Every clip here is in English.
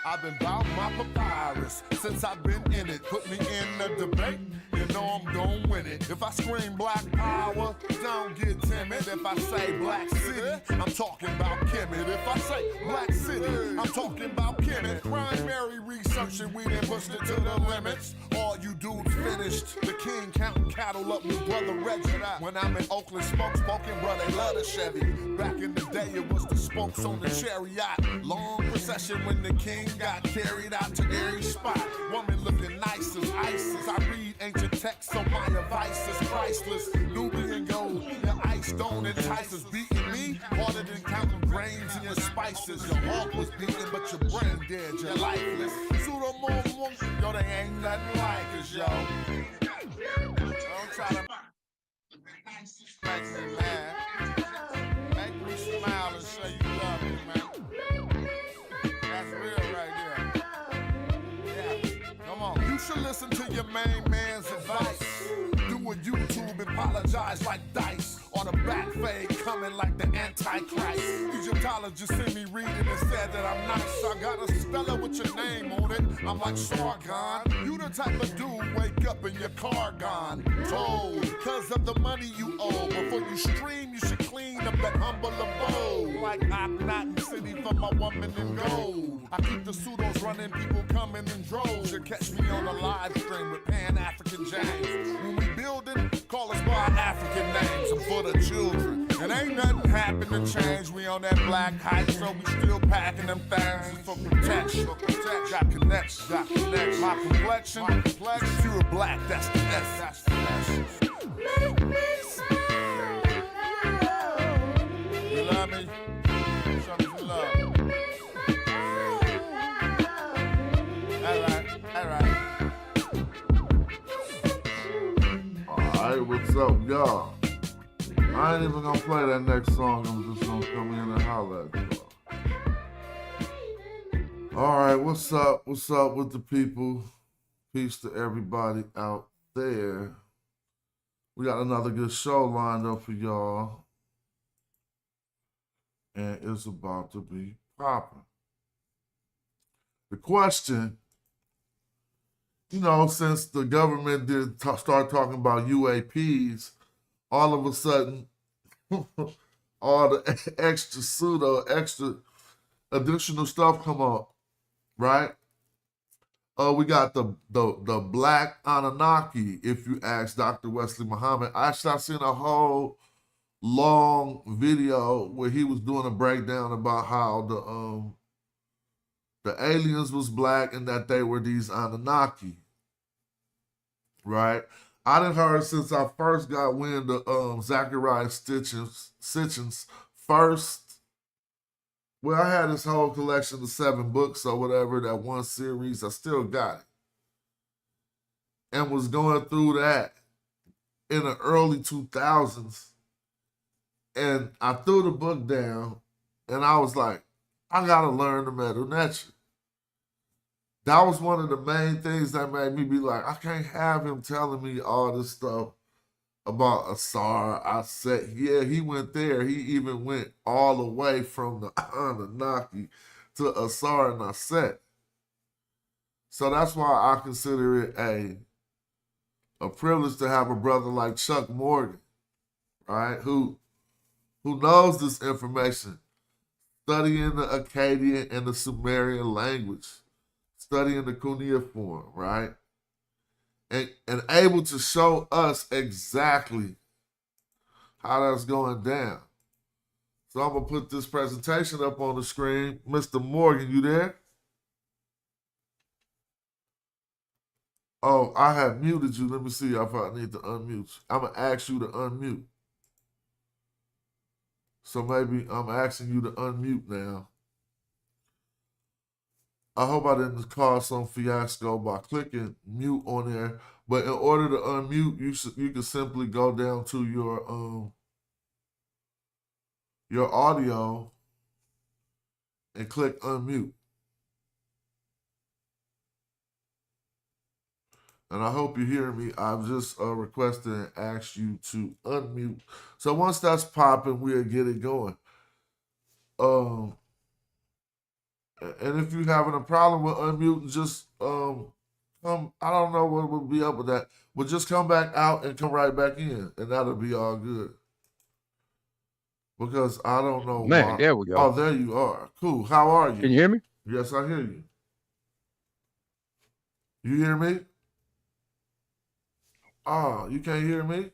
I've been bout my papyrus since I've been in it. Put me in the debate, you know I'm gon' win it. If I scream black power, don't get timid. If I say black city, I'm talking about Kemet. If I say black city, I'm talking about Kemet. Primary research and we done pushed it to the limits. All you dudes finished. The king counting cattle up with brother Reggie. When I'm in Oakland, smoke spoken, bro, they love the Chevy. Back in the day, it was the spokes on the chariot. Long procession when the king got carried out to every spot. Woman looking nice as ISIS. I read ancient texts, so my advice is priceless. Nubian gold, your ice don't entice us. Beating me harder than counting grains in your spices. Your heart was beating, but your brain dead. You're lifeless. Pseudo-scholarship, yo, they ain't nothing like us, yo. Don't try to make me laugh. Make me smile and say you love me, man. That's real right there. Yeah, come on. You should listen to your main man's advice. Do a YouTube and apologize like dice. Or the back fade coming like the Antichrist. Egyptologists sent me reading and said that I'm nice. I got a speller with your name on it. I'm like Sargon. You the type of dude wake up in your car gone. Told, because of the money you owe. Before you stream, you should clean up that humble abode. Like Akhenaten City for my woman in gold. I keep the pseudos running, people coming in droves. You catch me on a live stream with Pan-African James. When we building, call us by our African names. I'm for the children. And ain't nothing happened to change. We on that black hype, so we still packing them things for protection. Got connections, My complexion, pure black, that's the S. Make me smile. You love me? Show me some love. Alright, what's up, y'all? I ain't even gonna play that next song. I'm just gonna come in and holler at y'all. Alright, what's up? What's up with the people? Peace to everybody out there. We got another good show lined up for y'all. And it's about to be popping. The question, you know, since the government did start talking about UAPs, all of a sudden, all the extra additional stuff come up, right? We got the black Anunnaki, if you ask Dr. Wesley Muhammad. Actually, I've seen a whole long video where he was doing a breakdown about how the aliens was black and that they were these Anunnaki, right? I done heard since I first got wind of Zachariah Sitchin's first. Well, I had this whole collection of 7 books or whatever, that one series. I still got it. And was going through that in the early 2000s. And I threw the book down and I was like, I gotta learn the Medu Neter. That was one of the main things that made me be like, I can't have him telling me all this stuff about Asar. I said, yeah, he went there. He even went all the way from the Anunnaki to Asar and Aset. So that's why I consider it a privilege to have a brother like Chuck Morgan, right, who knows this information, studying the Akkadian and the Sumerian language, studying the cuneiform, right? And able to show us exactly how that's going down. So I'm going to put this presentation up on the screen. Mr. Morgan, you there? Oh, I have muted you. Let me see if I need to unmute you. I'm going to ask you to unmute. So maybe I'm asking you to unmute now. I hope I didn't cause some fiasco by clicking mute on there. But in order to unmute, you can simply go down to your audio and click unmute. And I hope you hear me. I've just requested and asked you to unmute. So once that's popping, we'll get it going. And if you're having a problem with unmuting, just come. I don't know what would be up with that, but just come back out and come right back in, and that'll be all good. Because I don't know Man, why. there we go. Oh, there you are. Cool. How are Can you? you hear me? Yes, I hear you. You hear me? Oh, you can't hear me?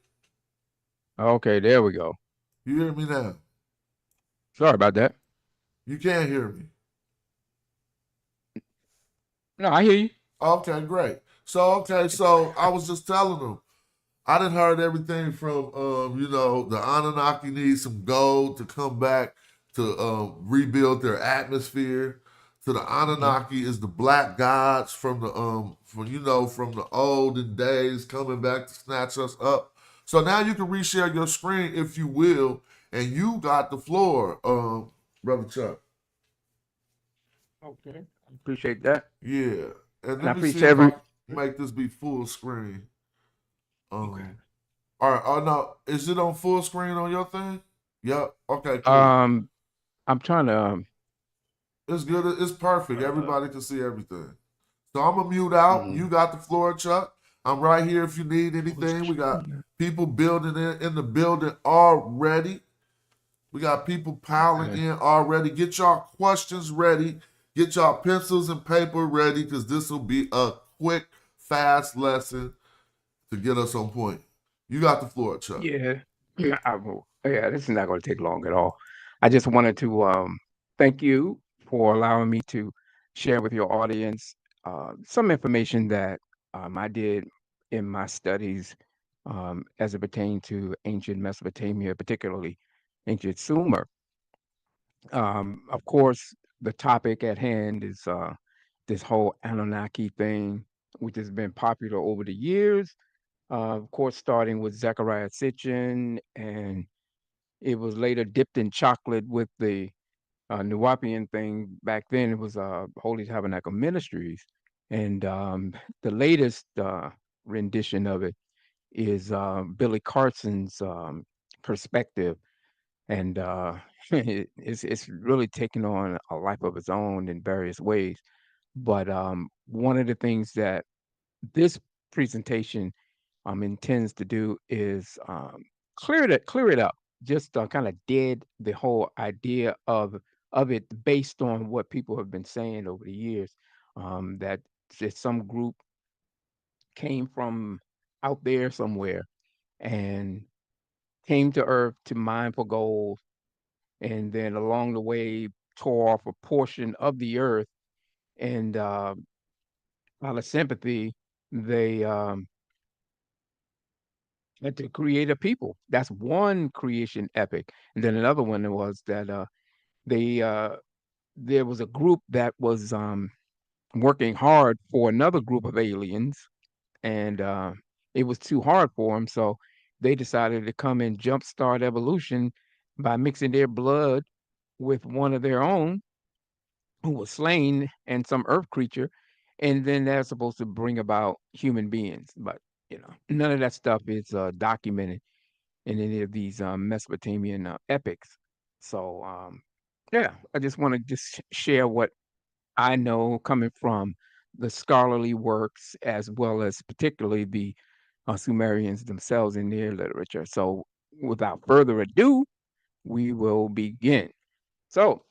Okay, there we go. You hear me now? Sorry about that. You can't hear me. No, I hear you. Okay, great. So I was just telling them. I done heard everything from the Anunnaki need some gold to come back to rebuild their atmosphere. To the Anunnaki is the black gods from from the olden days coming back to snatch us up. So now you can reshare your screen if you will, and you got the floor, brother Chuck. Okay. I appreciate that. Yeah, and And I let me see appreciate if I every. can make this be full screen. Okay. All right. Oh no, is it on full screen on your thing? Yep. Okay. Cool. Um, I'm trying to. It's good. It's perfect. Everybody can see everything. So I'm gonna mute out. mm, You got the floor, Chuck. I'm right here if you need I was anything. We got trying people building in the building already. We got people piling okay. in already. Get y'all questions ready. Get y'all pencils and paper ready because this will be a quick, fast lesson to get us on point. You got the floor, Chuck. Yeah. Yeah. Yeah. This is not going to take long at all. I just wanted to thank you for allowing me to share with your audience some information that I did in my studies as it pertained to ancient Mesopotamia, particularly ancient Sumer. Of course, the topic at hand is this whole Anunnaki thing, which has been popular over the years. Of course, starting with Zechariah Sitchin, and it was later dipped in chocolate with the Nuwapian thing. Back then, it was Holy Tabernacle Ministries, and the latest rendition of it is Billy Carson's perspective, and it's really taken on a life of its own in various ways. But one of the things that this presentation intends to do is clear it up, just kind of dead the whole idea of it based on what people have been saying over the years. That some group came from out there somewhere and came to Earth to mine for gold, and then along the way tore off a portion of the Earth, and out of sympathy, they had to create a people. That's one creation epic. And then another one was that they there was a group that was working hard for another group of aliens, and it was too hard for them, so they decided to come and jumpstart evolution by mixing their blood with one of their own who was slain and some earth creature, and then they're supposed to bring about human beings. But none of that stuff is documented in any of these Mesopotamian epics. So yeah, I just want to just share what I know coming from the scholarly works as well as particularly the Sumerians themselves in their literature. So without further ado, we will begin. So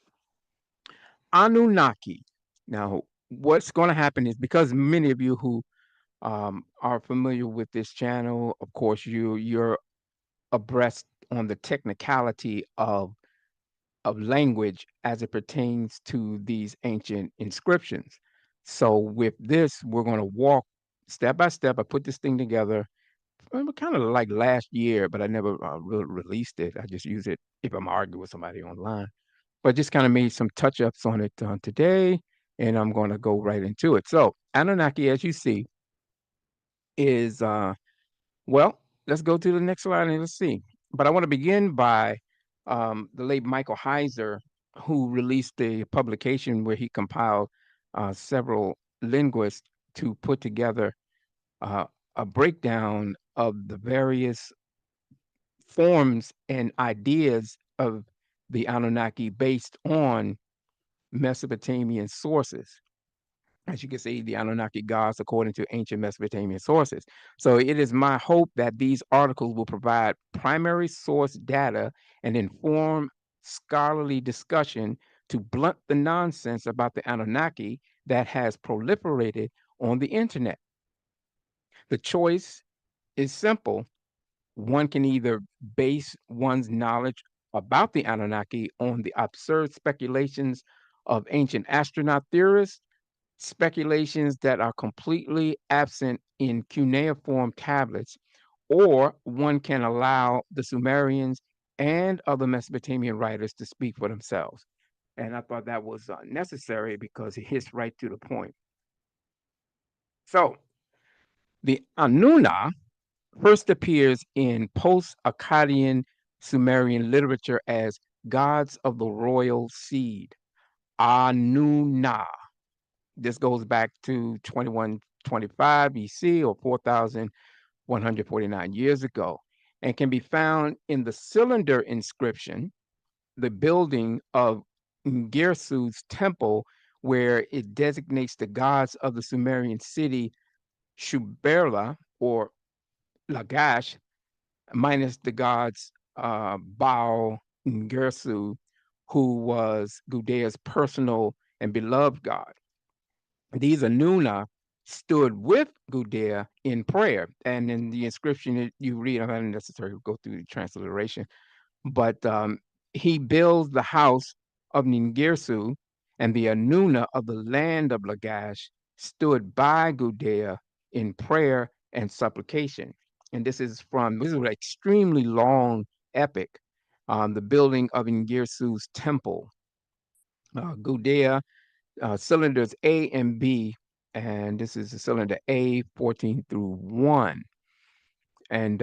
Anunnaki. Now, what's going to happen is because many of you who are familiar with this channel, of course, you're abreast on the technicality of language as it pertains to these ancient inscriptions. So with this, we're going to walk step by step. I put this thing together kind of like last year, but I never released it. I just use it if I'm arguing with somebody online. But just kind of made some touch ups on it today, and I'm going to go right into it. So Anunnaki, as you see, is well, let's go to the next slide and let's see. But I want to begin by the late Michael Heiser, who released a publication where he compiled several linguists to put together uh, a breakdown of the various forms and ideas of the Anunnaki based on Mesopotamian sources. As you can see, the Anunnaki gods according to ancient Mesopotamian sources. So it is my hope that these articles will provide primary source data and inform scholarly discussion to blunt the nonsense about the Anunnaki that has proliferated on the internet. The choice is simple. One can either base one's knowledge about the Anunnaki on the absurd speculations of ancient astronaut theorists, speculations that are completely absent in cuneiform tablets, or one can allow the Sumerians and other Mesopotamian writers to speak for themselves. And I thought that was necessary because it hits right to the point. So, the Anunna first appears in post-Akkadian Sumerian literature as gods of the royal seed, Anunna. This goes back to 2125 BC or 4,149 years ago, and can be found in the cylinder inscription, the building of Ngersu's temple, where it designates the gods of the Sumerian city Shuberla or Lagash, minus the gods Baal Ngersu, who was Gudea's personal and beloved god. These Anunna stood with Gudea in prayer. And in the inscription you read, I'm not necessarily go through the transliteration, but he builds the house of Ningirsu, and the Anunna of the land of Lagash stood by Gudea in prayer and supplication. And this is an extremely long epic, the building of Ningirsu's temple. Gudea, cylinders A and B, and this is the cylinder A 14 through 1. And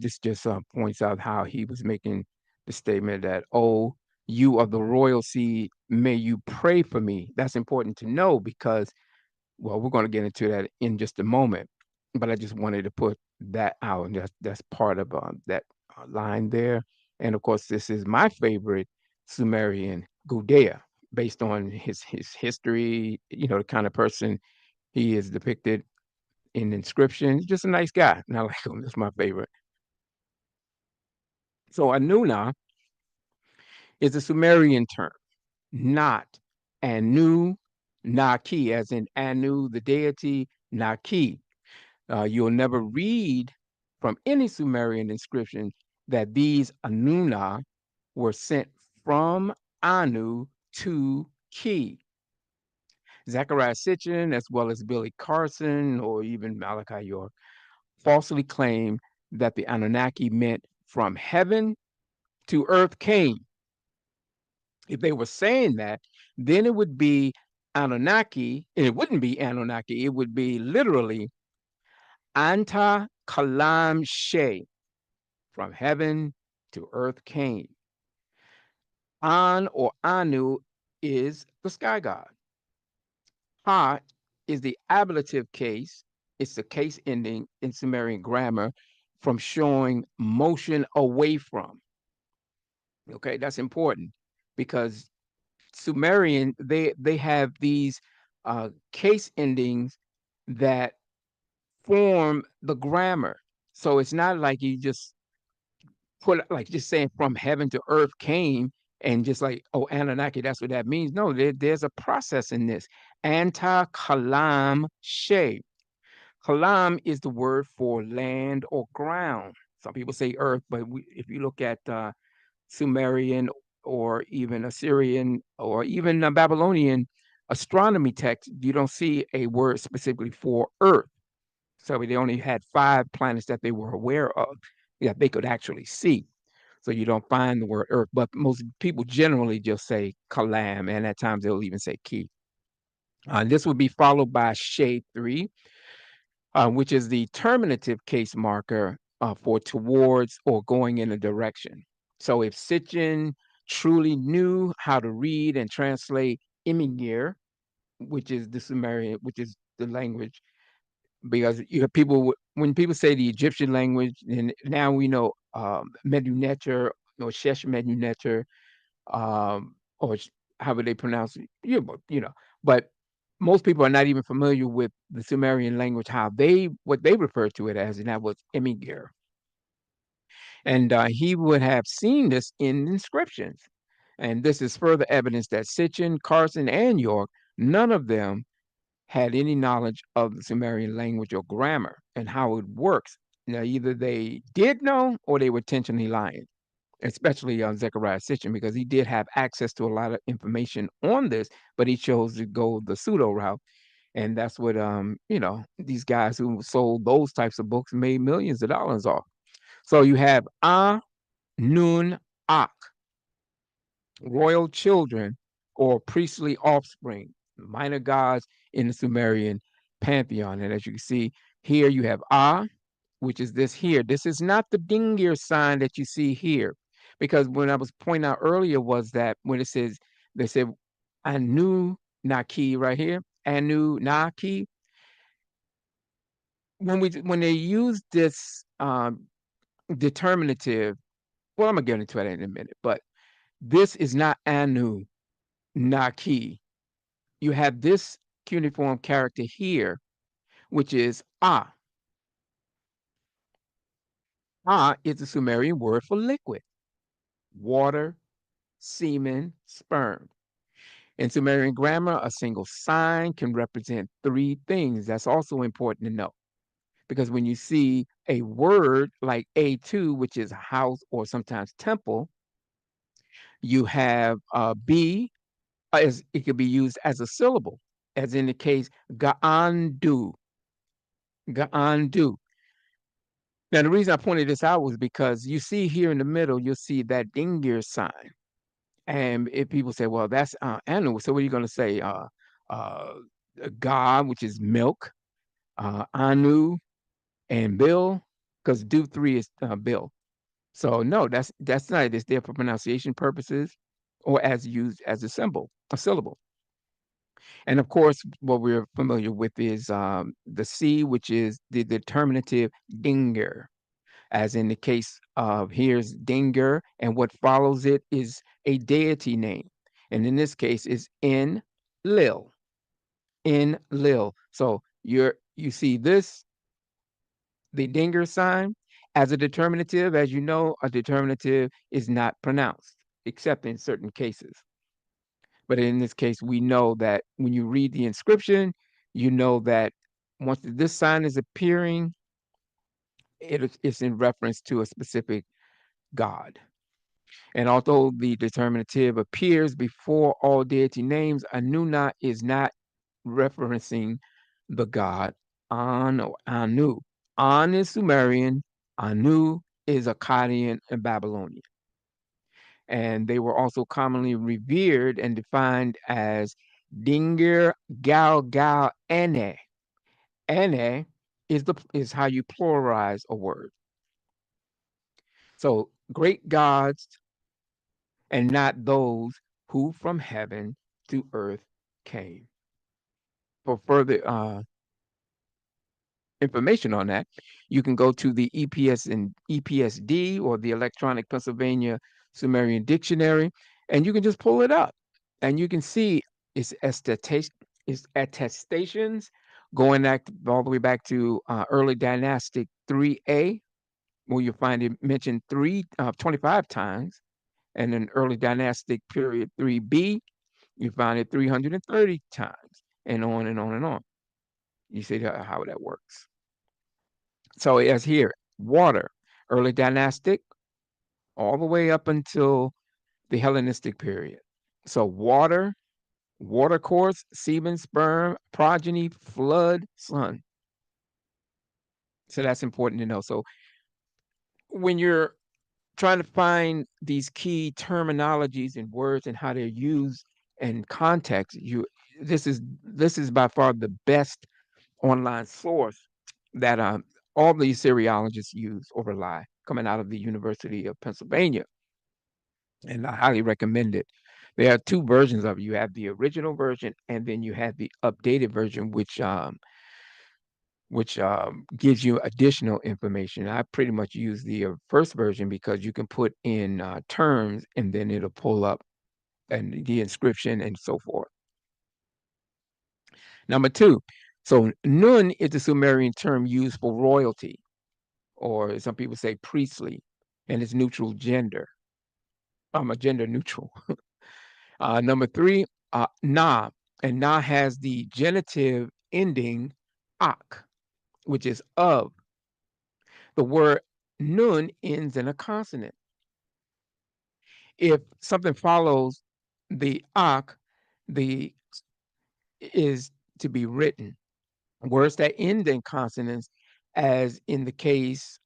this just points out how he was making the statement that, oh, you of the royal seed, may you pray for me. That's important to know because, well, we're going to get into that in just a moment. But I just wanted to put that out. And that's part of that line there. And of course, this is my favorite Sumerian, Gudea, based on his history, the kind of person he is depicted in inscription. He's just a nice guy. And I like him. That's my favorite. So Anunna is a Sumerian term, not Anunnaki, as in Anu, the deity, Naki. You'll never read from any Sumerian inscription that these Anunna were sent from Anu to Ki. Zechariah Sitchin, as well as Billy Carson or even Malachi York, falsely claim that the Anunnaki meant from heaven to earth came. If they were saying that, then it would be Anunnaki, and it wouldn't be Anunnaki, it would be literally Anta Kalam She, from heaven to earth came. An or Anu is the sky god. Ha is the ablative case. It's the case ending in Sumerian grammar from showing motion away from. Okay, that's important because Sumerian, they have these case endings that form the grammar. So it's not like you just put like just saying from heaven to earth came and just like, oh, Anunnaki, that's what that means. No, there's a process in this. Anta kalam she. Kalam is the word for land or ground. Some people say earth, but if you look at Sumerian or even Assyrian or even a Babylonian astronomy text, you don't see a word specifically for earth. So they only had 5 planets that they were aware of that they could actually see. So you don't find the word earth, but most people generally just say kalam, and at times they'll even say ki. This would be followed by shade 3, which is the terminative case marker for towards or going in a direction. So if Sitchin truly knew how to read and translate Imigir, which is the Sumerian, which is the language, because you have people, when people say the Egyptian language, and now we know Medu Neter or Shesh Medu Neter, or however they pronounce it, but most people are not even familiar with the Sumerian language, what they refer to it as, and that was Emigir. And he would have seen this in inscriptions. And this is further evidence that Sitchin, Carson, and York, none of them had any knowledge of the Sumerian language or grammar and how it works. Now, either they did know or they were intentionally lying, especially Zechariah Sitchin, because he did have access to a lot of information on this, but he chose to go the pseudo route. And that's what, these guys who sold those types of books made millions of dollars off. So you have Anunnak, royal children or priestly offspring, minor gods in the Sumerian pantheon. And as you can see here, you have which is this here. This is not the Dingir sign that you see here, because when I was pointing out earlier was that when they said Anunnaki right here, Anunnaki. When they use this determinative, well, I'm gonna get into that in a minute, but this is not Anunnaki. You have this cuneiform character here, which is Ah. Ah is the Sumerian word for liquid, water, semen, sperm. In Sumerian grammar, a single sign can represent three things. That's also important to know, because when you see a word like A2, which is house or sometimes temple, you have B, as it could be used as a syllable, as in the case Ga'andu. Ga'andu. Now, the reason I pointed this out was because you see here in the middle, you'll see that Dingir sign. And if people say, well, that's Anu, so what are you going to say? Uh, God, which is milk, Anu, and Bill, because do 3 is Bill. So no, that's not it. It's there for pronunciation purposes or as used as a syllable. And of course, what we're familiar with is the C, which is the determinative Dinger, as in the case of here's Dinger, and what follows it is a deity name. And in this case is Enlil. Enlil. So you see this, the Dinger sign, as a determinative. As you know, a determinative is not pronounced, except in certain cases. But in this case, we know that when you read the inscription, you know that once this sign is appearing, it's in reference to a specific god. And although the determinative appears before all deity names, Anuna is not referencing the god An or Anu. An is Sumerian, Anu is Akkadian and Babylonian. And they were also commonly revered and defined as Dingir Gal Gal Ene. Ene is how you pluralize a word. So great gods, and not those who from heaven to earth came. For further information on that, you can go to the EPS and EPSD, or the Electronic Pennsylvania Sumerian Dictionary, and you can just pull it up, and you can see its attestations going all the way back to early dynastic 3A, where you find it mentioned 25 times, and in early dynastic period 3B, you find it 330 times, and on and on and on. You see how that works. So as here, water, early dynastic, all the way up until the Hellenistic period. So water, watercourse, semen, sperm, progeny, flood, sun. So that's important to know. So when you're trying to find these key terminologies and words and how they're used in context, this is by far the best online source that all these Syriologists use or rely, coming out of the University of Pennsylvania, and I highly recommend it. There are 2 versions of it. You have the original version, and then you have the updated version, which gives you additional information. I pretty much use the first version because you can put in terms, and then it'll pull up and the inscription and so forth. Number two, so Nun is the Sumerian term used for royalty, or some people say priestly, and it's neutral gender. I'm a gender neutral. Number three, Na, and Na has the genitive ending ak, which is of. The word Nun ends in a consonant. If something follows the ak, the is to be written. Words that end in consonants, as in the case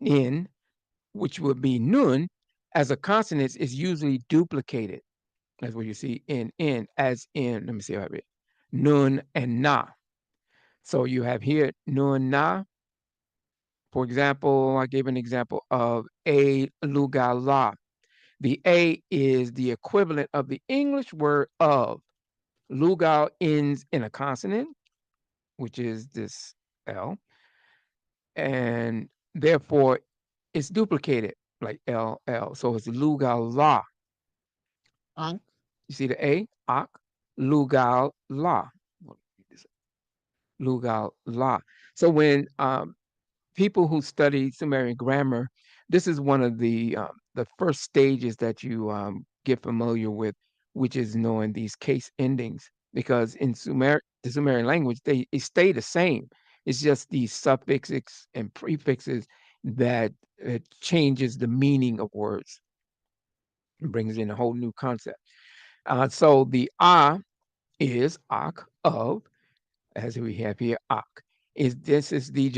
in, which would be nun, as a consonant is usually duplicated. That's what you see in, as in, let me see how I read, nun and na. So you have here nun na. For example, I gave an example of a lugala. The A is the equivalent of the English word of. Lugal ends in a consonant, which is this L, and therefore it's duplicated like LL. So it's Lugala. You see the A? Ak. Lugala. Lugala. So when people who study Sumerian grammar, this is one of the first stages that you get familiar with, which is knowing these case endings. Because in the Sumerian language, they stay the same. It's just these suffixes and prefixes that changes the meaning of words and brings in a whole new concept. So the is ak of, as we have here ak. This is the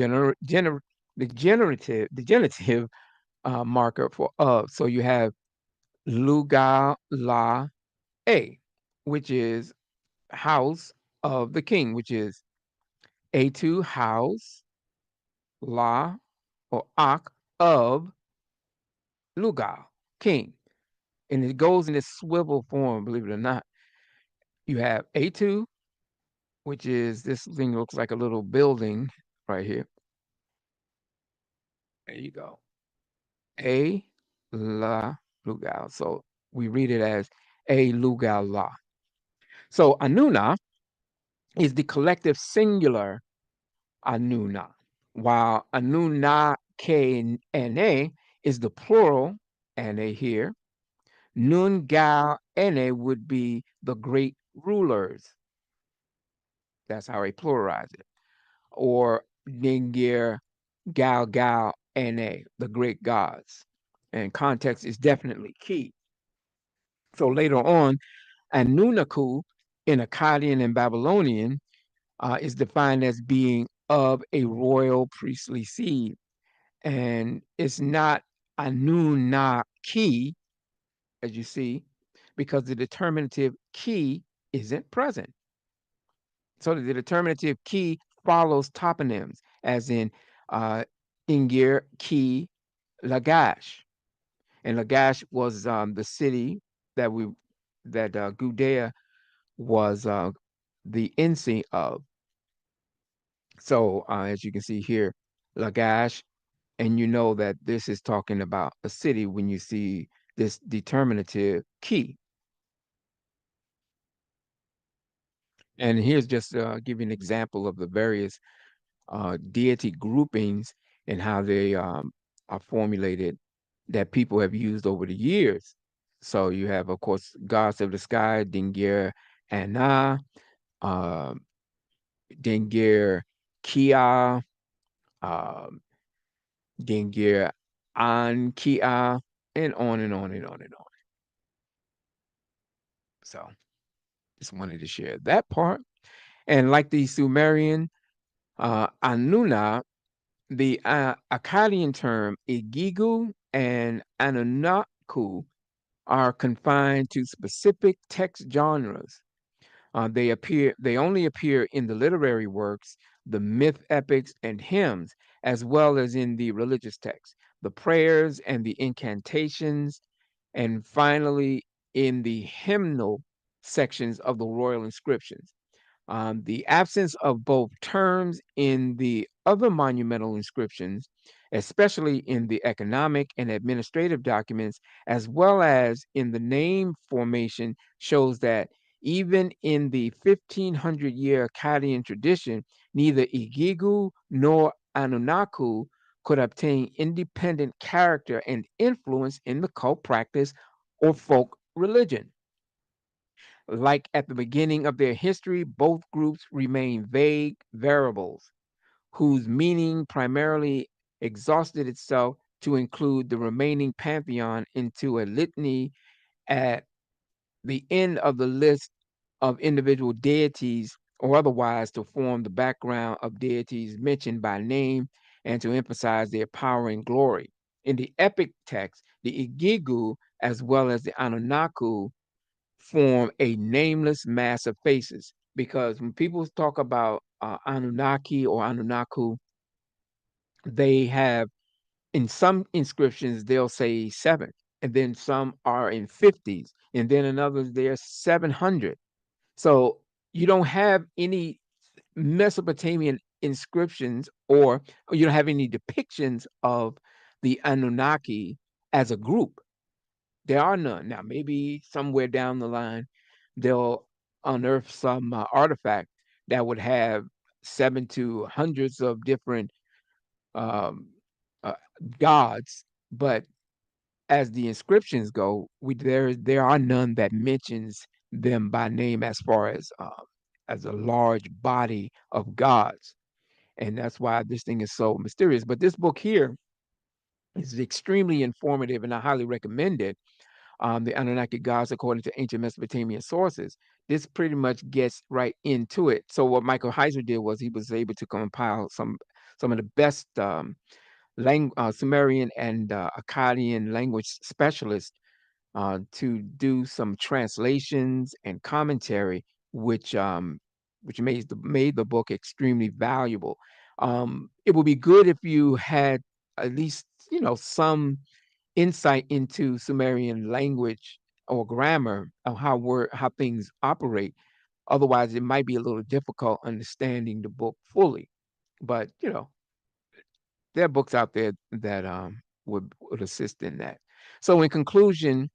genitive marker for of. So you have luga la a, which is house of the king, which is a2 house la or ak of lugal king, and it goes in this swivel form. Believe it or not, you have a2, which is this thing looks like a little building right here. There you go. A la lugal. So we read it as a lugal la. So Anuna is the collective singular Anuna, while Anuna K and A is the plural Na here. Nun Gal Na would be the great rulers. That's how I pluralize it. Or Ningir Gal Gal Na, the great gods. And context is definitely key. So later on, Anunaku in Akkadian and Babylonian is defined as being of a royal priestly seed. And it's not Anunnaki, as you see, because the determinative key isn't present. So the determinative key follows toponyms, as in Ingir Ki Lagash. And Lagash was the city that Gudea was the ensign of. So as you can see here, Lagash, and you know that this is talking about a city when you see this determinative key. And here's just give you an example of the various deity groupings and how they are formulated that people have used over the years. So you have, of course, gods of the sky, Dingir Ana, Dingir Kia, Dingir Ankia, and on and on and on and on. So just wanted to share that part. And like the Sumerian Anuna, the Akkadian term Igigu and Anunnaku are confined to specific text genres. They only appear in the literary works, the myth epics and hymns, as well as in the religious texts, the prayers and the incantations, and finally in the hymnal sections of the royal inscriptions. The absence of both terms in the other monumental inscriptions, especially in the economic and administrative documents, as well as in the name formation, shows that even in the 1500-year Akkadian tradition, neither Igigu nor Anunnaku could obtain independent character and influence in the cult practice or folk religion. Like at the beginning of their history, both groups remain vague variables whose meaning primarily exhausted itself to include the remaining pantheon into a litany at the end of the list of individual deities or otherwise to form the background of deities mentioned by name and to emphasize their power and glory. In the epic text, the Igigu as well as the Anunnaku form a nameless mass of faces because when people talk about Anunnaki or Anunnaku, they have in some inscriptions they'll say seven, and then some are in 50s, and then in others they're 700. So you don't have any Mesopotamian inscriptions or you don't have any depictions of the Anunnaki as a group. There are none. Now, maybe somewhere down the line, they'll unearth some artifact that would have seven to hundreds of different um, uh, gods. But as the inscriptions go, there are none that mentions them by name as a large body of gods, and that's why this thing is so mysterious. But this book here is extremely informative, and I highly recommend it. The Anunnaki gods according to ancient Mesopotamian sources. This pretty much gets right into it. So what Michael Heiser did was he was able to compile some of the best Sumerian and Akkadian language specialists to do some translations and commentary, which made the book extremely valuable. It would be good if you had at least some insight into Sumerian language or grammar of how things operate. Otherwise, it might be a little difficult understanding the book fully. But there are books out there that would assist in that. So, in conclusion,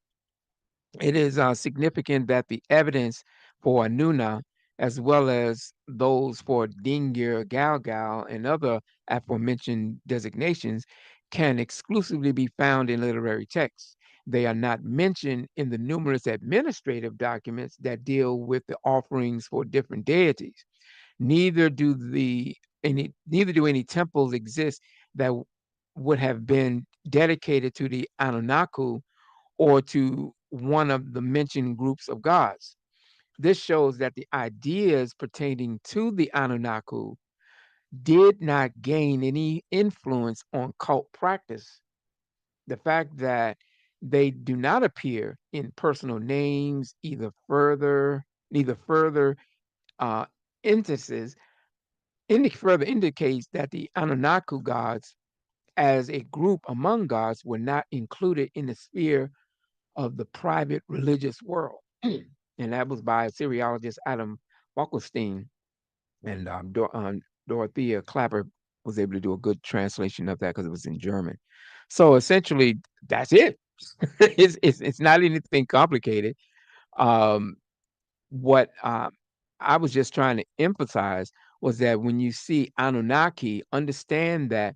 it is significant that the evidence for Anuna, as well as those for Dingir, Galgal, and other aforementioned designations, can exclusively be found in literary texts. They are not mentioned in the numerous administrative documents that deal with the offerings for different deities. Neither do any temples exist that would have been dedicated to the Anunnaku or to one of the mentioned groups of gods. This shows that the ideas pertaining to the Anunnaku did not gain any influence on cult practice. The fact that they do not appear in personal names, neither further uh, instances, further indicates that the Anunnaku gods, as a group among gods, were not included in the sphere of the private religious world. And that was by Assyriologist Adam Finkelstein. And Dorothea Clapper was able to do a good translation of that because it was in German. So essentially, that's it. It's not anything complicated. Um, what I was just trying to emphasize was that when you see Anunnaki, understand that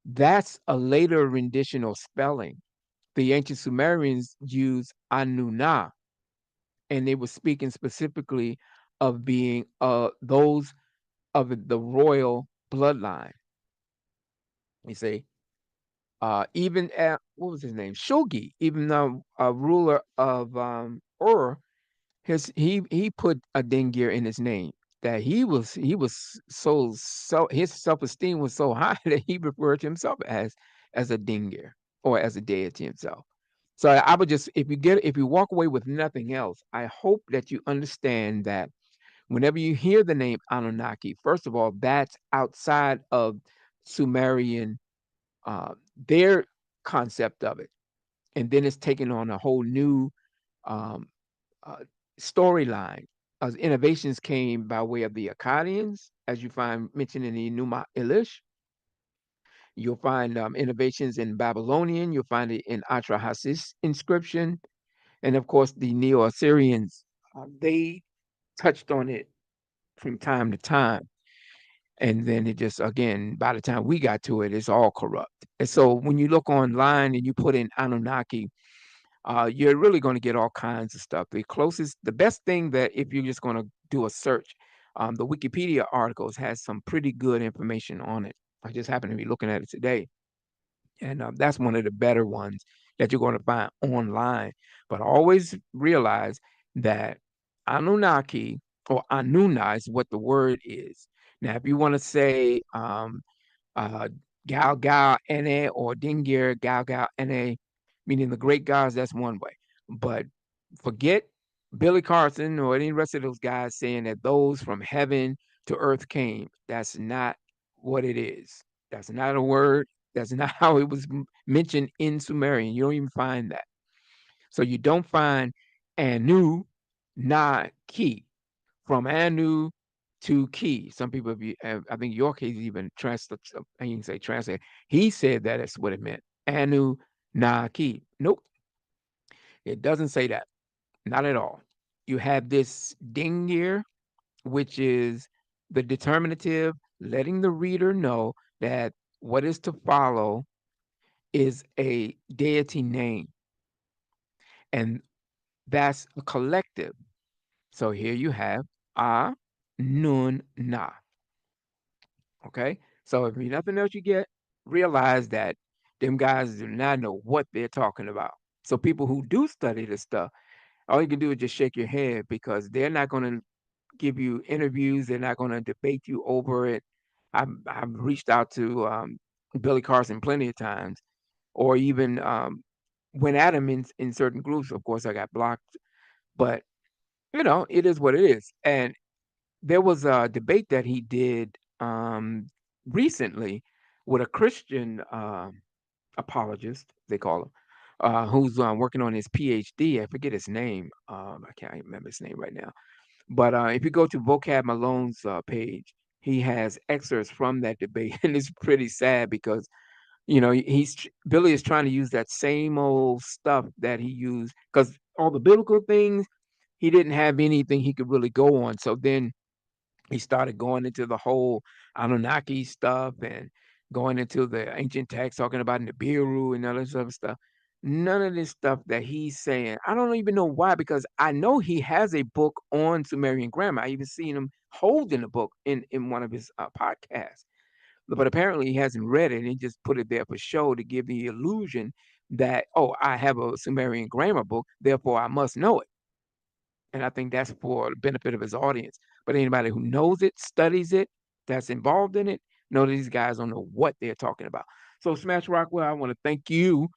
that's a later rendition or spelling. The ancient Sumerians used Anunna, and they were speaking specifically of being those of the royal bloodline. You see, even what was his name? Shogi, even a ruler of Ur, he put a Dingir in his name. That he was so his self-esteem was so high that he referred to himself as a Dingir or as a deity himself. So I would just if you walk away with nothing else, I hope that you understand that whenever you hear the name Anunnaki, first of all, that's outside of Sumerian their concept of it, and then it's taken on a whole new um, uh, storyline. innovations came by way of the Akkadians, as you find mentioned in the Numa Elish. You'll find innovations in Babylonian. You'll find it in Atrahasis inscription. And of course, the Neo Assyrians, they touched on it from time to time. And then it just, again, by the time we got to it, it's all corrupt. And so when you look online and you put in Anunnaki, you're really going to get all kinds of stuff. The best thing that if you're just going to do a search, the Wikipedia articles has some pretty good information on it. I just happen to be looking at it today. And that's one of the better ones that you're going to find online. But always realize that Anunnaki or Anunna is what the word is. Now, if you want to say uh, Gal Gal Ene or Dingir Gal Gal Ene, meaning the great gods, that's one way. But forget Billy Carson or any rest of those guys saying that those from heaven to earth came. That's not what it is. That's not a word. That's not how it was mentioned in Sumerian. You don't even find that. So you don't find Anu Na Ki from Anu to Ki. Some people, I think your case even translate. I can say translate. He said that that's what it meant. Anu Na Ki. Nope, it doesn't say that. Not at all. You have this ding here, which is the determinative, letting the reader know that what is to follow is a deity name, and that's a collective. So here you have A Nun Na. Okay. So if nothing else you get, realize that them guys do not know what they're talking about. So people who do study this stuff, all you can do is just shake your head because they're not going to give you interviews. They're not going to debate you over it. I've reached out to Billy Carson plenty of times, or even went at him in certain groups. Of course, I got blocked, but it is what it is. And there was a debate that he did recently with a Christian apologist, they call him, who's working on his PhD. I forget his name. I can't remember his name right now. But if you go to Vocab Malone's page, he has excerpts from that debate, and it's pretty sad because Billy is trying to use that same old stuff that he used because all the biblical things he didn't have anything he could really go on. So then he started going into the whole Anunnaki stuff and going into the ancient text, talking about Nibiru and all this other stuff. None of this stuff that he's saying, I don't even know why, because I know he has a book on Sumerian grammar. I even seen him holding a book in one of his podcasts, but apparently he hasn't read it and he just put it there for show to give the illusion that, oh, I have a Sumerian grammar book, therefore I must know it. And I think that's for the benefit of his audience. But anybody who knows it, studies it, that's involved in it, know that these guys don't know what they're talking about. So Smash Rockwell, I want to thank you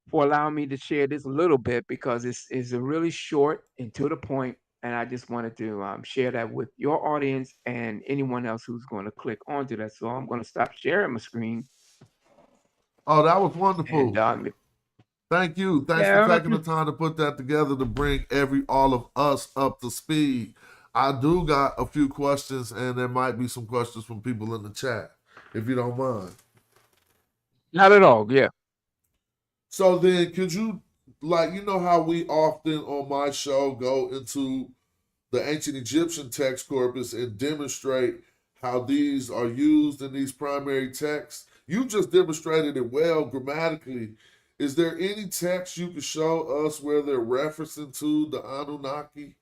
for allowing me to share this a little bit because it's a really short and to the point, and I just wanted to share that with your audience and anyone else who's going to click onto that. So I'm going to stop sharing my screen. Oh, that was And wonderful. Thank you. Thanks for yeah, taking the time to put that together to bring all of us up to speed. I do got a few questions, and there might be some questions from people in the chat, if you don't mind. not at all. Yeah. So then, could you, like, you know how we often on my show go into the ancient Egyptian text corpus and demonstrate how these are used in these primary texts? You just demonstrated it well grammatically. Is there any text you could show us where they're referencing to the Anunnaki?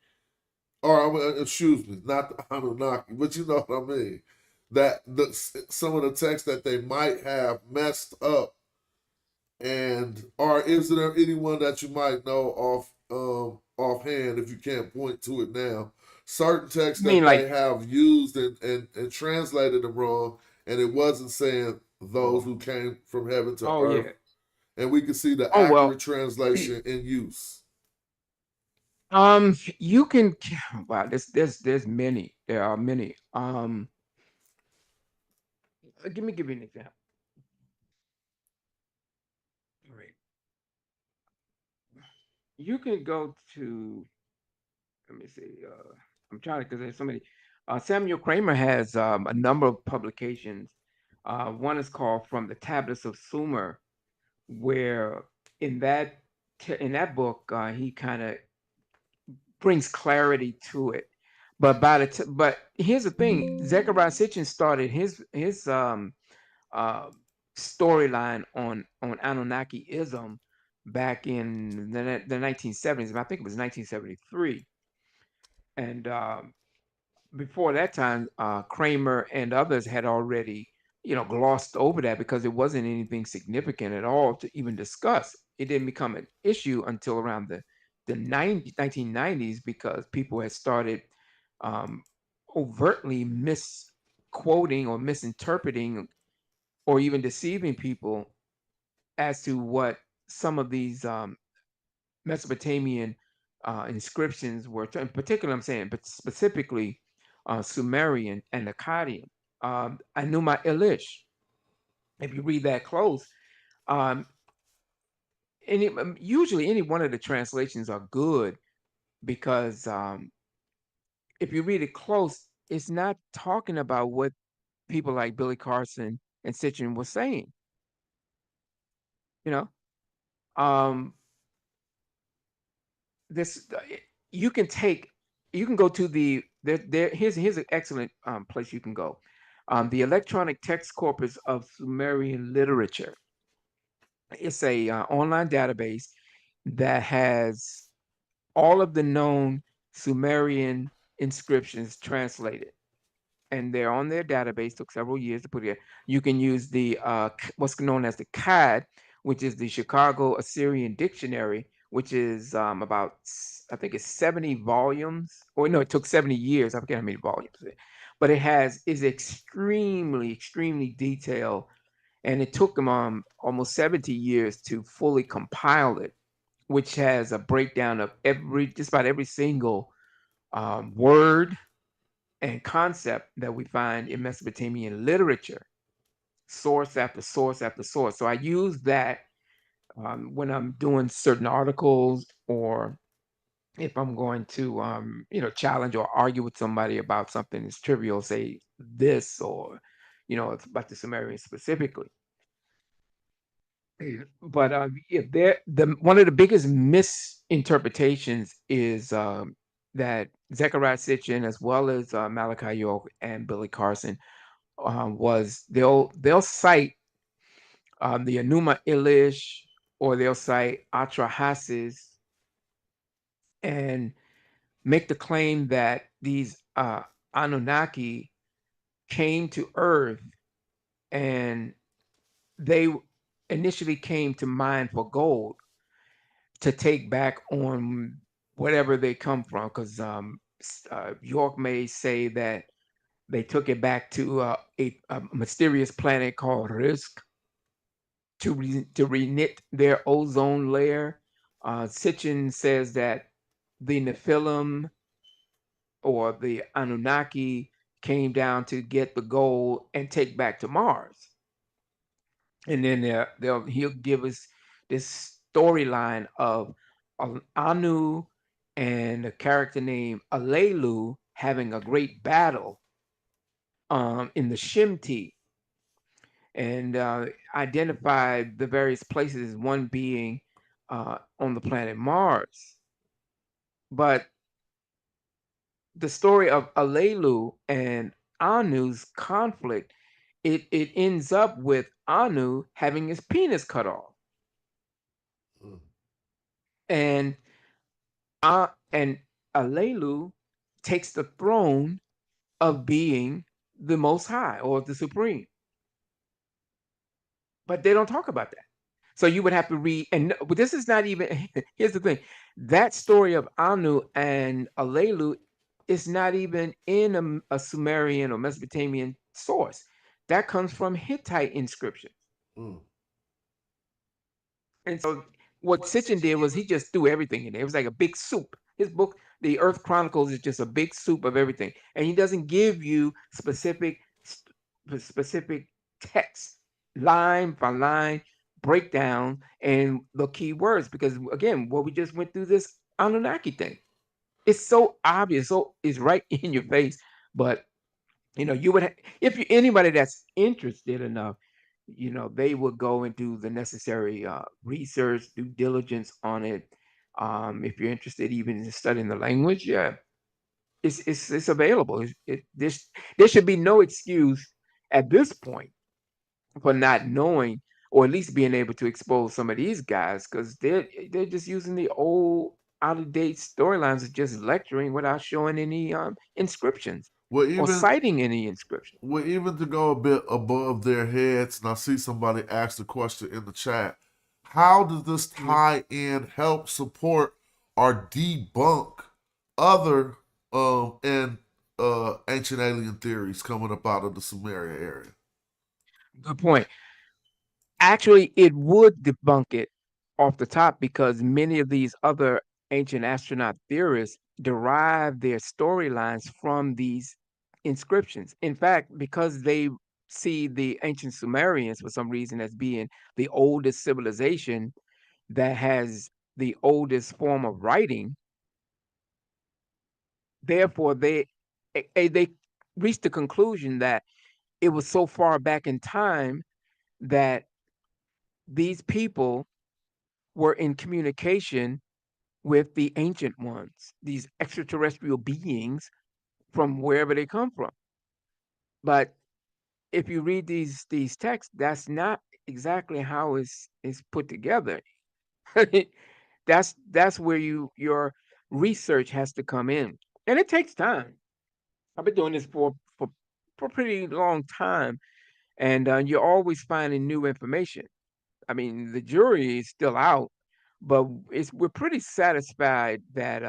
Or, excuse me, not the Anunnaki, but you know what I mean. Some of the texts that they might have messed up, and or is there anyone that you might know offhand if you can't point to it now? Certain texts I that mean, they like, have used and translated them wrong, and it wasn't saying those oh, who came from heaven to oh earth, yeah. and we can see the Oh well. accurate translation in use. You can. Wow, there's many. There are many. Give me an example. All right. You can go to. Let me see. I'm trying to, because there's so many. Samuel Kramer has a number of publications. One is called From the Tablets of Sumer, where in that in that book he kind of brings clarity to it. But but here's the thing: Zechariah Sitchin started his uh, storyline on Anunnakiism back in the 1970s. I think it was 1973, and before that time, Kramer and others had already, glossed over that because it wasn't anything significant at all to even discuss. It didn't become an issue until around the 1990s because people had started um, overtly misquoting or misinterpreting or even deceiving people as to what some of these Mesopotamian inscriptions were. In particular, I'm saying, but specifically Sumerian and Akkadian. Anuma Elish. If you read that close, um, usually any one of the translations are good because if you read it close, it's not talking about what people like Billy Carson and Sitchin were saying. You know, um, this you can take you can go to the here's an excellent place you can go, the electronic text corpus of Sumerian literature. It's a online database that has all of the known Sumerian inscriptions translated, and they're on their database. Took several years to put it. You can use the what's known as the CAD, which is the Chicago Assyrian Dictionary, which is about, I think it's 70 volumes. Or no, it took 70 years. I forget how many volumes, but it is extremely detailed, and it took them almost 70 years to fully compile it, which has a breakdown of just about every single word and concept that we find in Mesopotamian literature, source after source after source. So I use that when I'm doing certain articles, or if I'm going to, challenge or argue with somebody about something that's trivial, say this, or, it's about the Sumerians specifically. But yeah, one of the biggest misinterpretations is that Zechariah Sitchin, as well as Malachi York and Billy Carson, was they'll cite the Enuma Elish, or they'll cite Atrahasis, and make the claim that these Anunnaki came to Earth, and they initially came to mine for gold to take back on whatever they come from, because York may say that they took it back to a mysterious planet called Risk to reknit their ozone layer. Sitchin says that the Nephilim or the Anunnaki came down to get the gold and take back to Mars. And then he'll give us this storyline of Anu and a character named Alelu having a great battle in the Shimti, and identified the various places, one being on the planet Mars. But the story of Alelu and Anu's conflict, it ends up with Anu having his penis cut off. And Alelu takes the throne of being the Most High or the Supreme. But they don't talk about that. So you would have to read, but this is not even, here's the thing, that story of Anu and Alelu is not even in a Sumerian or Mesopotamian source. That comes from Hittite inscriptions. And so what Sitchin did was he just threw everything in there. It was like a big soup. His book, The Earth Chronicles, is just a big soup of everything. And he doesn't give you specific text, line by line breakdown and the key words. Because again, what we just went through, this Anunnaki thing. it's so obvious, so it's right in your face. But you would if anybody that's interested enough, they would go and do the necessary research, due diligence on it. If you're interested even in studying the language, yeah, it's available. There should be no excuse at this point for not knowing, or at least being able to expose some of these guys, because they're just using the old out of date storylines of just lecturing without showing any inscriptions Well, or even citing any inscription. well, even to go a bit above their heads, and I see somebody ask the question in the chat: how does this Mhm. tie in, help support, or debunk other and ancient alien theories coming up out of the Sumeria area? Good point. Actually, it would debunk it off the top, because many of these other ancient astronaut theorists derive their storylines from these inscriptions. In fact, because they see the ancient Sumerians for some reason as being the oldest civilization that has the oldest form of writing, therefore they reached the conclusion that it was so far back in time that these people were in communication with the ancient ones, these extraterrestrial beings from wherever they come from. But if you read these texts, that's not exactly how it's put together. That's where your research has to come in, and it takes time. I've been doing this for a pretty long time, and you're always finding new information. I mean, the jury is still out, but we're pretty satisfied that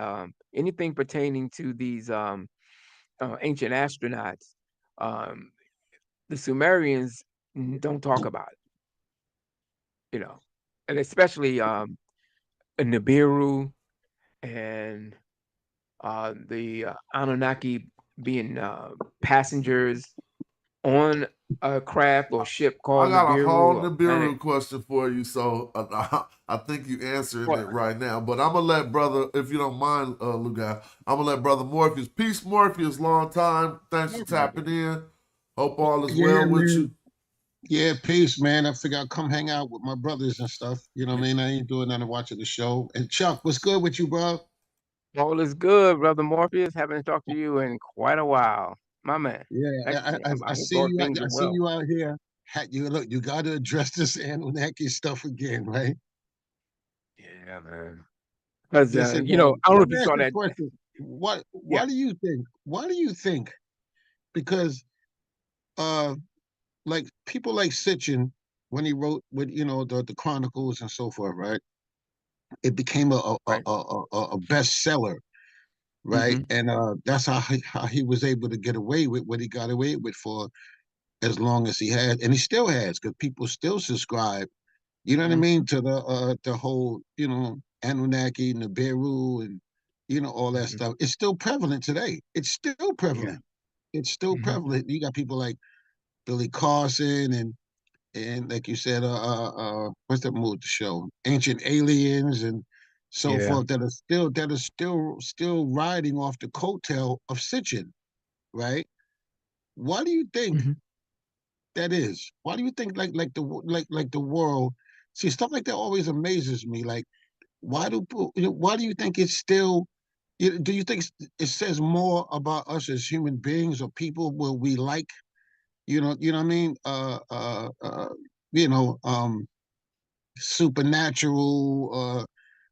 anything pertaining to these ancient astronauts, um, the Sumerians don't talk about it, and especially Nibiru and the Anunnaki being passengers on a craft or ship I called got a Nibiru whole or planet. Nibiru question for you, so I think you answering What? it right now. But I'm gonna let brother, if you don't mind, Lugai, I'm gonna let brother Morpheus. Peace, Morpheus. Long time. Thanks for tapping in. Hope all is Yeah, well with man. you. Yeah, peace, man. I figure I'd come hang out with my brothers and stuff. You know what I mean? I ain't doing nothing watching the show. And Chuck, what's good with you, bro? All is good, brother Morpheus. Haven't talked to you in quite a while, my man. Yeah, Actually, I I hope see all you. things I are see well. you out here. You look. You got to address this Anunnaki stuff again, right? Yeah, man. Because Listen, I don't know let if me you ask saw you a that. question. What? Yeah, Why do you think? Why do you think? Because uh, like people like Sitchin, when he wrote with the Chronicles and so forth, right? It became right. a bestseller, right? Mm-hmm. And that's how he was able to get away with what he got away with for as long as he had, and he still has, because people still subscribe. You know what I Mm-hmm. mean, to the whole Anunnaki, Nibiru, and all that Mm-hmm. stuff. It's still prevalent today. It's still Yeah. prevalent. It's still Mm-hmm. prevalent. You got people like Billy Carson and like you said, what's that movie? The show, Ancient Aliens, and so Yeah. forth, that are still riding off the coattail of Sitchin, right? Why do you think Mm-hmm. that is? Why do you think like the world? See, stuff like that always amazes me. Like, why do you think it's still? Do you think it says more about us as human beings or people where we like, you know what I mean? You know, supernatural,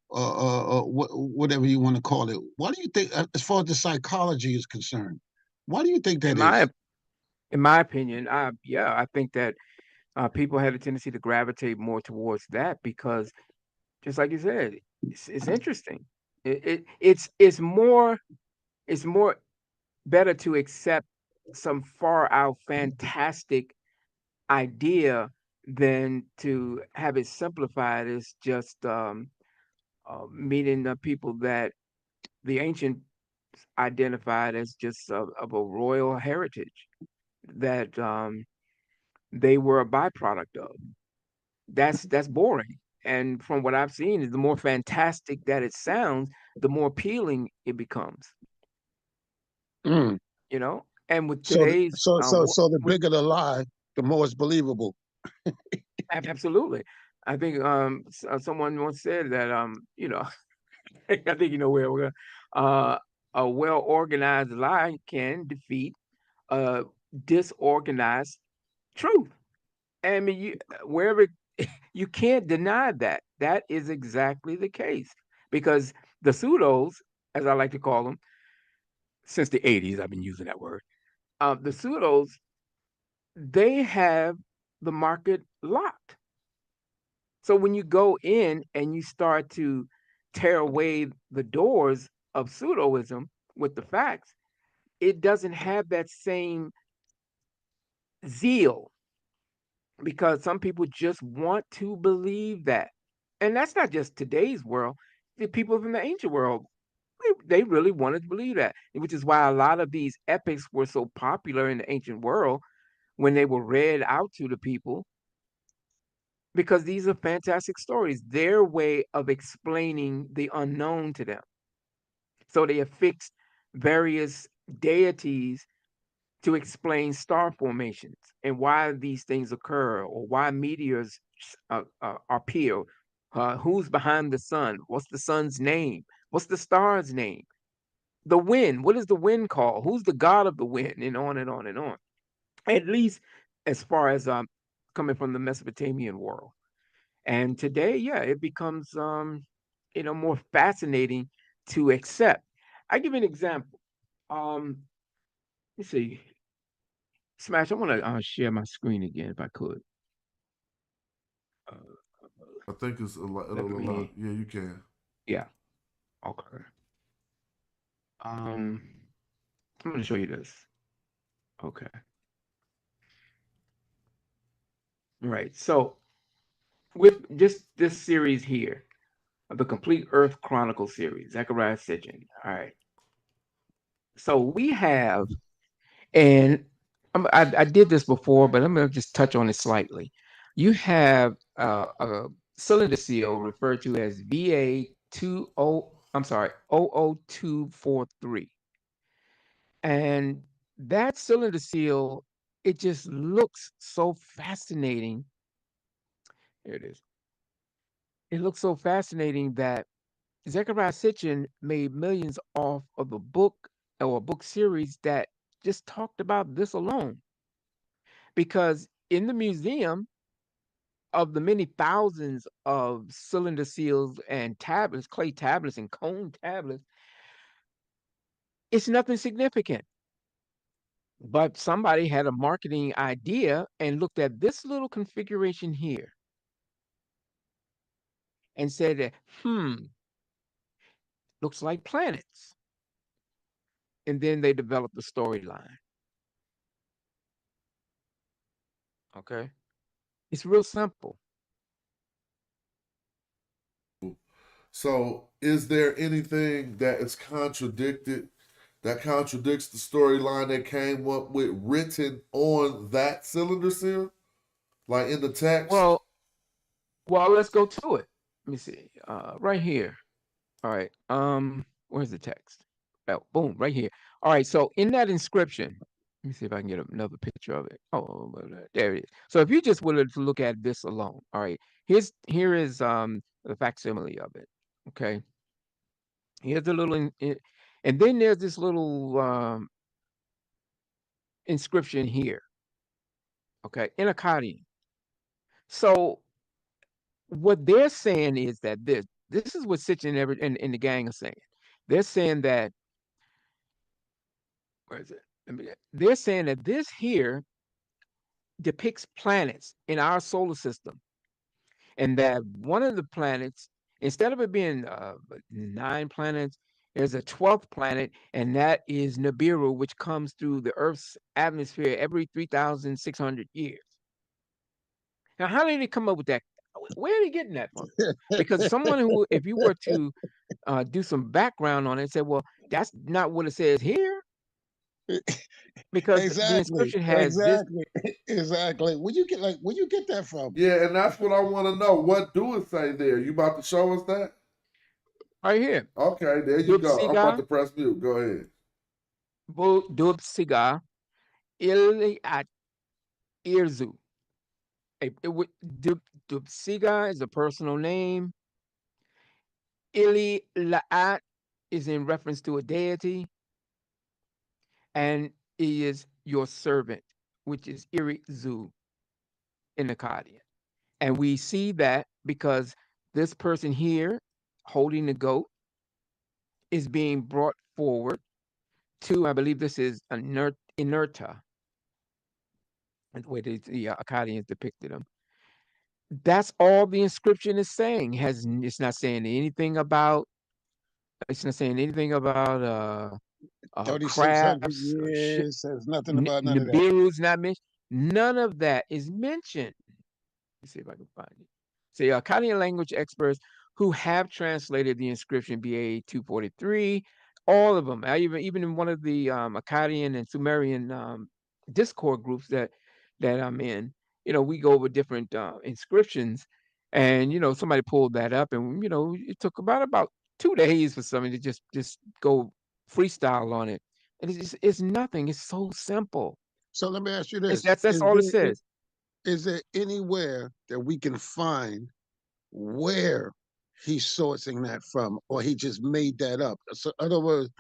whatever you want to call it. Why do you think, as far as the psychology is concerned, why do you think In that my is? in my opinion, I think that people have a tendency to gravitate more towards that because, just like you said, it's interesting. It's more better to accept some far out fantastic idea than to have it simplified as just meeting the people that the ancient identified as just of a royal heritage that they were a byproduct of. That's boring. And from what I've seen, is the more fantastic that it sounds, the more appealing it becomes. Mm. You know, and with So, today's so the bigger the lie, the more it's believable. absolutely. I think someone once said that you know, I think you know where we're a well-organized lie can defeat a disorganized truth. I mean, wherever you can't deny that. That is exactly the case because the pseudos, as I like to call them, since the 80s, I've been using that word. The pseudos, they have the market locked. So when you go in and you start to tear away the doors of pseudoism with the facts, it doesn't have that same zeal because some people just want to believe that. And that's not just today's world. The people from the ancient world, they really wanted to believe that, which is why a lot of these epics were so popular in the ancient world when they were read out to the people, because these are fantastic stories, their way of explaining the unknown to them. So they affixed various deities to explain star formations and why these things occur, or why meteors appear. Who's behind the sun? What's the sun's name? What's the star's name? The wind. What is the wind called? Who's the god of the wind? And on and on and on. At least as far as coming from the Mesopotamian world. And today, yeah, it becomes more fascinating to accept. I give you an example. Let's see. Smash, I want to share my screen again if I could. Uh, I think it's a lot. let It'll allow. me, Yeah, you can. yeah, okay. I'm going to show you this. Okay. Right. So with just this series here, of the Complete Earth Chronicle series, Zechariah Sitchin. All right. So we have, and I did this before, but I'm going to just touch on it slightly. You have a cylinder seal referred to as VA20, 00243. And that cylinder seal, it just looks so fascinating. Here it is. It looks so fascinating that Zechariah Sitchin made millions off of a book or a book series that just talked about this alone. Because in the museum, of the many thousands of cylinder seals and tablets, clay tablets and cone tablets, it's nothing significant. But somebody had a marketing idea and looked at this little configuration here and said, looks like planets. And then they developed the storyline. Okay. It's real simple. So, is there anything that is that contradicts the storyline that came up with written on that cylinder seal, like in the text? Well, let's go to it. Let me see. Right here. All right. Where's the text? Oh, boom, right here. All right. So in that inscription, let me see if I can get another picture of it. Oh, there it is. So if you just wanted to look at this alone, all right. Here is the facsimile of it. Okay. Here's the little, and then there's this little inscription here. Okay, in Akkadian. So what they're saying is that this is what Sitchin and the gang are saying. They're saying that, where is it? They're saying that this here depicts planets in our solar system, and that one of the planets, instead of it being 9 planets, there's a 12th planet, and that is Nibiru, which comes through the Earth's atmosphere every 3,600 years. Now, how did they come up with that? Where are they getting that from? Because someone who, if you were to do some background on it, say, well, that's not what it says here, because the Exactly, inscription has this. exactly, exactly. Where you get that from? Yeah, and that's what I want to know. What do it say there? You about to show us that? Right here. Okay, there you go. I'm about to press mute. Go ahead. Dubsiga Iliat Irzu. Dubsiga is a personal name. Ili Laat is in reference to a deity, and he is your servant, which is Irizu in Akkadian. And we see that because this person here holding the goat is being brought forward to, I believe this is Inerta, the way the Akkadians depicted him. That's all the inscription is saying. It's not saying anything about. It's not saying anything about 3,600 crafts, years says nothing about none of that. Nibiru's not mentioned. None of that is mentioned. Let's see if I can find it. So, Akkadian language experts who have translated the inscription BA 243, all of them, even in one of the Akkadian and Sumerian Discord groups that I'm in, we go over different inscriptions, and somebody pulled that up, and it took about 2 days for somebody to just go freestyle on it, and it's nothing. It's so simple. So let me ask you It's this: that's all it says. Is there anywhere that we can find where he's sourcing that from, or he just made that up? So, in other words,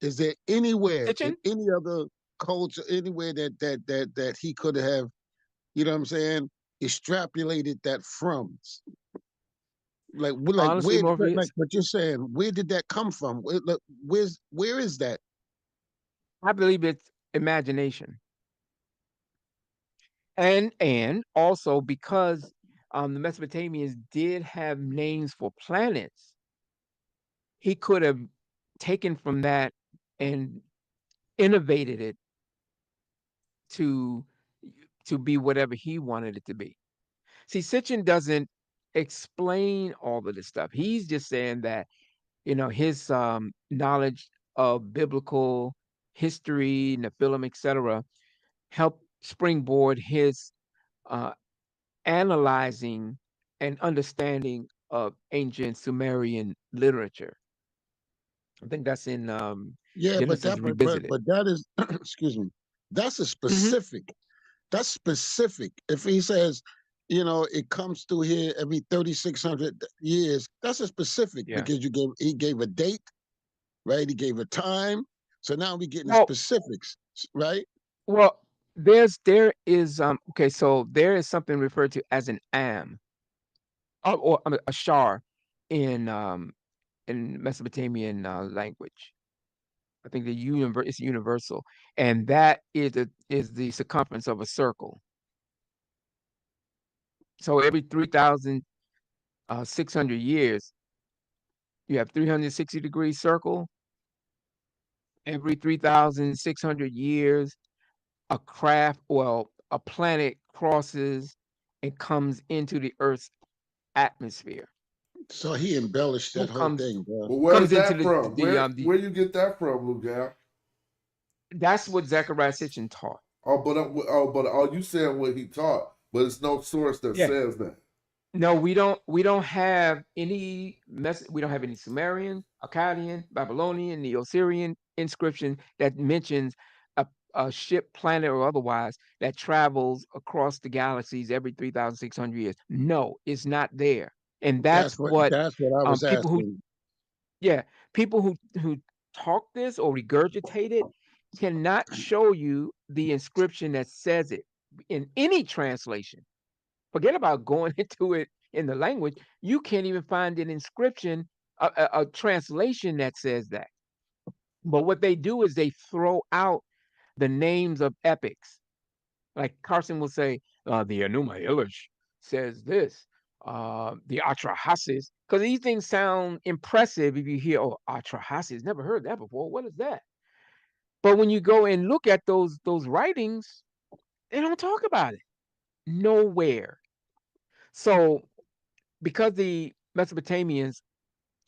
is there anywhere in any other culture, anywhere that he could have, you know what I'm saying, extrapolated that from? Honestly, where, Morpheus, like what you're saying, where did that come from? Where is that? I believe it's imagination. And also because the Mesopotamians did have names for planets, he could have taken from that and innovated it to be whatever he wanted it to be. See, Sitchin doesn't explain all of this stuff. He's just saying that his knowledge of biblical history, Nephilim, etc., helped springboard his uh, analyzing and understanding of ancient Sumerian literature. I think that's in Yeah, Genesis Revisited. but that is excuse me. That's a Mm-hmm. specific. That's specific. If he says, it comes through here every 3,600 years, that's a specific Yeah. because he gave a date, right? He gave a time. So now we getting the Well, specifics, right? well, there is okay, so there is something referred to as an am or a shar in Mesopotamian language. I think it's universal, and that is the circumference of a circle. So every 3,600 years, you have 360-degree circle. Every 3,600 years, a planet crosses and comes into the Earth's atmosphere. So he embellished that whole Comes thing, bro. Well, where comes is into that from? the Where you get that from, Lugal? that's what Zechariah Sitchin taught. But you saying what he taught, but it's no source that Yeah. says that. No, we don't have any we don't have any Sumerian, Akkadian, Babylonian, Neo-Syrian inscription that mentions a ship, planet, or otherwise that travels across the galaxies every 3,600 years. No, it's not there. And that's what That's what I was people who asking. people who talk this or regurgitate it cannot show you the inscription that says it in any translation. Forget about going into it in the language. You can't even find an inscription, a translation that says that. But what they do is they throw out the names of epics. Like Carson will say, the Enuma Elish says this, the Atrahasis, because these things sound impressive if you hear, oh, Atrahasis, never heard that before. What is that? But when you go and look at those writings, they don't talk about it. Nowhere. So because the Mesopotamians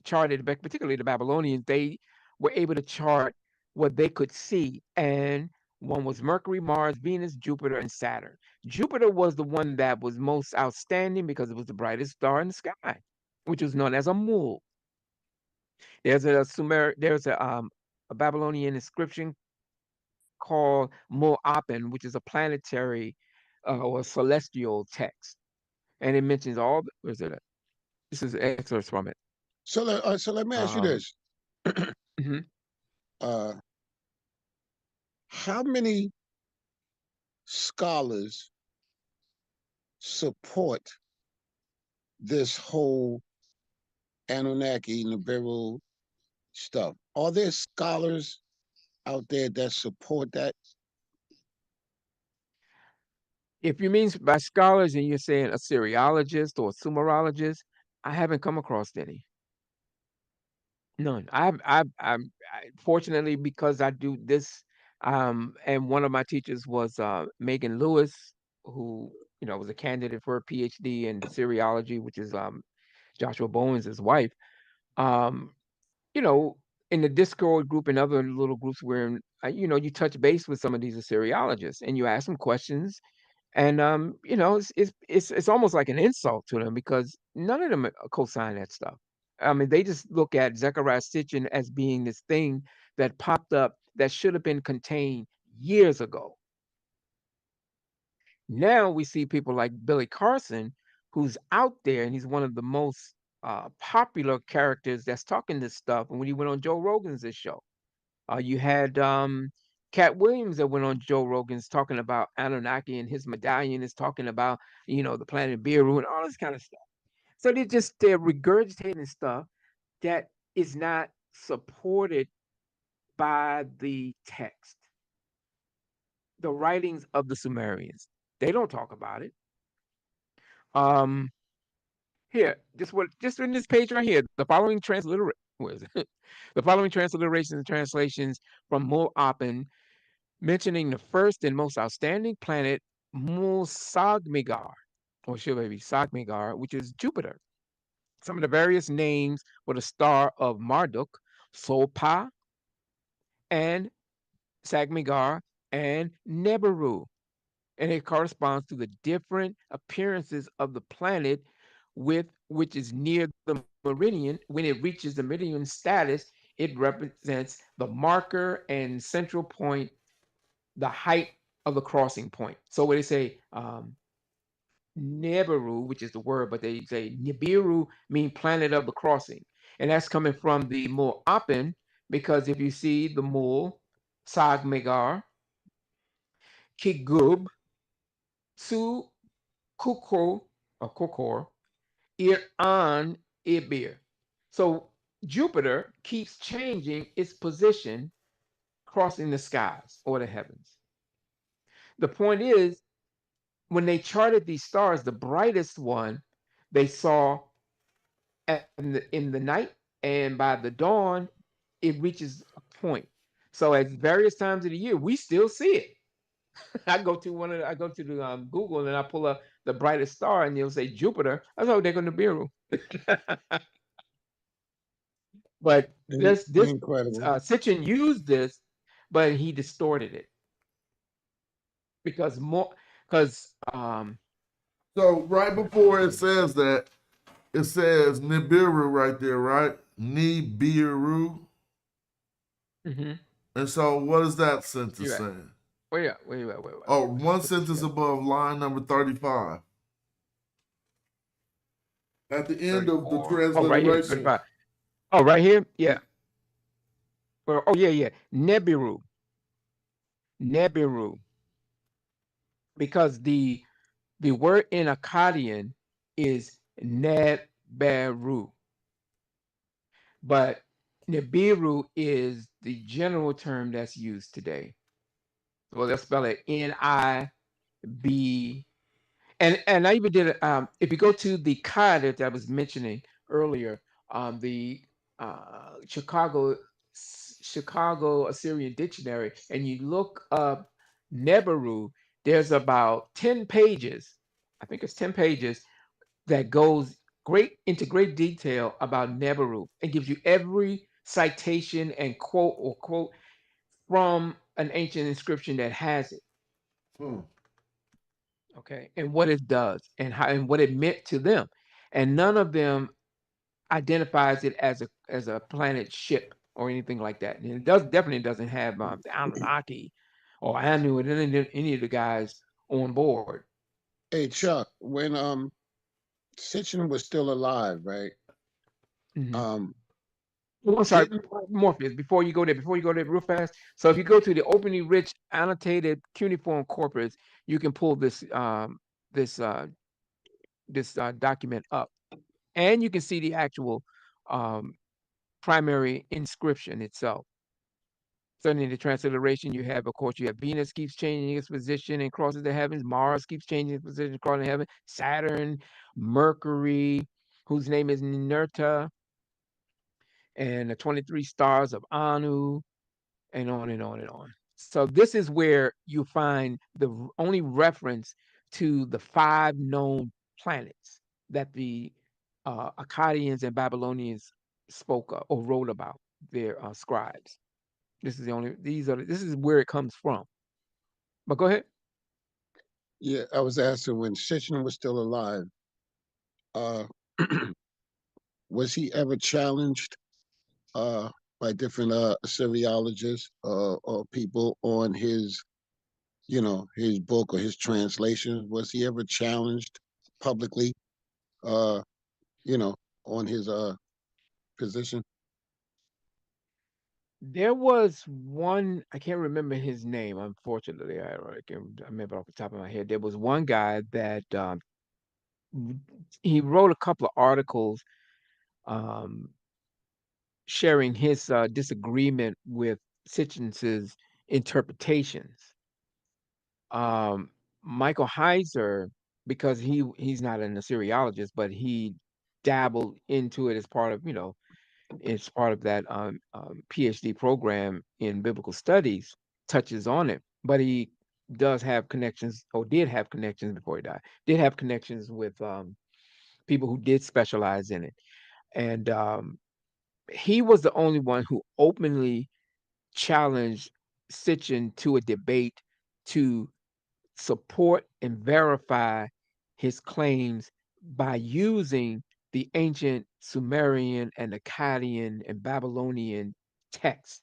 charted, particularly the Babylonians, they were able to chart what they could see. And one was Mercury, Mars, Venus, Jupiter, and Saturn. Jupiter was the one that was most outstanding because it was the brightest star in the sky, which was known as a mole. There's a Babylonian inscription called Mu'apen, which is a planetary or celestial text, and it mentions all. Where is it? This is excerpts from it. So let me ask you Um, this: mhm. uh, how many scholars support this whole Anunnaki Nibiru stuff? Are there scholars out there that support that? If you mean by scholars and you're saying a Assyriologist or a Sumerologist, I haven't come across any. None. Fortunately, because I do this, and one of my teachers was Megan Lewis, who was a candidate for a PhD in Syriology, which is Joshua Bowen's wife. Um, you know, in the Discord group and other little groups where you touch base with some of these Assyriologists and you ask them questions, and it's almost like an insult to them because none of them co-sign that stuff. I mean, they just look at Zechariah Sitchin as being this thing that popped up that should have been contained years ago. Now we see people like Billy Carson, who's out there, and he's one of the most popular characters that's talking this stuff. And when he went on Joe Rogan's show, you had Cat Williams that went on Joe Rogan's talking about Anunnaki, and his medallion is talking about the planet Beeroo and all this kind of stuff. So they're regurgitating stuff that is not supported by the text, the writings of the Sumerians. They don't talk about it. Here, just in this page right here, the following where is it? The following transliterations and translations from Mu'apen mentioning the first and most outstanding planet, Musagmigar, or should it be Sagmigar, which is Jupiter. Some of the various names for the star of Marduk, Solpa, and Sagmigar, and Neberu. And it corresponds to the different appearances of the planet with which is near the meridian. When it reaches the meridian status, it represents the marker and central point, the height of the crossing point. So when they say Neberu, which is the word, but they say Nibiru mean planet of the crossing. And that's coming from the Mu'apen, because if you see the Mul, Sagmegar, Kigub, Su Kukor, or Kokor, Ir-An, Ibir. So Jupiter keeps changing its position crossing the skies or the heavens. The point is, when they charted these stars, the brightest one they saw in the night, and by the dawn, it reaches a point. So at various times of the year, we still see it. I go to the Google and I pull up the brightest star, and you'll say Jupiter. I thought they're going to Nibiru. But this Incredible. Sitchin used this, but he distorted it because So right before it says that, it says Nibiru right there, right? Nibiru. mhm. And so what is that sentence You're right. saying? Wait. Oh, one sentence above line number 35. At the end of the 34. Oh, right here, transliteration. 35. Oh, right here? Yeah. Oh, yeah. Nebiru. Because the word in Akkadian is Neberu. But Nibiru is the general term that's used today. Well, they'll spell it N-I-B. And I even did it. If you go to the card that I was mentioning earlier, the Chicago Assyrian Dictionary, and you look up Neberu, there's about 10 pages. I think it's 10 pages that goes into great detail about Neberu and gives you every citation and quote from an ancient inscription that has it. Hmm. Okay, and what it does and how and what it meant to them. And none of them identifies it as a planet ship or anything like that. And it definitely doesn't have the Anunnaki or Anu and any of the guys on board. Hey Chuck, when Sitchin was still alive, right? Mhm. Um, Oh, I'm sorry, didn't Morpheus. Before you go there, real fast. So if you go to the openly rich annotated cuneiform corpus, you can pull this document up, and you can see the actual um, primary inscription itself. Certainly in the transliteration, you have, of course, you have Venus keeps changing its position and crosses the heavens. Mars keeps changing its position and crossing the heaven. Saturn, Mercury, whose name is Nerta, and the 23 stars of Anu, and on and on and on. So this is where you find the only reference to the 5 known planets that the Akkadians and Babylonians spoke of or wrote about their scribes. This is the only. This is where it comes from. But go ahead. Yeah, I was asking when Sitchin was still alive, uh, was he ever challenged uh, by different Assyriologists or people on his, his book or his translations? Was he ever challenged publicly, uh, you know, on his position? There was one. I can't remember his name. Unfortunately, I can't remember off the top of my head. There was one guy that he wrote a couple of articles um, sharing his disagreement with Sitchin's interpretations. Um, Michael Heiser, because he's not an Assyriologist, but he dabbled into it as part of it's part of that PhD program in biblical studies, touches on it. But he does have connections, or did have connections before he died. Did have connections with people who did specialize in it, and he was the only one who openly challenged Sitchin to a debate to support and verify his claims by using the ancient Sumerian and Akkadian and Babylonian texts.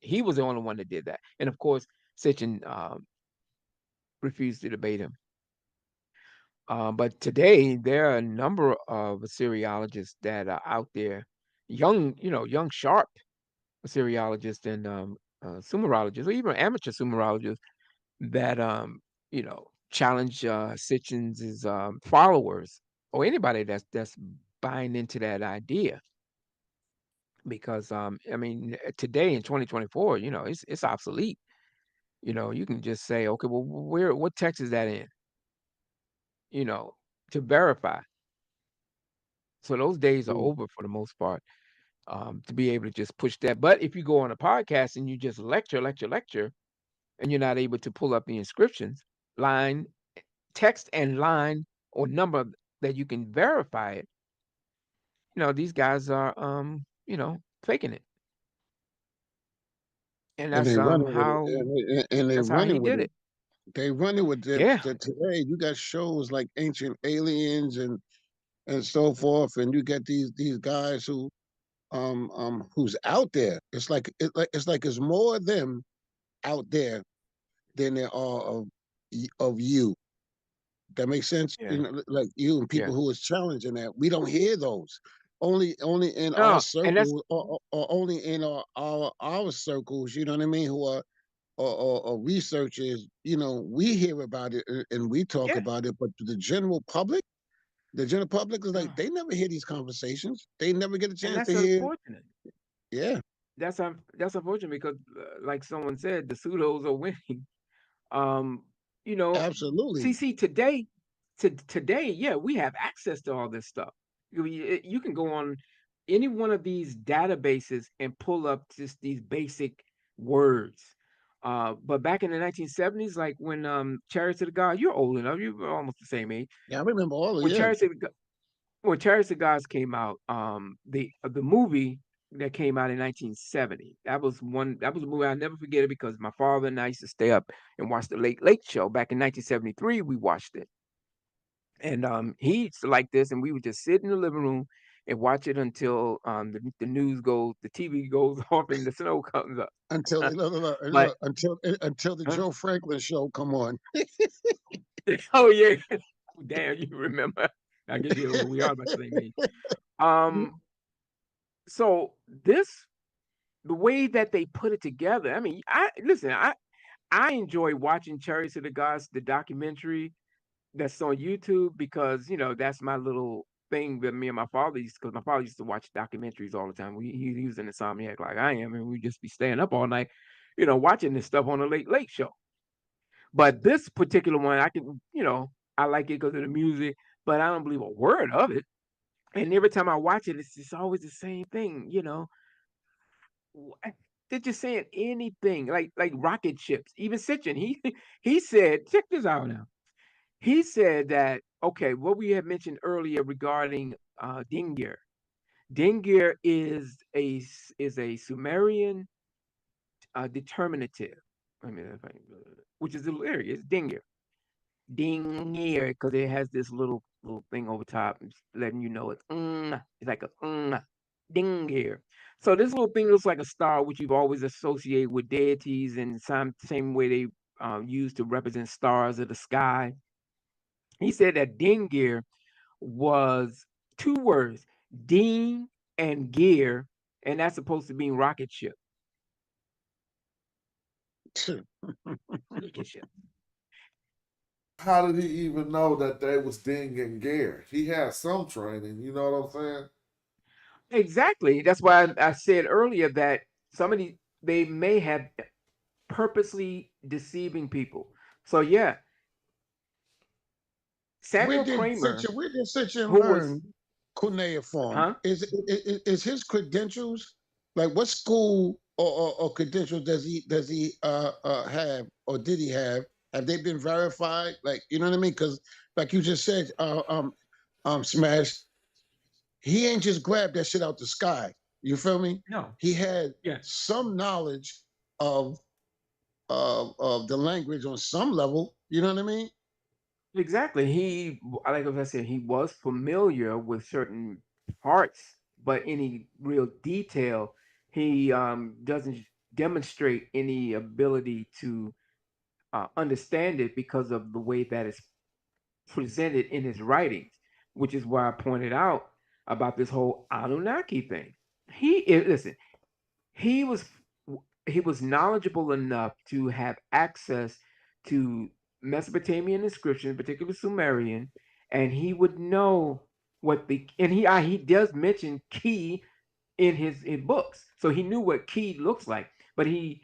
He was the only one that did that. And of course, Sitchin refused to debate him. But today, there are a number of Assyriologists that are out there, young, sharp Assyriologists and Sumerologists, or even amateur Sumerologists that challenge Sitchin's followers or anybody that's buying into that idea. Because I mean, today in 2024, it's obsolete. You can just say, okay, well, what text is that in? You know, to verify. So those days are Mm. over for the most part. To be able to just push that. But if you go on a podcast and you just lecture, and you're not able to pull up the inscriptions, line, text and line or number that you can verify it, these guys are faking it. And And that's they running with it, how and they that's how he running with did it. it. They running with it. Yeah. Today, you got shows like Ancient Aliens and so forth, and you get these guys who's out there. It's like it's more of them out there than there are of you. That makes sense. Yeah. Like you and Yeah. people who is challenging that. We don't hear those. Only in our No, and that's circles, or only in our circles. You know what I mean? Who are or researchers. We hear about it and we talk yeah. about it, but to the general public is like No. they never hear these conversations. They never get a And chance that's to hear. unfortunate. Yeah, That's unfortunate because, like someone said, the pseudos are winning. Um, you know, absolutely. see today, today, yeah, we have access to all this stuff. You can go on any one of these databases and pull up just these basic words. But back in the 1970s, like when Chariots of the God, you're old enough, you're almost the same age. Yeah, I remember all of When yeah. Chariots of the when Chariots of Gods came out, the movie that came out in 1970, that was a movie I'll never forget it because my father and I used to stay up and watch the Late Late Show. Back in 1973, we watched it. And he used to like this, and we would just sit in the living room and watch it until the news goes, the TV goes off, and the snow comes up. Until But until the huh? Joe Franklin show come on. Oh yeah, damn, you remember? I guess we are about the same age. Um, so the way that they put it together. I mean, I listen. I enjoy watching Chariots of the Gods, the documentary that's on YouTube, because that's my little thing that me and my father used, because my father used to watch documentaries all the time. He was an insomniac like I am, and we just be staying up all night, watching this stuff on the late show. But this particular one, I like it because of the music, but I don't believe a word of it. And every time I watch it, it's just always the same thing. They're just saying anything, like rocket ships. Even Sitchin, he said, check this out now. He said that, okay, what we had mentioned earlier regarding Dingir. Dingir is a Sumerian determinative. I mean, which is a little area. It's Dingir. Dingir, because it has this little thing over top, letting you know it's like a Dingir. So this little thing looks like a star, which you've always associated with deities, and same way they use to represent stars of the sky. He said that Dingir was two words, ding and gear, and that's supposed to mean rocket ship. Rocket ship. How did he even know that they was Ding and Gare? He had some training, you know what I'm saying? Exactly. That's why I said earlier that somebody they may have purposely deceiving people. So yeah, Samuel Kramer, Where did Sitchin who was, learn cuneiform? huh? Is his credentials, like what school or credentials does he have, or did he have? Have they been verified? Like, you know what I mean? Because like you just said, Smash, he ain't just grabbed that shit out the sky. You feel me? No. He had Yeah. some knowledge of of the language on some level. You know what I mean? Exactly. Like I said, he was familiar with certain parts, but any real detail, he doesn't demonstrate any ability to understand it because of the way that it's presented in his writings, which is why I pointed out about this whole Anunnaki thing. Listen, he was he was knowledgeable enough to have access to Mesopotamian inscriptions, particularly Sumerian, and he would know he does mention key in his books, so he knew what key looks like, but he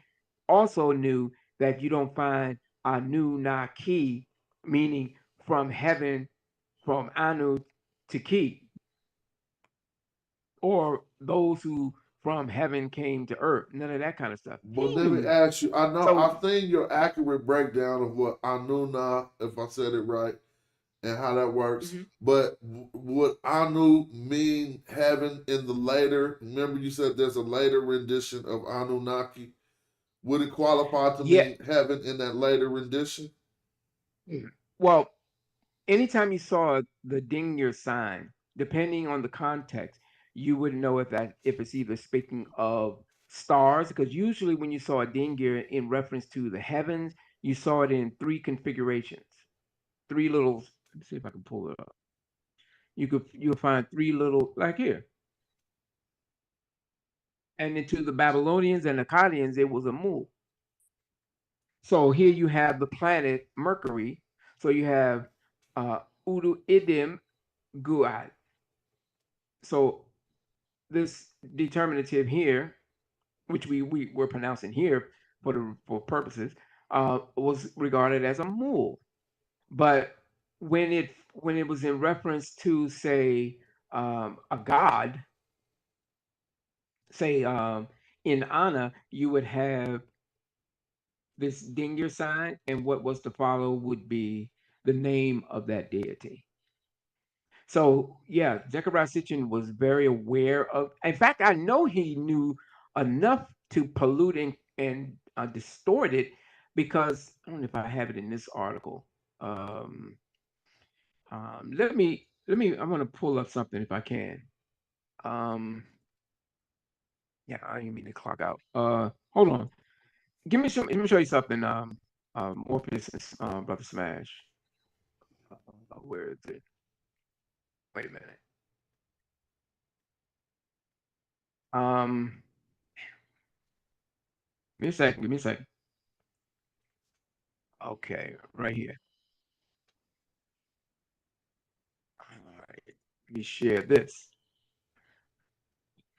also knew that you don't find Anunnaki, meaning from heaven, from Anu to Ki, or those who from heaven came to earth. None of that kind of stuff. But He let me knew. ask you, I know So I've seen your accurate breakdown of what Anuna, if I said it right, and how that works. mhm. But would Anu mean heaven in the later? Remember, you said there's a later rendition of Anunnaki. Would it qualify to Yeah. mean heaven in that later rendition? Well, anytime you saw the ding sign, depending on the context, you would know if it's either speaking of stars, because usually when you saw a ding in reference to the heavens, you saw it in three configurations, three little. Let me see if I can pull it up. You'll find three little like here, and then to the Babylonians and Akkadians, it was a move. So here you have the planet Mercury. So you have Udu Idim Guad. So this determinative here, which we were pronouncing here for purposes, was regarded as a mule. But when it was in reference to say a god, say in Anna, you would have this dinger sign, and what was to follow would be the name of that deity. So yeah, Zechariah Sitchin was very aware of. In fact, I know he knew enough to pollute and distort it, because I don't know if I have it in this article. Let me. I'm going to pull up something if I can. Yeah, I didn't mean to clock out. Hold on. Let me show you something. Morpheus, Brother Smash. Where is it? Wait a minute. Give me a second. Give me a second. Okay, right here. All right. Let me share this.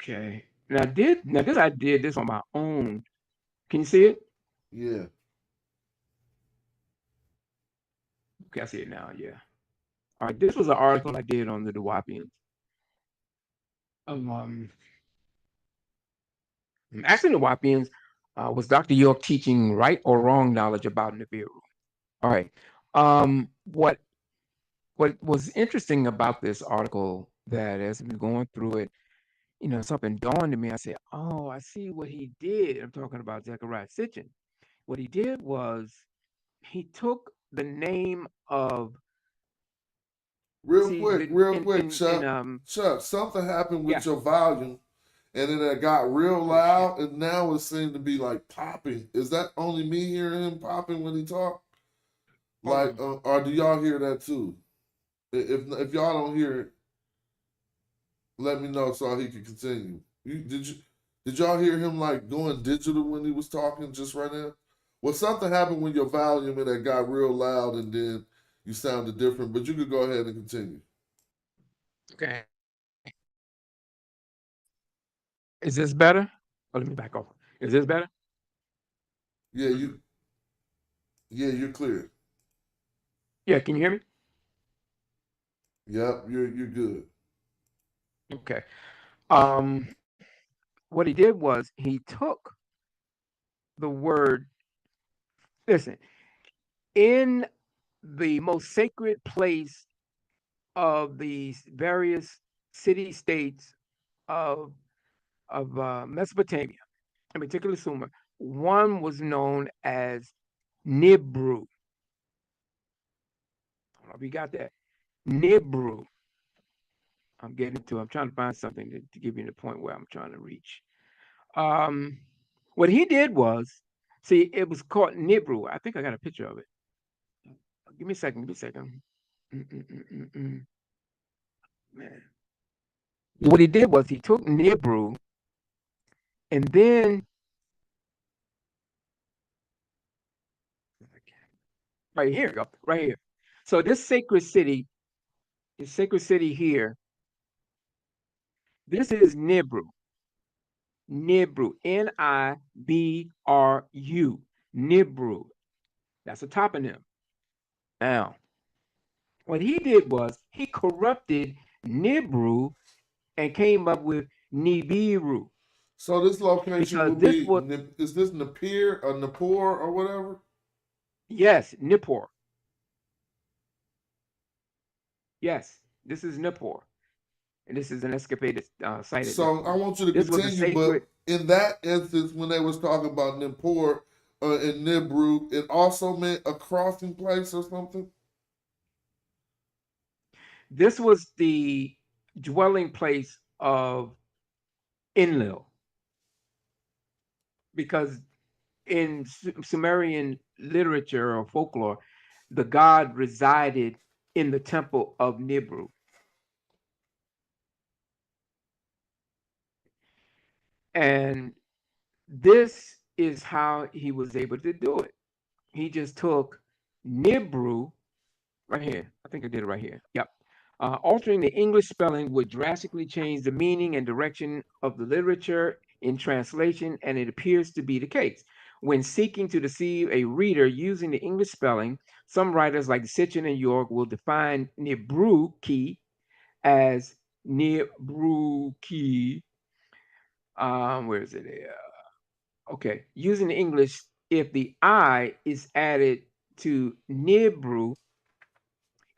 Okay. Now this I did this on my own. Can you see it? Yeah. Okay, I see it now. Yeah. All right. This was an article I did on the Dewapians. Actually, the Dewapians was Dr. York teaching right or wrong knowledge about Nibiru. All right. What was interesting about this article that as we going through it, something dawned on me. I said, "Oh, I see what he did." I'm talking about Zechariah Sitchin. What he did was he took the name of Real see quick, the real quick, Chuck. in Chuck, something happened with yeah. your volume, and then it got real Oh shit. loud, and now it seems to be like popping. Is that only me hearing him popping when he talk? Hold Like, on. or do y'all hear that too? If y'all don't hear it, let me know so he can continue. Did y'all hear him like going digital when he was talking just right now? Well, something happened when your volume and it got real loud, and then you sounded different. But you could go ahead and continue. Okay. Is this better? Oh, let me back off. Is this better? Yeah, you're clear. Yeah. Can you hear me? Yep, you're good. Okay. What he did was he took the word. Listen, in the most sacred place of the various city states of Mesopotamia, in particular Sumer, one was known as Nibru. I don't know if you got that. Nibru. I'm trying to find something to give you the point where I'm trying to reach. Um, what he did was, see, it was called Nibru. I think I got a picture of it. Give me a second. Give me a second. Man. What he did was he took Nibru and then right here, go right here. So this sacred city here, this is Nibru. Nibru, Nibru, Nibru. That's a toponym. Now, what he did was he corrupted Nibru and came up with Nibiru So this location because will this be was is this Napier or Napor or whatever? yes, Nippur. Yes, this is Nippur, and this is an excavated site at So I Nippur. want you to This was a continue, but sacred. in that instance, when they was talking about Nippor and Nibru, it also meant a crossing place or something. This was the dwelling place of Enlil, because in Sumerian literature or folklore, the god resided in the temple of Nibru. And this is how he was able to do it. He just took Nibru right here. I think I did it right here. Yep. Altering the English spelling would drastically change the meaning and direction of the literature in translation, and it appears to be the case. When seeking to deceive a reader using the English spelling, some writers like Sitchin and York will define Nibruki as Nibruki. Where is it? Okay. Using the English, if the I is added to Nibru,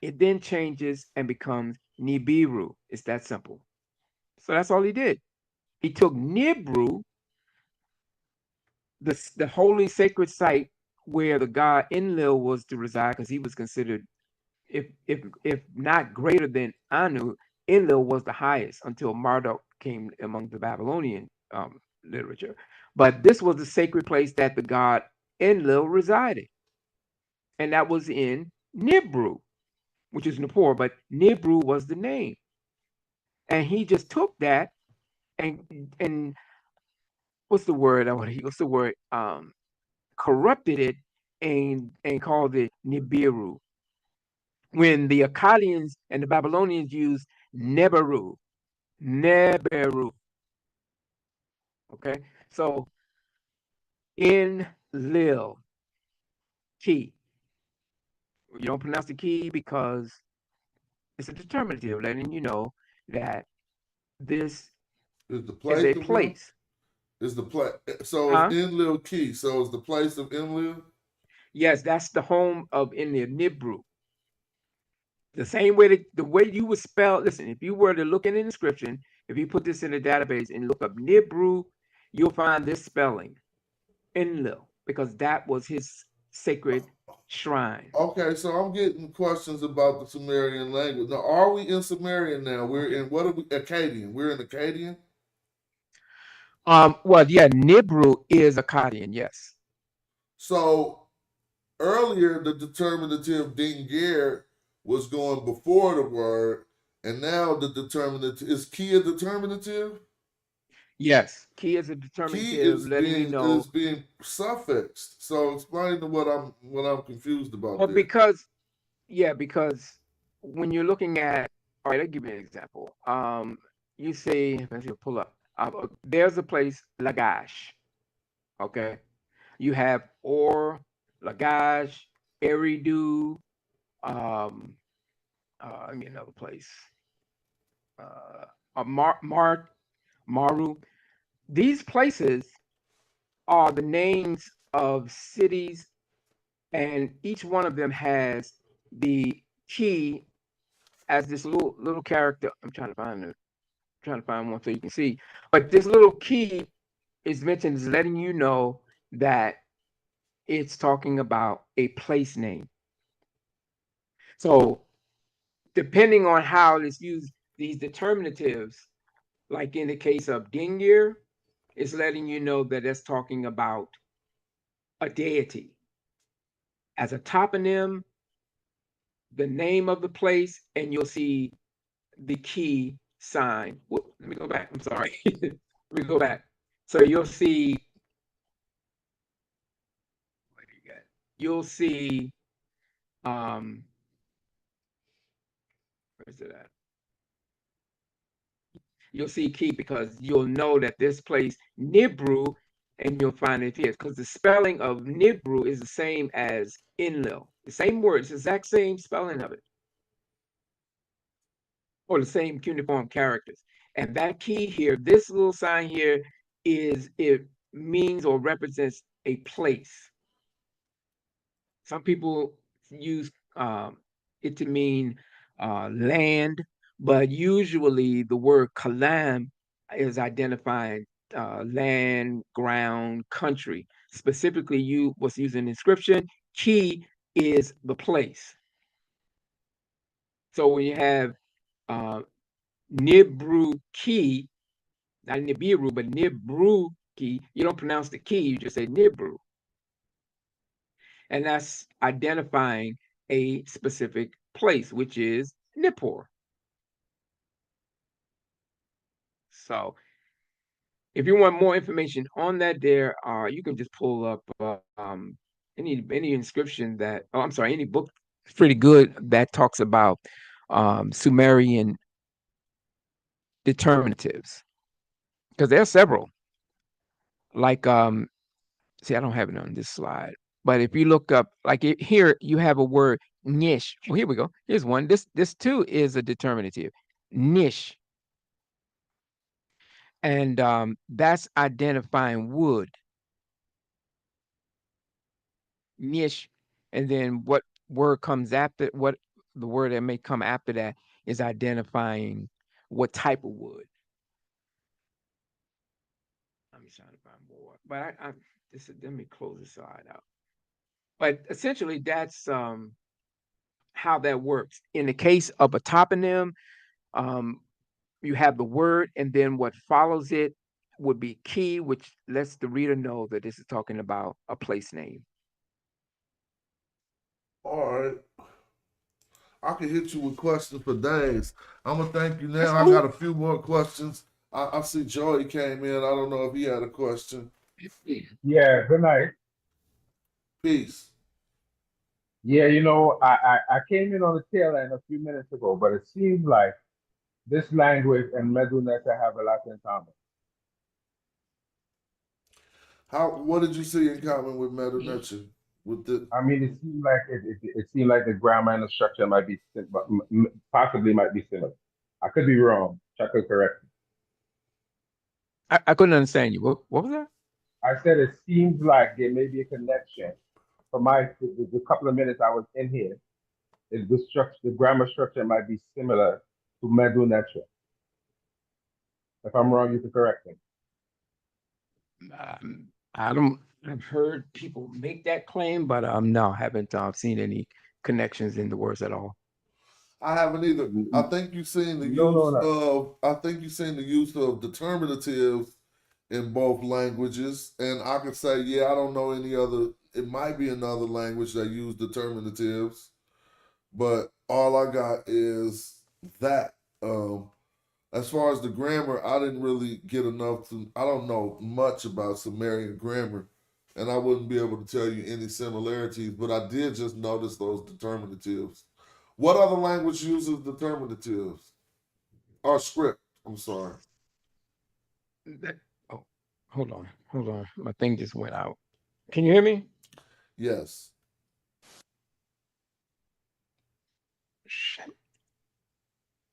it then changes and becomes Nibiru. It's that simple. So that's all he did. He took Nibru, the holy sacred site where the god Enlil was to reside, because he was considered, if not greater than Anu, Enlil was the highest until Marduk came among the Babylonian literature. But this was the sacred place that the god Enlil resided, and that was in Nibru, which is Nippur, but Nibru was the name. And he just took that and what's the word? What's the word? Corrupted it and called it Nibiru. When the Akkadians and the Babylonians used Neberu, Neberu. Okay, so in Lil key, you don't pronounce the key because it's a determinative, letting you know that this Is the is place a of Lil? place. Is the place? So Huh? it's Enlil Key. So it's the place of Enlil. Yes, that's the home of in the Nibru. The same way that the way you would spell, listen, if you were to look in an inscription, if you put this in a database and look up Nibru, you'll find this spelling, Enlil, because that was his sacred shrine. Okay, so I'm getting questions about the Sumerian language. Now, are we in Sumerian now? We're in what are we? Akkadian. We're in Akkadian. Well, yeah, Nibru is Akkadian, yes. So earlier, the determinative dingir was going before the word, and now the determinative is key a determinative. Yes. Key is a Key determinative, letting you know. is being suffixed. So explain to what I'm confused about Well, there. because when you're looking at, all right, I'll give you an example. You say, let's see, pull up. There's a place, Lagash. Okay. You have Or, Lagash, Eridu, um, let me another place. Maru. These places are the names of cities, and each one of them has the key as this little character. I'm trying to find one so you can see. But this little key is mentioned as letting you know that it's talking about a place name. So depending on how it's used, these determinatives, like in the case of Dingir, it's letting you know that it's talking about a deity. As a toponym, the name of the place, and you'll see the key sign. Whoop, let me go back. I'm sorry. Let me go back. So you'll see, what do you got? You'll see, where's it at? You'll see key because you'll know that this place, Nibru, and you'll find it here. Because the spelling of Nibru is the same as Enlil. The same words, the exact same spelling of it. Or the same cuneiform characters. And that key here, this little sign here, it means or represents a place. Some people use it to mean land, but usually the word kalam is identifying land, ground, country. Specifically, you was using inscription. Key is the place. So when you have Nibru key, not Nibiru, but Nibru key, you don't pronounce the key, you just say Nibru. And that's identifying a specific place, which is Nippur. So if you want more information on that there, you can just pull up any inscription that, oh, I'm sorry, any book pretty good that talks about Sumerian determinatives. Because there are several. Like see, I don't have it on this slide. But if you look up, like here, you have a word niche. Well, here we go. Here's one. This too is a determinative, niche, and that's identifying wood, niche, and then what word comes after what the word that may come after that is identifying what type of wood. I'm trying to find more, but let me close this slide out. But essentially, that's how that works. In the case of a toponym, you have the word, and then what follows it would be key, which lets the reader know that this is talking about a place name. All right. I can hit you with questions for days. I'm gonna thank you That's now. I cool. got a few more questions. I see Joey came in. I don't know if he had a question. Yeah, good night. Peace. Yeah, I came in on the tail end a few minutes ago, but it seems like this language and Medunesa have a lot in common. What did you see in common with Metanetia? With the I mean, it seemed like it seemed like the grammar and the structure might be possibly might be similar. I could be wrong. Chuck could correct me. I couldn't understand you. What was that? I said it seems like there may be a connection. For the couple of minutes I was in here, the grammar structure might be similar to Medunesa. If I'm wrong, you can correct me. I don't. I've heard people make that claim, but no, I haven't seen any connections in the words at all. I haven't either. I think you've seen the No. use of determinatives in both languages, and I could say, yeah, I don't know any other. It might be another language that use determinatives, but all I got is that. As far as the grammar, I didn't really get enough to. I don't know much about Sumerian grammar, and I wouldn't be able to tell you any similarities. But I did just notice those determinatives. What other language uses determinatives? Or script? I'm sorry. Oh, hold on. My thing just went out. Can you hear me? Yes. Shit.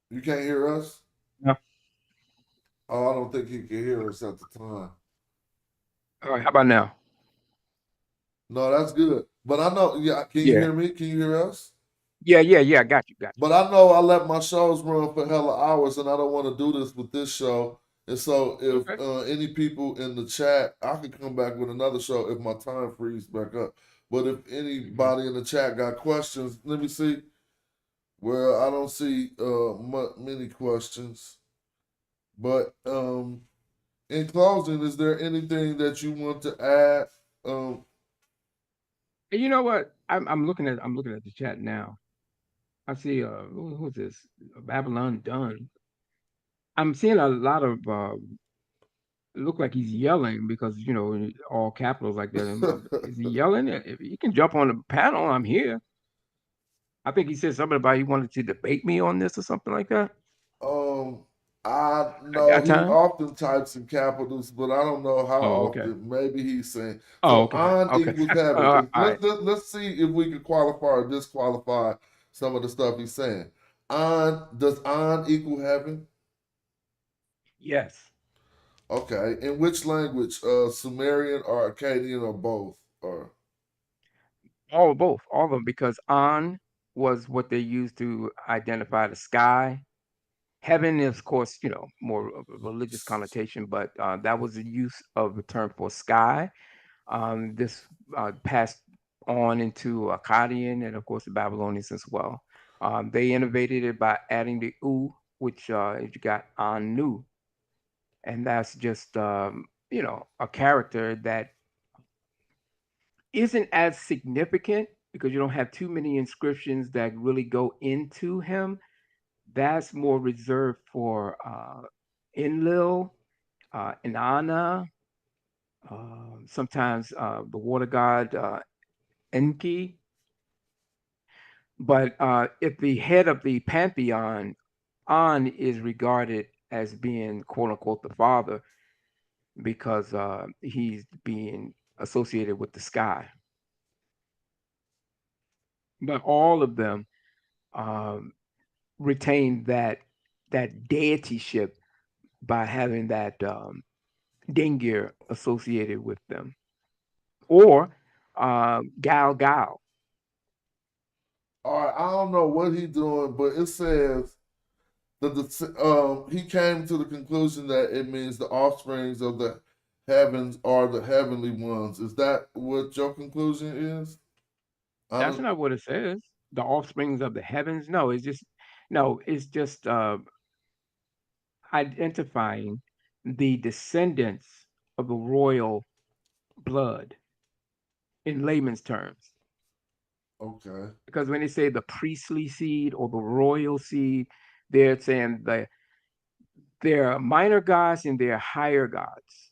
You can't hear us? No. Oh, I don't think he can hear us at the time. All right. How about now? No, that's good. But I know, yeah, can you hear me? Can you hear us? Yeah. I got you. But I know I let my shows run for hella hours, and I don't want to do this with this show. And so, if any people in the chat, I could come back with another show if my time frees back up. But if anybody in the chat got questions, let me see. Well, I don't see many questions. But in closing, is there anything that you want to add? You know what? I'm looking at the chat now. I see who's this? Babylon Dunn. I'm seeing a lot of look like he's yelling because all capitals like that. Is he yelling? If he can jump on the panel, I'm here. I think he said something about he wanted to debate me on this or something like that. I I know got he time. often types in capitals, but I don't know how Oh, often. okay. Maybe he's saying Oh, so. okay. On Okay. equals heaven. All right. Let's see if we can qualify or disqualify some of the stuff he's saying. Does on equal heaven? Yes. Okay. In which language? Sumerian or Akkadian or both? Or Both, all of them, because on was what they used to identify the sky. Heaven is, of course, more of a religious connotation, but that was the use of the term for sky. This passed on into Akkadian and, of course, the Babylonians as well. They innovated it by adding the u, which you got Anu, and that's just a character that isn't as significant because you don't have too many inscriptions that really go into him. That's more reserved for Enlil, Inanna, sometimes the water god Enki. But if the head of the pantheon, An is regarded as being quote unquote the father because he's being associated with the sky. But all of them retain that deityship by having that Dingir associated with them, or Gal Gal. all right, I don't know what he's doing, but it says that he came to the conclusion that it means the offsprings of the heavens are the heavenly ones. Is that what your conclusion is? That's not what it says. The offsprings of the heavens. No, it's just identifying the descendants of the royal blood in layman's terms. Okay. Because when they say the priestly seed or the royal seed, they're saying there are minor gods and there are higher gods.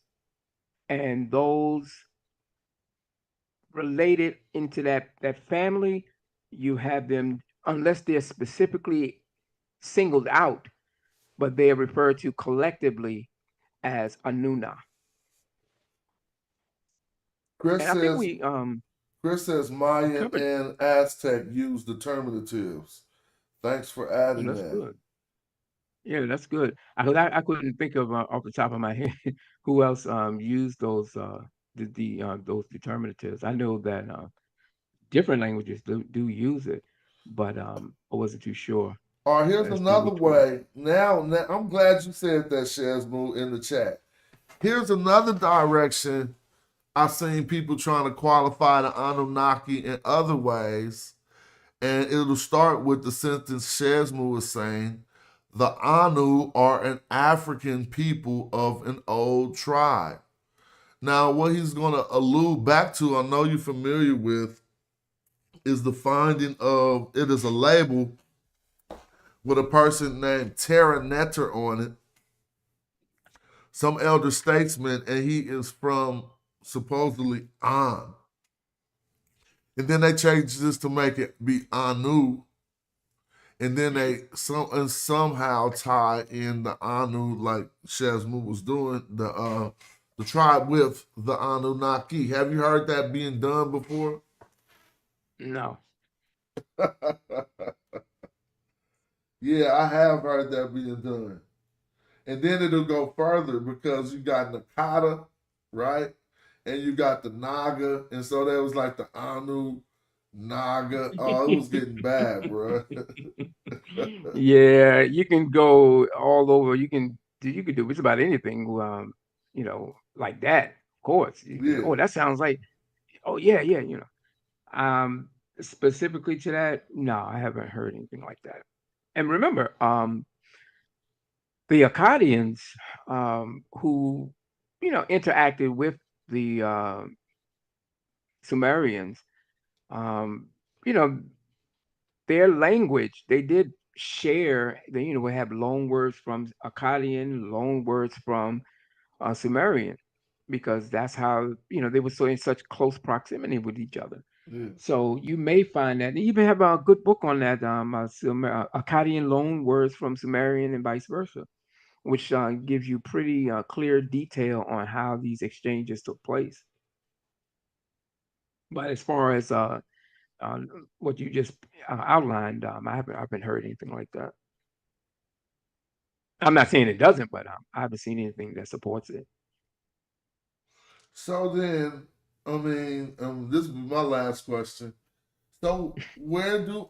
And those related into that family, you have them, unless they're specifically singled out, but they are referred to collectively as Anuna. Chris And I think says Chris says Mayan covered. and Aztec use determinatives. Thanks for adding That's that. good. Yeah, that's good. I couldn't think of off the top of my head who else used those those determinatives. I know that different languages do use it, but I wasn't too sure All right, here's as to another which one. way. Now I'm glad you said that, Shazmu, in the chat. Here's another direction I've seen people trying to qualify the Anunnaki in other ways, and it'll start with the sentence Shazmu was saying: the Anu are an African people of an old tribe. Now, what he's going to allude back to, I know you're familiar with, is the finding of it is a label with a person named Terra Netter on it, some elder statesman, and he is from supposedly An. And then they changed this to make it be Anu, and then they somehow tie in the Anu, like Shazmu was doing, the tribe with the Anunnaki. Have you heard that being done before? No. Yeah, I have heard that being done. And then it'll go further because you got Nakata, right? And you got the Naga. And so there was like the Anu, Naga. Oh, it was getting bad, bro. Yeah, you can go all over. You can do just about anything, like that. Of course, you can. Yeah. Oh, that sounds like. Oh yeah, yeah. Specifically to that, no, I haven't heard anything like that. And remember, the Akkadians, who interacted with the Sumerians, um, you know, their language, they did share. They would have loan words from Akkadian, loan words from Sumerian, because that's how they were so in such close proximity with each other. Yeah. So you may find that they even have a good book on that, Akkadian loan words from Sumerian and vice versa, which gives you pretty clear detail on how these exchanges took place. But as far as uh, what you just outlined, I haven't heard anything like that. I'm not saying it doesn't, but I haven't seen anything that supports it. So then, I mean, this will be my last question. So where do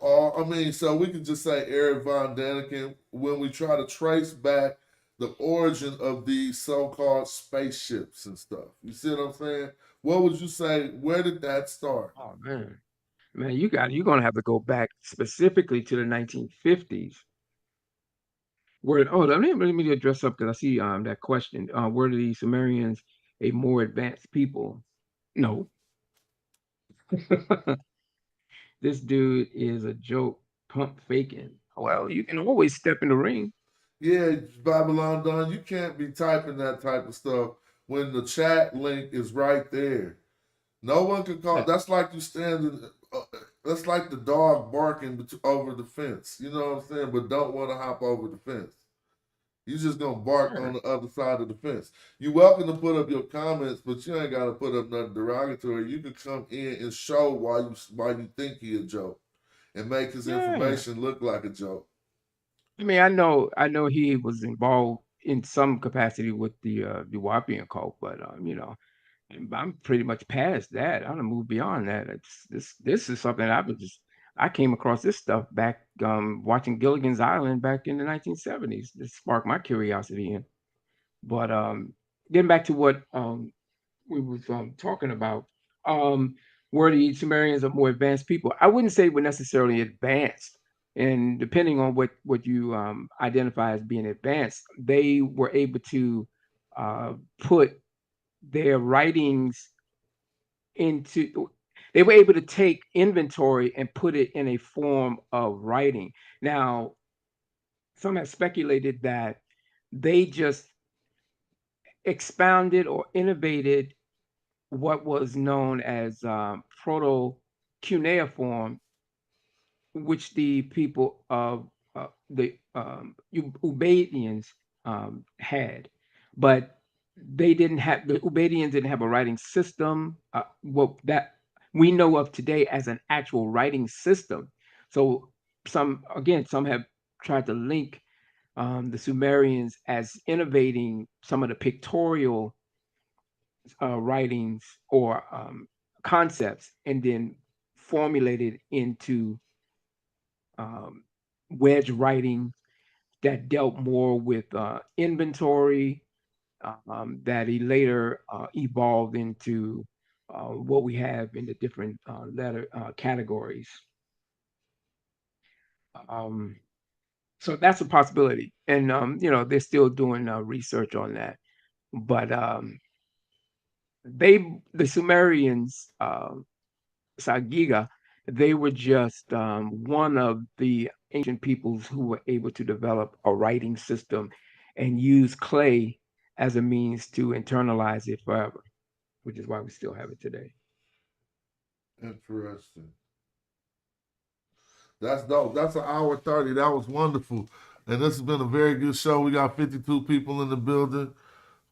so we can just say Eric Von Daniken when we try to trace back the origin of these so-called spaceships and stuff. You see what I'm saying? What would you say? Where did that start? Oh man, you're gonna have to go back specifically to the 1950s. Let me address something because I see that question. Were the Sumerians a more advanced people? No. This dude is a joke, pump faking. Well, you can always step in the ring. Yeah, Babylon Don, you can't be typing that type of stuff when the chat link is right there. No one can call. That's like you standing. That's like the dog barking over the fence. You know what I'm saying? But don't want to hop over the fence. You just gonna bark on the other side of the fence. You're welcome to put up your comments, but you ain't gotta put up nothing derogatory. You can come in and show why you think he a joke and make his information look like a joke. I mean, I know he was involved in some capacity with the Wapian cult, but I'm pretty much past that. I'm gonna move beyond that. This is something I came across this stuff back watching Gilligan's Island back in the 1970s. This sparked my curiosity in. But getting back to what we was talking about, um, were the Sumerians a more advanced people? I wouldn't say we're necessarily advanced. And depending on what you identify as being advanced, they were able to put their writings into they were able to take inventory and put it in a form of writing. Now, some have speculated that they just expounded or innovated what was known as proto cuneiform, which the people of the Ubadians had, but they didn't have the Ubadians didn't have a writing system. What that we know of today as an actual writing system. So some have tried to link the Sumerians as innovating some of the pictorial writings or concepts, and then formulated into um, wedge writing that dealt more with inventory, that he later evolved into what we have in the different letter categories. Um, so that's a possibility, and they're still doing research on that. But the Sumerians, Sagiga, they were just one of the ancient peoples who were able to develop a writing system and use clay as a means to internalize it forever, which is why we still have it today. Interesting. That's dope. That's an hour 30. That was wonderful. And this has been a very good show. We got 52 people in the building.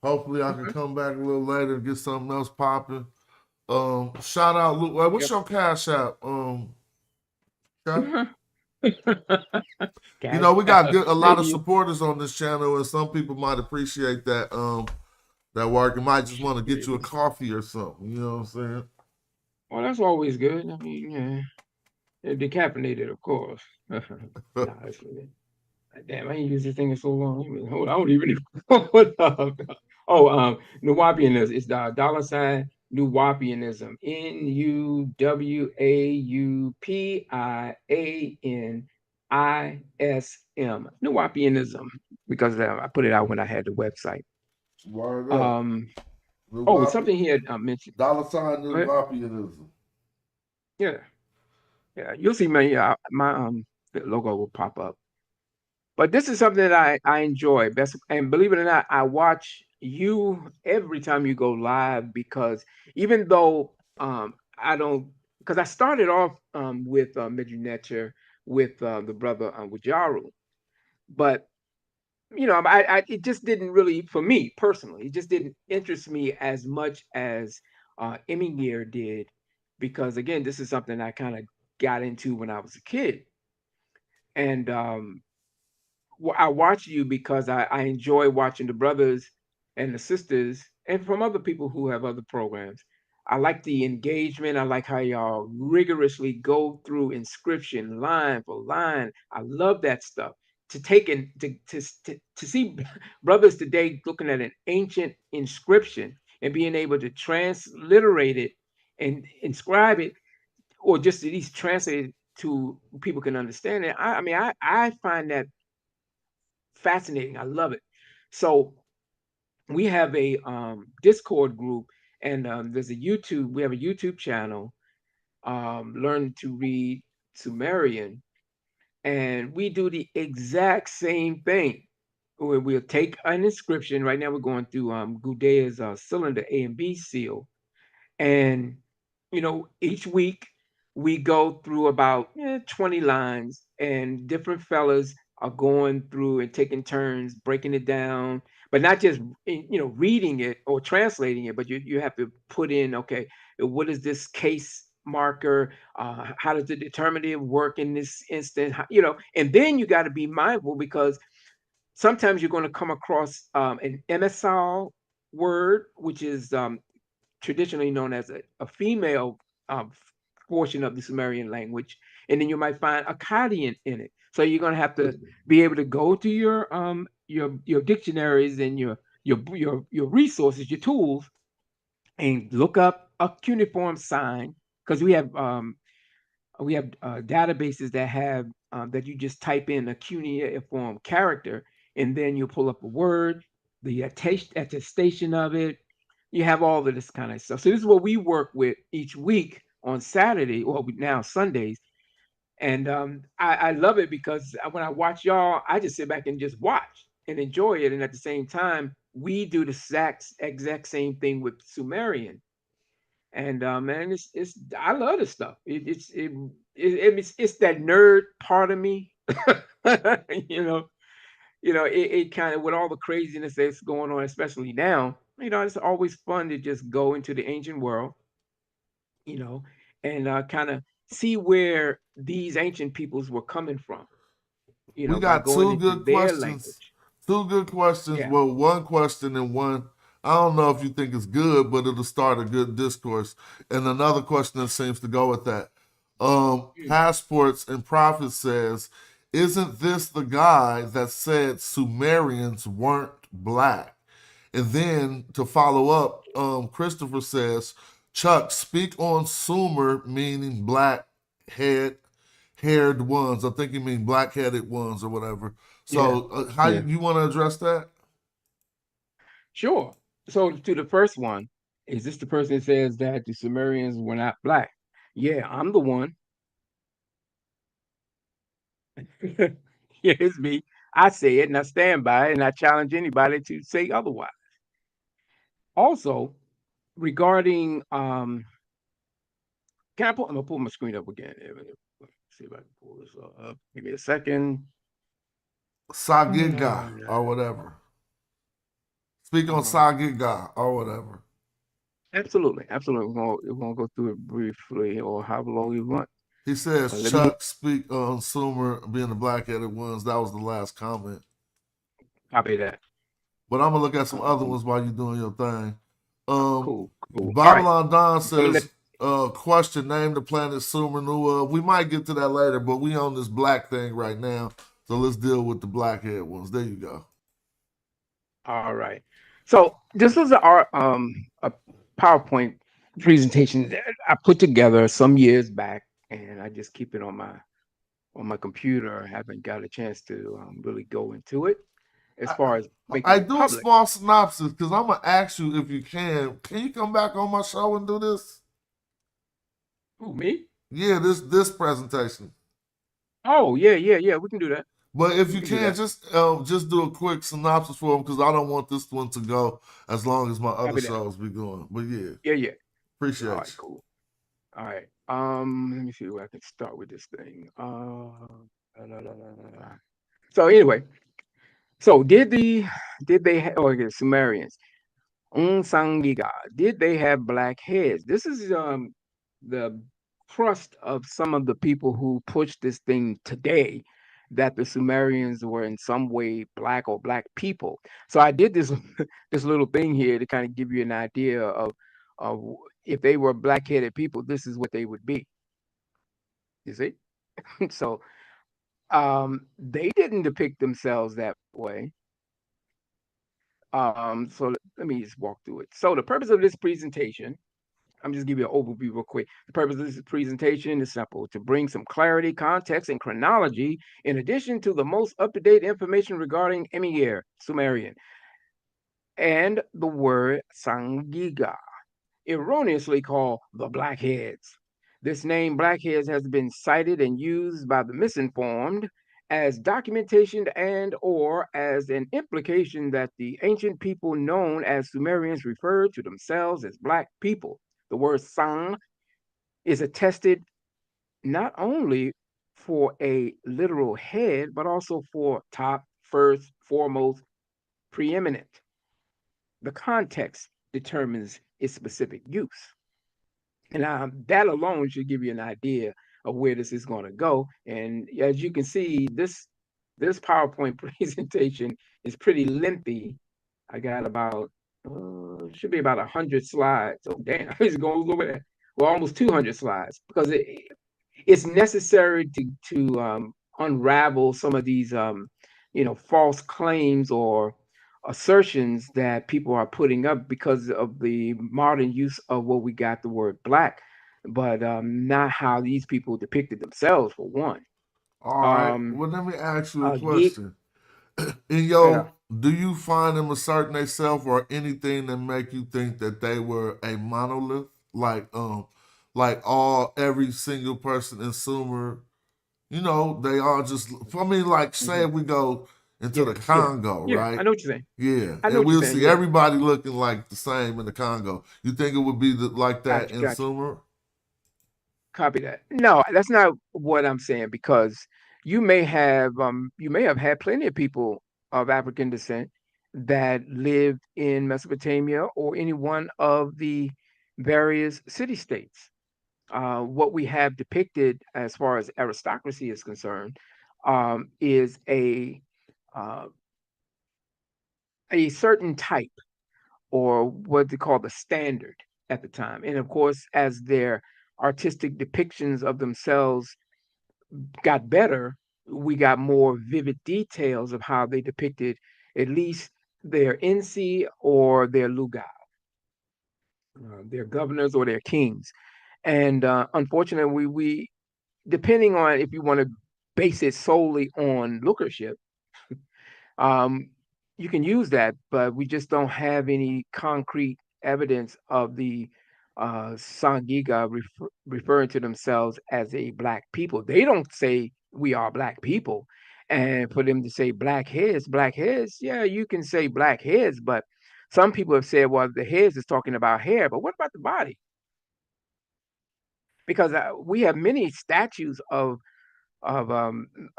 Hopefully I can come back a little later and get something else popping. Shout out Luke. What's your cash app? Okay? You know, we got a lot of supporters on this channel, and some people might appreciate that that work and might just want to get you a coffee or something. You know what I'm saying? Well, that's always good. I mean, decaffeinated, of course. Nah, that's good. Damn, I ain't used this thing in so long. Hold on, I don't even know what up. Oh, Nuwapianism. It's the $ Nuwapianism. Nuwapianism. Nuwapianism. Because I put it out when I had the website. Word up. Something he had mentioned. $ Nuwapianism. Yeah. You'll see my logo will pop up. But this is something that I enjoy. And believe it or not, I watch you every time you go live, because even though I don't, because I started off with Medjugorje with the brother Wajaru, but it just didn't really, for me personally, it just didn't interest me as much as Emingir did, because again, this is something I kind of got into when I was a kid, and I watch you because I enjoy watching the brothers and the sisters, and from other people who have other programs. I like the engagement. I like how y'all rigorously go through inscription line for line. I love that stuff. To take and to see brothers today looking at an ancient inscription and being able to transliterate it and inscribe it, or just at least translate it to people can understand it. I mean, I find that fascinating. I love it. So we have a Discord group, and there's a YouTube. We have a YouTube channel, Learn to Read Sumerian, and we do the exact same thing. We'll take an inscription. Right now, we're going through Gudea's cylinder A and B seal, and each week we go through about 20 lines, and different fellas are going through and taking turns breaking it down, but not just reading it or translating it, but you have to put in, okay, what is this case marker, how does the determinative work in this instance, and then you got to be mindful, because sometimes you're going to come across an MSR word, which is traditionally known as a female portion of the Sumerian language, and then you might find Akkadian in it. So you're going to have to be able to go to your dictionaries and your resources, your tools, and look up a cuneiform sign, because we have We have databases that have that you just type in a cuneiform character, and then you pull up a word, the attestation of it. You have all of this kind of stuff. So this is what we work with each week on Saturday, or now Sundays. And I love it because when I watch y'all, I just sit back and just watch and enjoy it. And at the same time, we do the exact same thing with Sumerian. And man, it's I love this stuff. It's that nerd part of me, you know. It kind of, with all the craziness that's going on, especially now. It's always fun to just go into the ancient world, you know, and kind of see where these ancient peoples were coming from, We by got going two into good their questions. language. Two good questions. Yeah. Well, one question and one. I don't know if you think it's good, but it'll start a good discourse. And another question that seems to go with that. Passports and Prophets says, isn't this the guy that said Sumerians weren't black? And then to follow up, Christopher says, Chuck, speak on Sumer, meaning black haired ones. I think you mean black headed ones or whatever. Yeah. So, how Yeah. you want to address that? Sure. So to the first one, is this the person that says that the Sumerians were not black? Yeah, I'm the one. Yeah, it's me. I say it and I stand by it, and I challenge anybody to say otherwise. Also, regarding I'm gonna pull my screen up again. Let's see if I can pull this up. Give me a second. Sagiga or whatever. Speak on Sagiga or whatever. Absolutely, absolutely. We're gonna go through it briefly, or however long you want. He says, Let me Chuck, speak on Sumer being the black headed ones. That was the last comment. copy that. But I'm going to look at some other Um, ones while you're doing your thing. cool. All right. Babylon Don So let, says, question, name the planet Sumer Nua. We might get to that later, but we on this black thing right now. So let's deal with the black head ones. There you go. all right. So this is a PowerPoint presentation that I put together some years back, and I just keep it on my computer. I haven't got a chance to really go into it as far as making I it do a public. small synopsis because I'm going to ask you if you can. Can you come back on my show and do this? Who, me? Yeah, this presentation. Oh, yeah. We can do that. But if We you can do can, that. just do a quick synopsis for them because I don't want this one to go as long as my other Copy that. shows be going. But yeah, Yeah. appreciate All right, you. cool. All right. Let me see where I can start with this thing. So anyway, so did they Sumerians? Unsangiga, did they have black heads? This is the crust of some of the people who push this thing today, that the Sumerians were in some way black or black people. So I did this this little thing here to kind of give you an idea of if they were black-headed people, this is what they would be. You see? So they didn't depict themselves that way. So let me just walk through it. So the purpose of this presentation, I'm just give you an overview real quick. The purpose of this presentation is simple: to bring some clarity, context, and chronology, in addition to the most up-to-date information regarding Emir Sumerian and the word Sangiga, erroneously called the Blackheads. This name, Blackheads, has been cited and used by the misinformed as documentation and or as an implication that the ancient people known as Sumerians referred to themselves as black people. The word Sang is attested not only for a literal head, but also for top, first, foremost, preeminent. The context determines its specific use. And that alone should give you an idea of where this is going to go. And as you can see, this PowerPoint presentation is pretty lengthy. I got about should be about 100 slides. Oh damn, it's going over there. Well, almost 200 slides, because it's necessary to unravel some of these false claims or assertions that people are putting up because of the modern use of what we got the word black. but not how these people depicted themselves, for one. All right. Well, let me ask you a Geek, question. In yeah. do you find them asserting themselves or anything that make you think that they were a monolith? Like every single person in Sumer, they all just. I mean, like say Mhm. if we go into Yeah, the yeah, Congo, yeah. right? I know what you're saying. Yeah, I know and what you're we'll saying. see Yeah, everybody looking like the same in the Congo. You think it would be like that gotcha, in gotcha. Sumer? Copy that. No, that's not what I'm saying, because you may have had plenty of people of African descent that lived in Mesopotamia or any one of the various city states. What we have depicted as far as aristocracy is concerned is uh, a certain type, or what they call the standard at the time. And of course, as their artistic depictions of themselves got better, we got more vivid details of how they depicted at least their NC or their Luga, their governors or their kings. And unfortunately, we depending on if you want to base it solely on lookership, um, you can use that, but we just don't have any concrete evidence of the Sangiga referring to themselves as a black people. They don't say we are black people. And for them to say black heads, yeah, you can say black heads, but some people have said, well, the heads is talking about hair, but what about the body? Because we have many statues of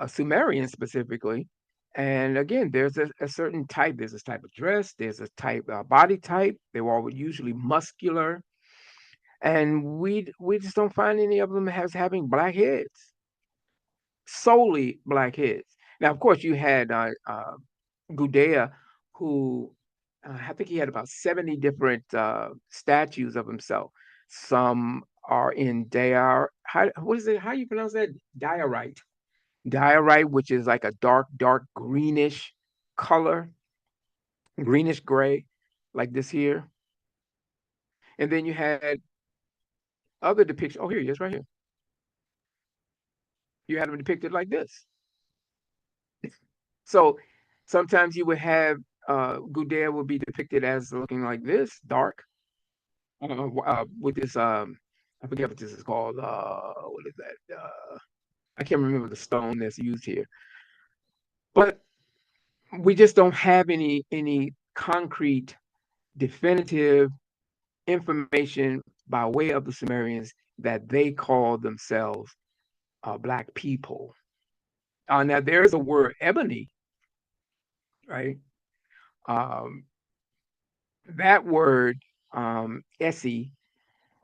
Sumerians specifically. And again, there's a certain type. There's this type of dress. There's a type body type. They were all usually muscular, and we just don't find any of them as having black heads, solely black heads. Now, of course, you had Gudea, who I think he had about 70 different statues of himself. Some are in what is it? How you pronounce that? Diorite. Diorite, which is like a dark greenish color, greenish gray, like this here. And then you had other depictions. Oh, here he is, right here. You had them depicted like this. So sometimes you would have Gudea would be depicted as looking like this, dark, with this I forget what this is called. What is that? I can't remember the stone that's used here. But we just don't have any concrete, definitive information by way of the Sumerians that they called themselves black people. Now there's a word ebony, right? Um, that word, Essie,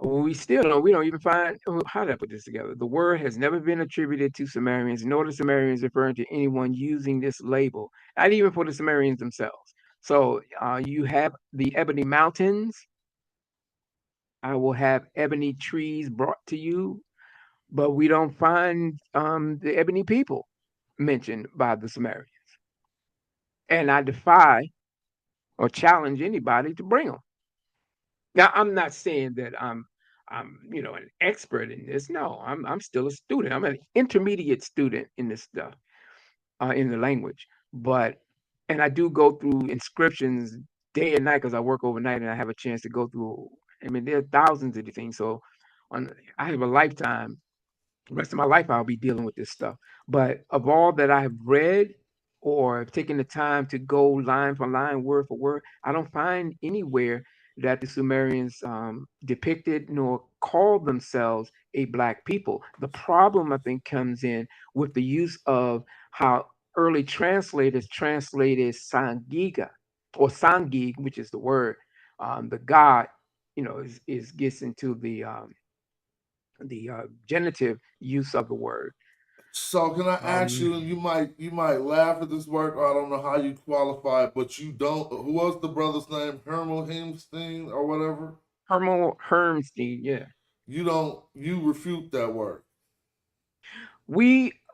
we don't even find, how did I put this together? The word has never been attributed to Sumerians, nor the Sumerians referring to anyone using this label, not even for the Sumerians themselves. So you have the Ebony Mountains. I will have ebony trees brought to you, but we don't find the ebony people mentioned by the Sumerians. And I defy or challenge anybody to bring them. Now, I'm not saying that I'm an expert in this. No, I'm still a student. I'm an intermediate student in this stuff, in the language. But and I do go through inscriptions day and night because I work overnight and I have a chance to go through. I mean, there are thousands of these things. So I have a lifetime, the rest of my life I'll be dealing with this stuff. But of all that I have read or taken the time to go line for line, word for word, I don't find anywhere that the Sumerians depicted nor called themselves a black people. The problem, I think, comes in with the use of how early translators translated Sangiga or Sangig, which is the word, the god, is gets into the genitive use of the word. So can I ask Um, you? And you might laugh at this word, or I don't know how you qualify it, but you don't. Who was the brother's name? Hermal Hemstein or whatever. Hermal Hermstein, yeah. You don't. You refute that word.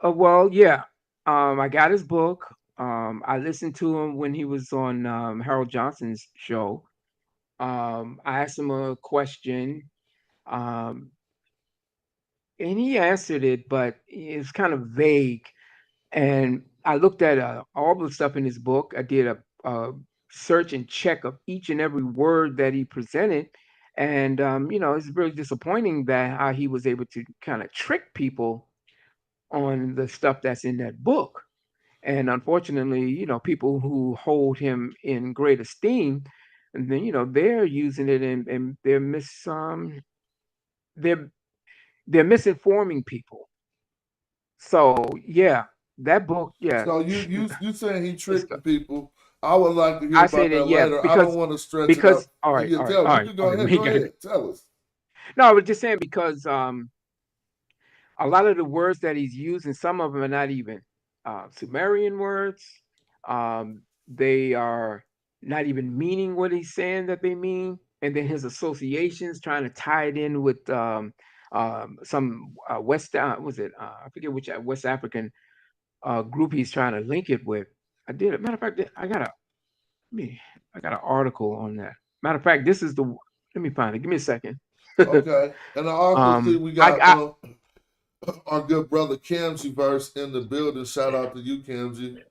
Well, yeah. I got his book. I listened to him when he was on Harold Johnson's show. I asked him a question. Um, and he answered it, but it's kind of vague. And I looked at all the stuff in his book. I did a search and check of each and every word that he presented. And, it's really disappointing that how he was able to kind of trick people on the stuff that's in that book. And unfortunately, people who hold him in great esteem, and then, they're using it and they're they're misinforming people. So yeah, that book, yeah, So you saying he good tricked the stuff. people? I would like to hear I say about that, that yeah, later. I don't want to stretch it because up. all right, Yeah, all right, tell all us. You right, can all go right. ahead. We Go got it. ahead. Tell us. No, I was just saying because a lot of the words that he's using, some of them are not even Sumerian words. They are not even meaning what he's saying that they mean, and then his associations trying to tie it in with some West, was it? I forget which West African group he's trying to link it with. I did. Matter of fact, me, I got an article on that. Matter of fact, this is the. Let me find it. Give me a second. Okay. And I also see we got I our good brother Kamji verse in the building. Shout out to you, Kamji.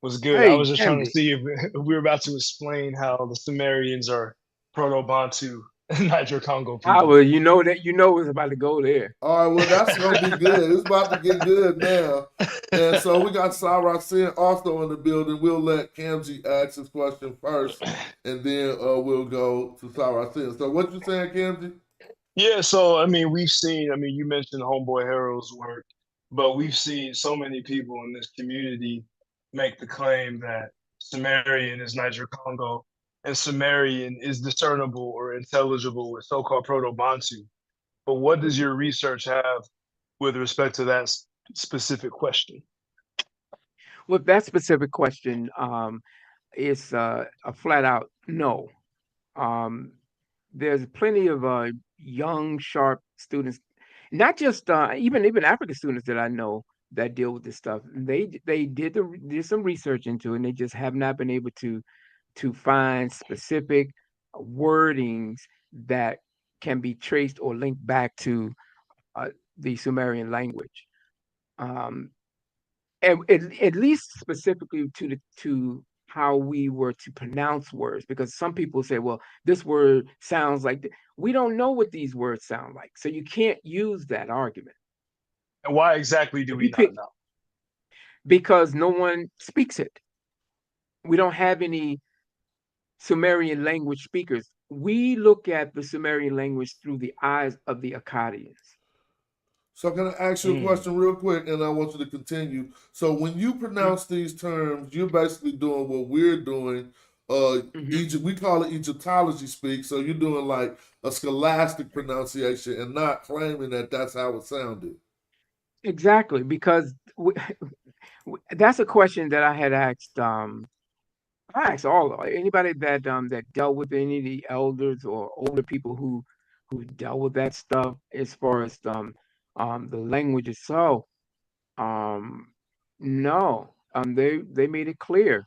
Was good. I hey, was just trying to Camden. see if we were about to explain how the Sumerians are Proto-Bantu Niger Congo Ah, people. well, it's about to go there. All right, well, that's going to be good. It's about to get good now. And so we got Sarah Sin also in the building. We'll let Kamji ask his question first, and then we'll go to Sarah Sin. So what you saying, Kamji? Yeah, so I mean, we've seen. I mean, you mentioned Homeboy Hero's work, but we've seen so many people in this community make the claim that Sumerian is Niger Congo, and Sumerian is discernible or intelligible with so-called Proto-Bantu. But what does your research have with respect to that specific question? With that specific question, it's a flat out no. Um, there's plenty of young, sharp students, not just even African students that I know that deal with this stuff. They did some research into it, and they just have not been able to find specific wordings that can be traced or linked back to uh, the Sumerian language. Um, at least specifically to how we were to pronounce words, because some people say, well, this word sounds like we don't know what these words sound like, so you can't use that argument. And why exactly do If we you not pick know? Because no one speaks it. We don't have any Sumerian language speakers. We look at the Sumerian language through the eyes of the Akkadians. So can I ask you a Mm. question real quick, and I want you to continue. So when you pronounce these terms, you're basically doing what we're doing. Mhm. Egypt, we call it Egyptology speak. So you're doing like a scholastic pronunciation and not claiming that that's how it sounded. Exactly, because that's a question that I had asked. I asked anybody that dealt with any of the elders or older people who dealt with that stuff as far as the language itself. Um, no, they made it clear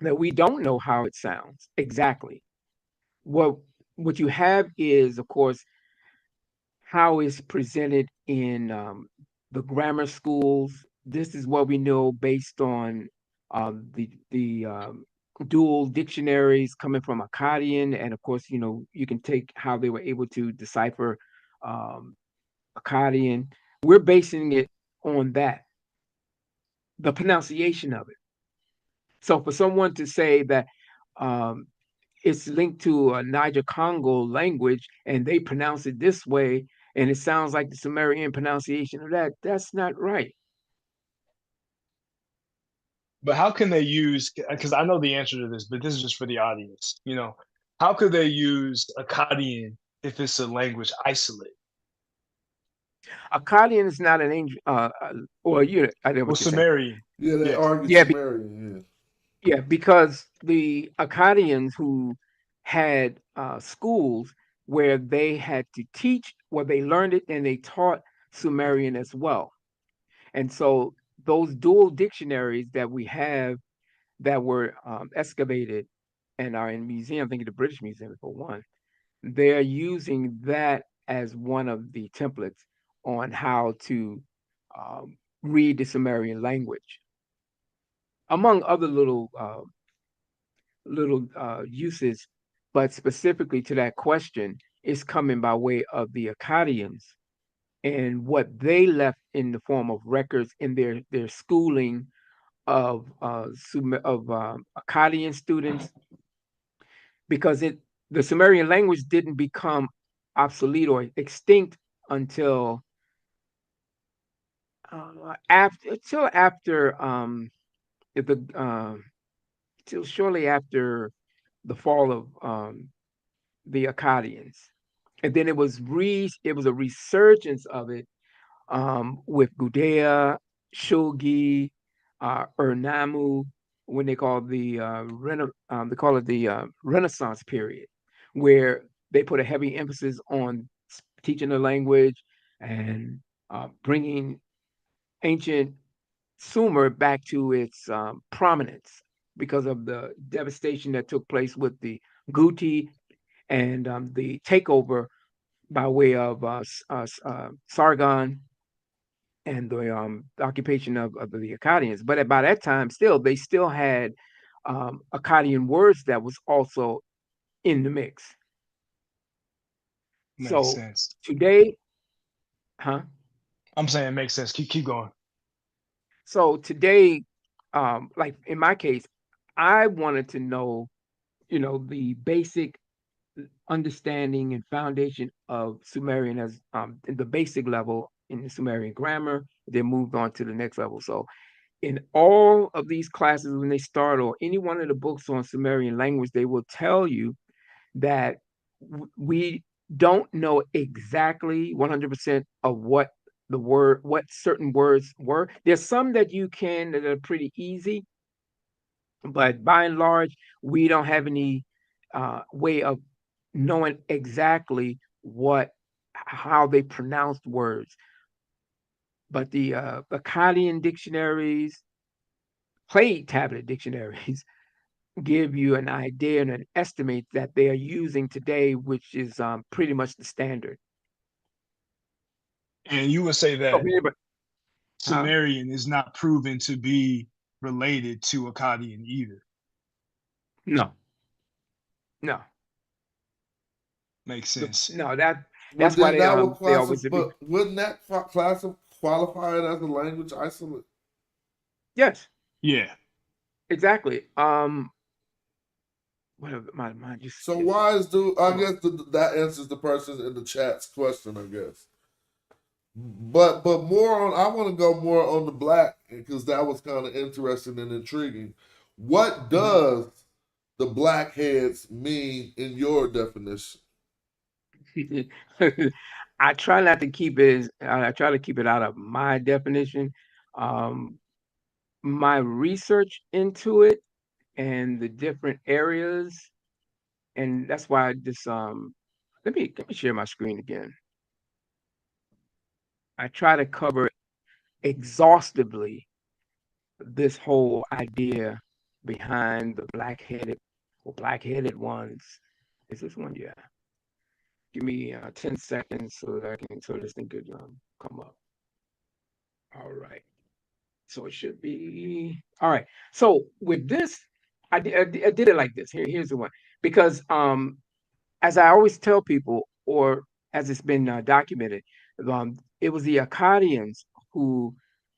that we don't know how it sounds exactly. What what you have is, of course, how it's presented in the grammar schools. This is what we know based on the dual dictionaries coming from Akkadian, and of course, you can take how they were able to decipher um, Akkadian. We're basing it on that, the pronunciation of it. So for someone to say that um, it's linked to a Niger Congo language and they pronounce it this way and it sounds like the Sumerian pronunciation of that. That's not right. But how can they use? Because I know the answer to this, but this is just for the audience. How could they use Akkadian if it's a language isolate? Akkadian is not an angel, or I know Well, what you're saying. Sumerian, Yeah, they yeah. argue Yeah, Sumerian. yeah, because the Akkadians who had schools where they had to teach, where they learned it and they taught Sumerian as well. And so those dual dictionaries that we have that were excavated and are in museum, I think the British Museum for one, they're using that as one of the templates. on how to read the Sumerian language, among other little uses, but specifically to that question, is coming by way of the Akkadians and what they left in the form of records in their schooling of Akkadian students, because the Sumerian language didn't become obsolete or extinct until after the till shortly after the fall of the Akkadians, and then it was a resurgence of it with Gudea, Shogi, Urnamu, when they call they call it the Renaissance period, where they put a heavy emphasis on teaching the language and bringing ancient Sumer back to its prominence because of the devastation that took place with the Guti and the takeover by way of Sargon and the occupation of the Akkadians. But by that time, they still had Akkadian words that was also in the mix. Makes So sense. today, huh? I'm saying it makes sense. Keep going. So today, like in my case, I wanted to know, the basic understanding and foundation of Sumerian as the basic level in the Sumerian grammar, then moved on to the next level. So in all of these classes, when they start, or any one of the books on Sumerian language, they will tell you that we don't know exactly 100% of what certain words were. There's some that that are pretty easy, but by and large, we don't have any way of knowing exactly how they pronounced words. But the Akkadian dictionaries, plate tablet dictionaries, give you an idea and an estimate that they are using today, which is pretty much the standard. And you would say that Huh? Sumerian is not proven to be related to Akkadian either. No. Makes sense. No, Well, that's why then that would they always but wouldn't that qualify it as a language isolate? yes, Yeah. exactly. Whatever, my mind just So is, why is I hold on. guess that answers the person in the chat's question, I guess. But more on, I want to go more on the black, because that was kind of interesting and intriguing. What does the blackheads mean in your definition? I try not to keep it. I try to keep it out of my definition. My research into it and the different areas, and that's why I just let me share my screen again. I try to cover exhaustively this whole idea behind the black-headed ones. Is this one? Yeah. Give me 10 seconds so this thing could come up. All right. So it should be all right. So with this, I did it like this. Here's the one, because as I always tell people, or as it's been documented, it was the Akkadians who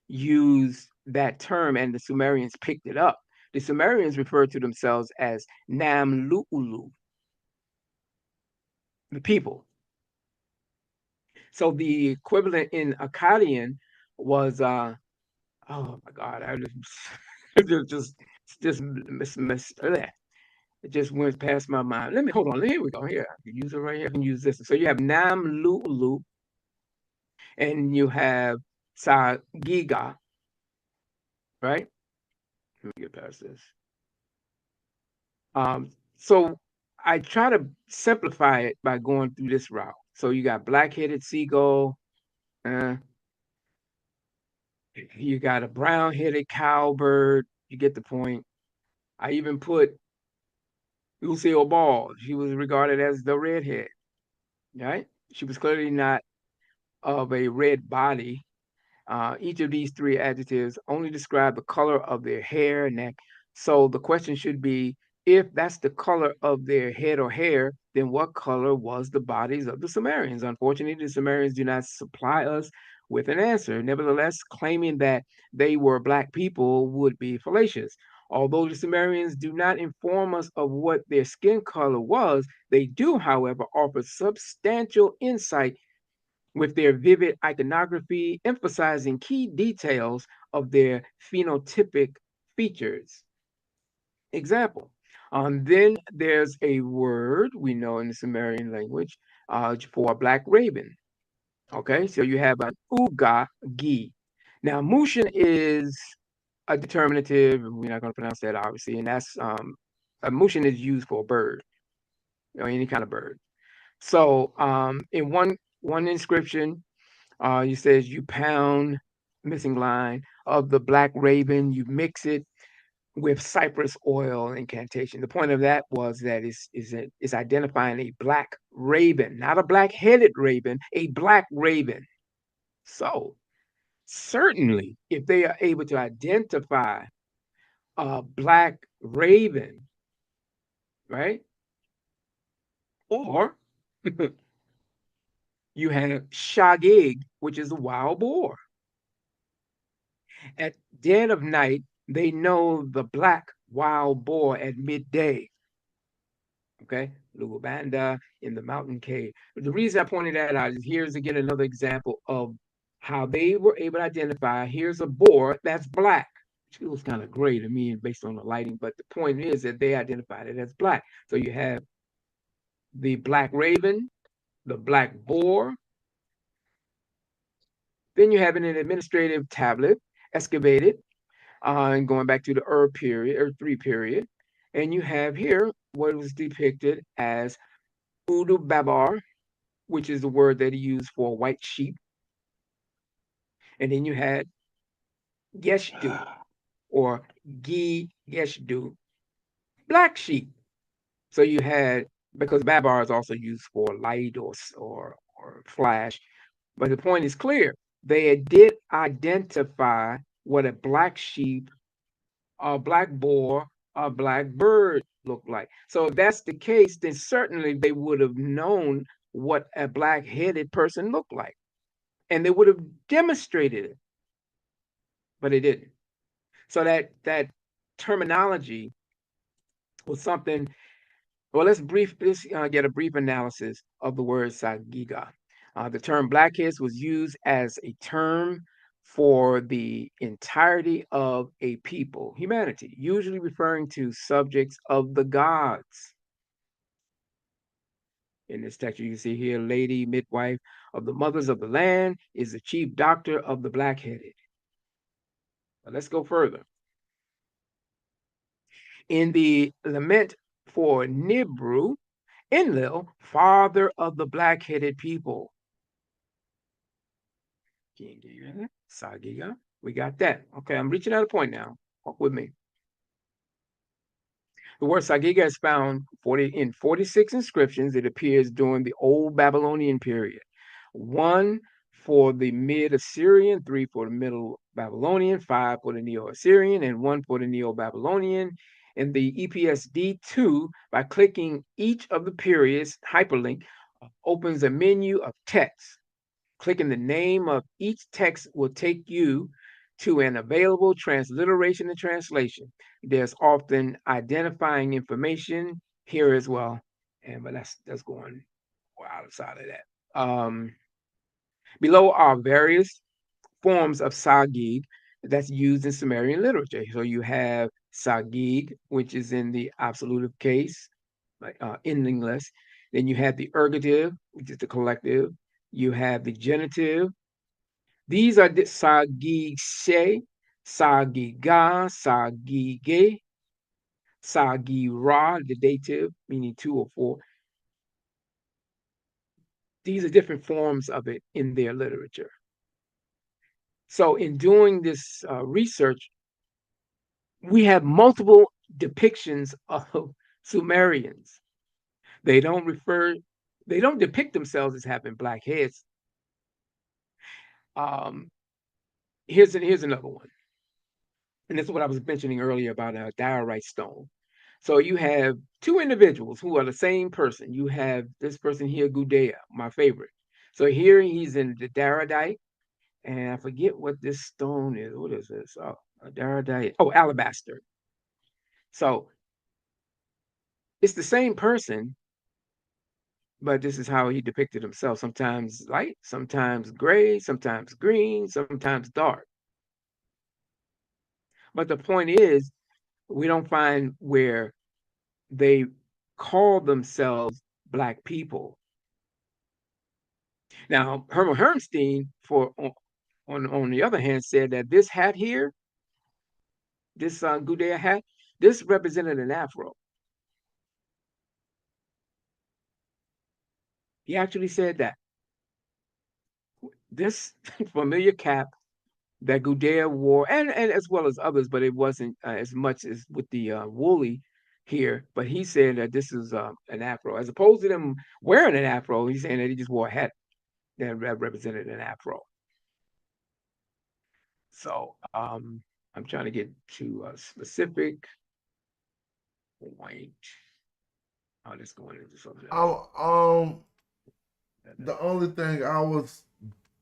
used that term, and the Sumerians picked it up. The Sumerians referred to themselves as Nam Lu'ulu, the people. So the equivalent in Akkadian was oh my God, I just it just went past my mind. Let me hold on. Here we go. Here, I can use it right here. I can use this. So you have Nam Lulu, and you have Sa Giga, right? Let me get past this. So I try to simplify it by going through this route. So you got black-headed seagull, you got a brown-headed cowbird. You get the point. I even put Lucille Ball. She was regarded as the redhead, right? She was clearly not of a red body. Each of these three adjectives only describe the color of their hair and neck. So the question should be, if that's the color of their head or hair, then what color was the bodies of the Sumerians? Unfortunately, the Sumerians do not supply us with an answer. Nevertheless, claiming that they were black people would be fallacious. Although the Sumerians do not inform us of what their skin color was, they do, however, offer substantial insight with their vivid iconography, emphasizing key details of their phenotypic features. Example. Then there's a word we know in the Sumerian language for a black raven. Okay, so you have an uga-gi. Now, Mushin is a determinative. We're not going to pronounce that, obviously, and that's a Mushin is used for a bird, any kind of bird. So, in one inscription, you says you pound missing line of the black raven, you mix it with cypress oil incantation. The point of that was that it's identifying a black raven, not a black-headed raven, a black raven. So certainly, if they are able to identify a black raven, right? Or you have shagig, which is a wild boar. At dead of night, they know the black wild boar at midday. Okay, Lugubanda in the mountain cave. But the reason I pointed that out is here's again another example of how they were able to identify. Here's a boar that's black. Which feels kind of gray to me based on the lighting, but the point is that they identified it as black. So you have the black raven, the black boar. Then you have an administrative tablet excavated and going back to the Earth 3 period. And you have here what was depicted as Udu Babar, which is the word that he used for white sheep. And then you had Geshdu or Gi Geshdu, black sheep. So you had, because Babar is also used for light or flash. But the point is clear. They did identify what a black sheep, a black boar, a black bird looked like. So if that's the case, then certainly they would have known what a black-headed person looked like. And they would have demonstrated it, but they didn't. So that terminology was something. Well, let's get a brief analysis of the word Sagiga. The term blackheads was used as a term for the entirety of a people, humanity, usually referring to subjects of the gods. In this text, you can see here, lady, midwife of the mothers of the land is the chief doctor of the black-headed. But let's go further. In the lament for Nibru, Enlil, father of the black-headed people. Sagiga, we got that. Okay, I'm reaching out a point now. Walk with me. The word Sagiga is found in 46 inscriptions. It appears during the Old Babylonian period. 1 for the Mid-Assyrian, 3 for the Middle Babylonian, 5 for the Neo-Assyrian, and 1 for the Neo-Babylonian. And the EPSD2, by clicking each of the periods, hyperlink, opens a menu of text. Clicking the name of each text will take you to an available transliteration and translation. There's often identifying information here as well. But that's going outside of that. Below are various forms of Sagig that's used in Sumerian literature. So you have Sagig, which is in the absolutive case, like endingless. Then you have the ergative, which is the collective. You have the genitive. These are the Sagishe, Sagiga, Sagige, Sagira, the dative, meaning 2 or 4. These are different forms of it in their literature. So in doing this research, we have multiple depictions of Sumerians. They don't depict themselves as having black heads. Here's another one, and this is what I was mentioning earlier about a diorite stone. So you have two individuals who are the same person. You have this person here, Gudea, my favorite. So here he's in the diorite, and I forget what this stone is. What is this? Oh, a diorite. Oh, alabaster. So it's the same person, but this is how he depicted himself. Sometimes light, sometimes gray, sometimes green, sometimes dark. But the point is, we don't find where they call themselves Black people. Now, Herman Hermstein, on the other hand, said that this hat here, this Gudea hat, this represented an afro. He actually said that this familiar cap that Gudea wore, and as well as others, but it wasn't as much as with the woolly here. But he said that this is an afro, as opposed to them wearing an afro. He's saying that he just wore a hat that represented an afro. So I'm trying to get to a specific point. I'll just go into something else. The only thing I was,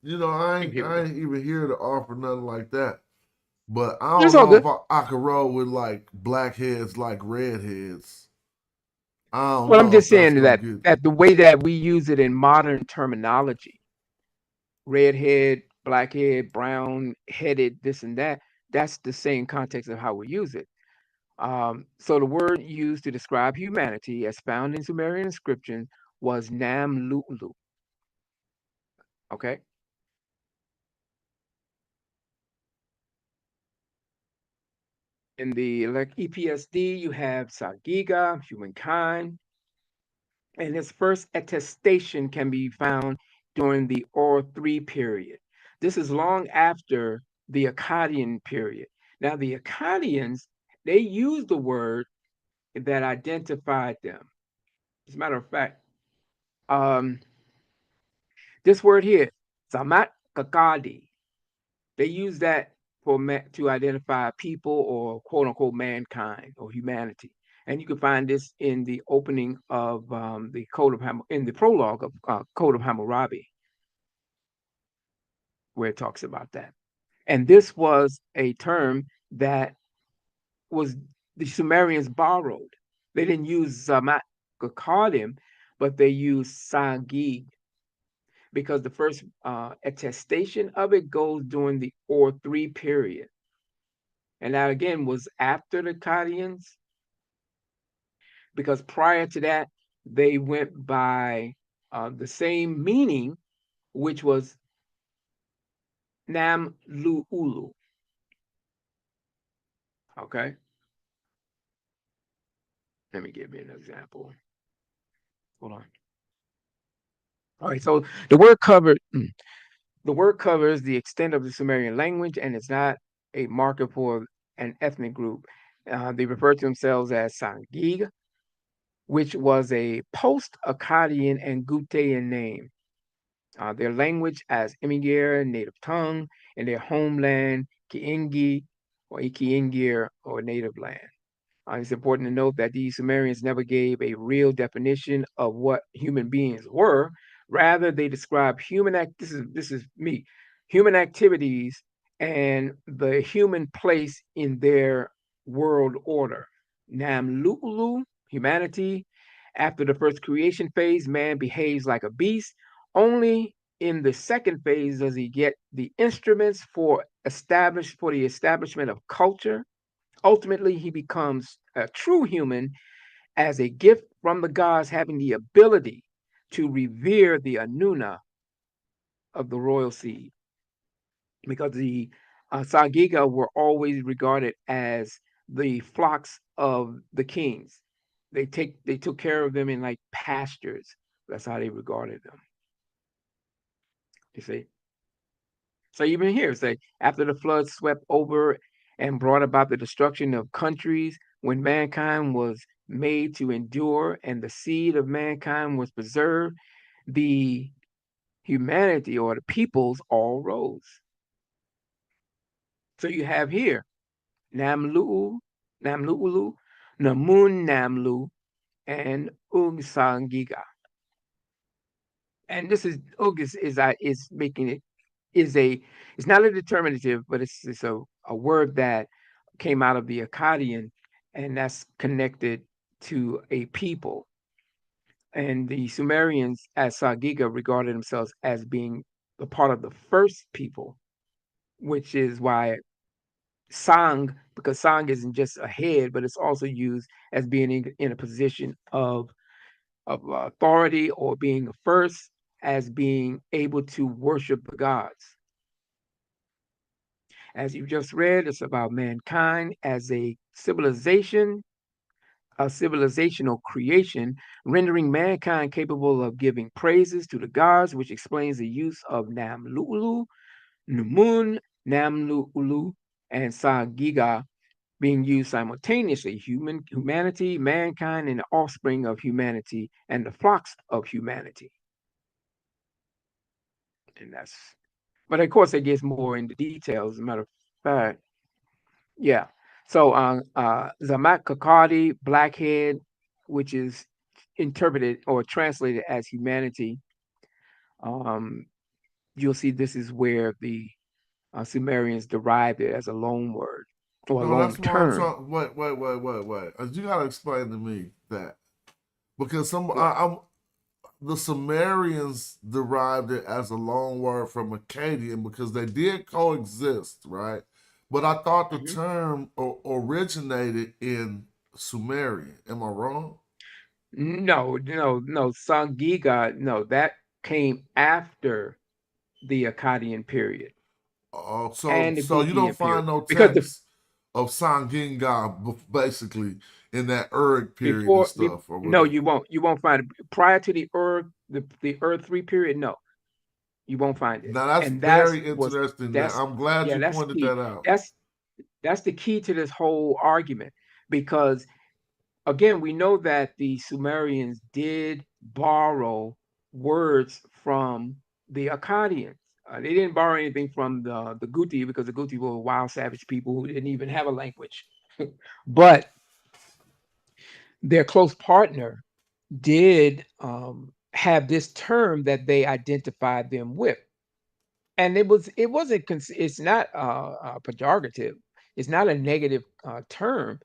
I ain't even here to offer nothing like that. But I don't It's all know good. if I could roll with like blackheads like redheads. I don't Well, I'm know if just that's saying gonna that get. the way that we use it in modern terminology, redhead, blackhead, brown headed, this and that, that's the same context of how we use it. So the word used to describe humanity, as found in Sumerian inscriptions, was Nam Lulu. Okay. In the EPSD, you have Sagiga, humankind, and its first attestation can be found during the Or-3 period. This is long after the Akkadian period. Now, the Akkadians, they used the word that identified them. As a matter of fact, this word here, Samat Kakadi, they use that to identify people or quote unquote mankind or humanity. And you can find this in the opening of the Code of in the prologue of Code of Hammurabi, where it talks about that. And this was a term that was the Sumerians borrowed. They didn't use Zamat Kakadim, but they used Sagig, because the first attestation of it goes during the Or-3 period. And that again was after the Akkadians, because prior to that, they went by the same meaning, which was Nam Lu Ulu. Okay. Let me give you an example. Hold on. All right. So the word covers the extent of the Sumerian language, and it's not a marker for an ethnic group. They refer to themselves as Sangig, which was a post-Akkadian and Gutayan name. Their language as Imigir, native tongue, and their homeland, Kiingi or Ikiingir, or native land. It's important to note that these Sumerians never gave a real definition of what human beings were. Rather, they describe this is me, human activities and the human place in their world order. Nam Lulu, humanity. After the first creation phase, man behaves like a beast. Only in the second phase does he get the instruments for the establishment of culture. Ultimately, he becomes a true human as a gift from the gods, having the ability to revere the Anuna of the royal seed, because the Sagiga were always regarded as the flocks of the kings. They took care of them in like pastures. That's how they regarded them. You see. So even here, say after the flood swept over and brought about the destruction of countries, when mankind was made to endure and the seed of mankind was preserved, the humanity or the peoples all rose. So you have here Namlu'u, Namlu'ulu, Namun Namlu, and Ungsangiga. And this is Ug is making it it's not a determinative, but it's a word that came out of the Akkadian, and that's connected to a people. And the Sumerians as Sagiga regarded themselves as being a part of the first people, which is why Sang, because Sang isn't just a head, but it's also used as being in a position of authority or being first, as being able to worship the gods. As you just read, it's about mankind as a civilization, a civilizational creation, rendering mankind capable of giving praises to the gods, which explains the use of Namlu'ulu, Numun, Namlu'ulu, and Sagiga being used simultaneously. Humanity, mankind, and the offspring of humanity, and the flocks of humanity. And that's, but of course, it gets more into details. As a matter of fact, yeah. So, Zamak Kakadi, blackhead, which is interpreted or translated as humanity. You'll see this is where the Sumerians derived it as a loan word or a No, loan that's what I'm term. talking. Wait. You gotta explain to me that because What? the Sumerians derived it as a loan word from Akkadian because they did coexist, right? But I thought the Mhm. term originated in Sumerian. Am I wrong? No. Sangiga, no, that came after the Akkadian period So and the you don't Gutian period find no because the text of Sanginga basically in that Uric period and before stuff or no, whatever. you won't find it prior to the Earth 3 period. No, you won't find it. Now that's And very interesting. Now that's I'm glad yeah, you that's pointed key. that out. That's the key to this whole argument because again, we know that the Sumerians did borrow words from the Akkadians. They didn't borrow anything from the Guti because the Guti were wild, savage people who didn't even have a language. But their close partner did have this term that they identified them with, and it's not pejorative. It's not a negative term,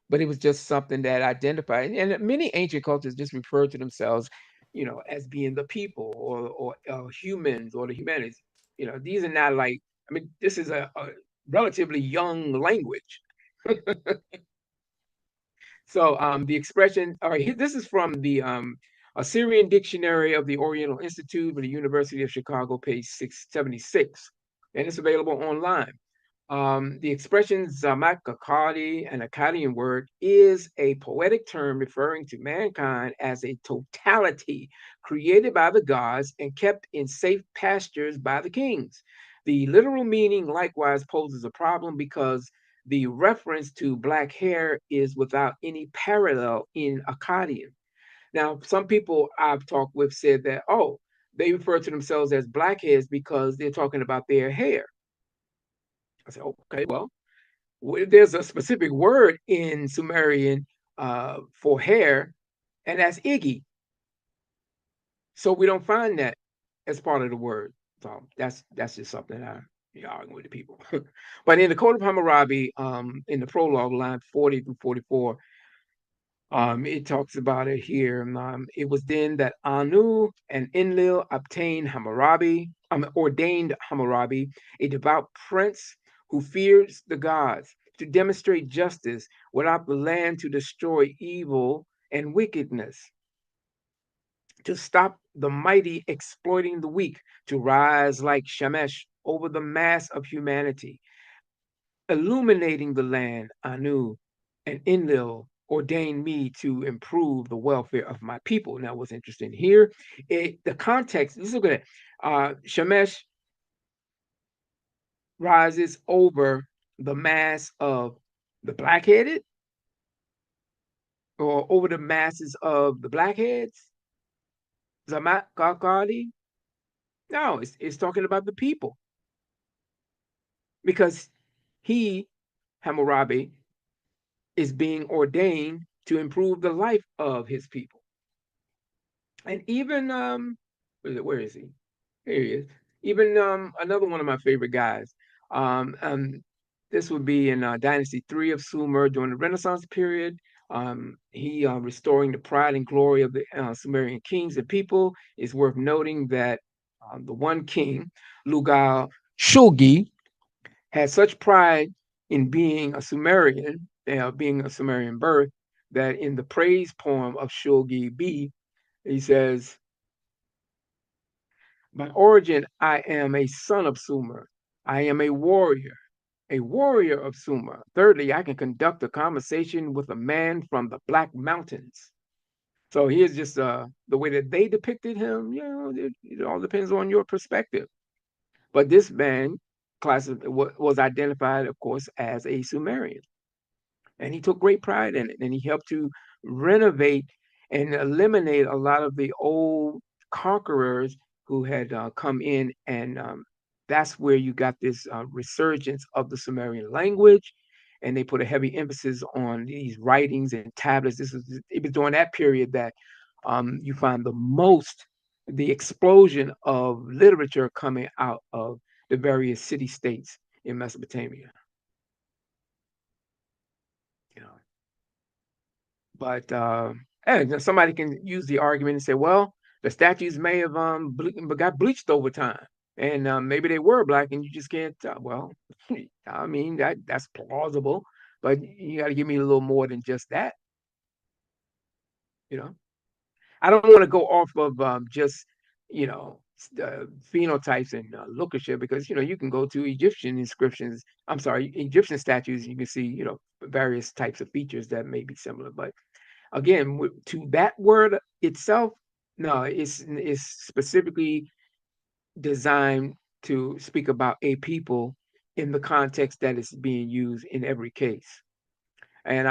but it was just something that identified. And many ancient cultures just refer to themselves, as being the people or humans or the humanities. These are not like. I mean, this is a relatively young language. So the expression, all right, this is from the Assyrian Dictionary of the Oriental Institute of the University of Chicago, page 676, and it's available online. The expression Zamak Akkadi, an Akkadian word, is a poetic term referring to mankind as a totality created by the gods and kept in safe pastures by the kings. The literal meaning likewise poses a problem because the reference to black hair is without any parallel in Akkadian. Now, some people I've talked with said that, oh, they refer to themselves as blackheads because they're talking about their hair. I said, okay, well, there's a specific word in Sumerian for hair, and that's Iggy. So we don't find that as part of the word. So that's just something I argue with the people. But in the Code of Hammurabi, in the prologue, line 40 through 44, it talks about it here. It was then that Anu and Enlil ordained Hammurabi, a devout prince who fears the gods, to demonstrate justice without the land to destroy evil and wickedness, to stop the mighty exploiting the weak, to rise like Shemesh over the mass of humanity, illuminating the land. Anu and Enlil ordained me to improve the welfare of my people. Now, what's interesting here, the context, let's look at it. Shemesh rises over the mass of the black-headed or over the masses of the blackheads. Zamat Kakadi. No, it's talking about the people, because he, Hammurabi, is being ordained to improve the life of his people. And even where is he? Here he is. Even another one of my favorite guys. Um, um, this would be in Dynasty 3 of Sumer during the Renaissance period. He restoring the pride and glory of the Sumerian kings and people. It's worth noting that the one king, Lugal Shulgi, had such pride in being a Sumerian, being a Sumerian birth, that in the praise poem of Shulgi B, he says, by origin, I am a son of Sumer. I am a warrior of Sumer. Thirdly, I can conduct a conversation with a man from the Black Mountains. So here's just the way that they depicted him. You know, it all depends on your perspective. But this man was identified, of course, as a Sumerian. And he took great pride in it. And he helped to renovate and eliminate a lot of the old conquerors who had come in. And that's where you got this resurgence of the Sumerian language. And they put a heavy emphasis on these writings and tablets. It was during that period that you find the explosion of literature coming out of the various city states in Mesopotamia. You know, but and somebody can use the argument and say, well, the statues may have got bleached over time, and maybe they were black, and you just can't tell. Well, I mean that's plausible, but you got to give me a little more than just that. You know, I don't want to go off of just phenotypes and lookership, because you can go to Egyptian inscriptions. I'm sorry, Egyptian statues. You can see various types of features that may be similar, but again, to that word itself, no, it's specifically designed to speak about a people in the context that it's being used in every case. And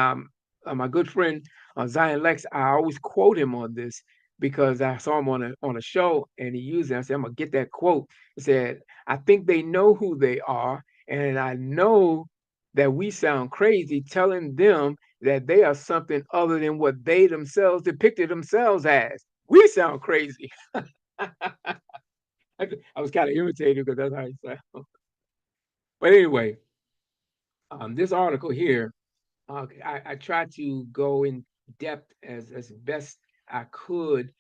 my good friend Zion Lex, I always quote him on this because I saw him on a show and he used it. I said, I'm gonna get that quote. He said, I think they know who they are, and I know that we sound crazy telling them that they are something other than what they themselves depicted themselves as. We sound crazy. I was kind of irritated because that's how he sounds. But anyway, this article here, I tried to go in depth as best I could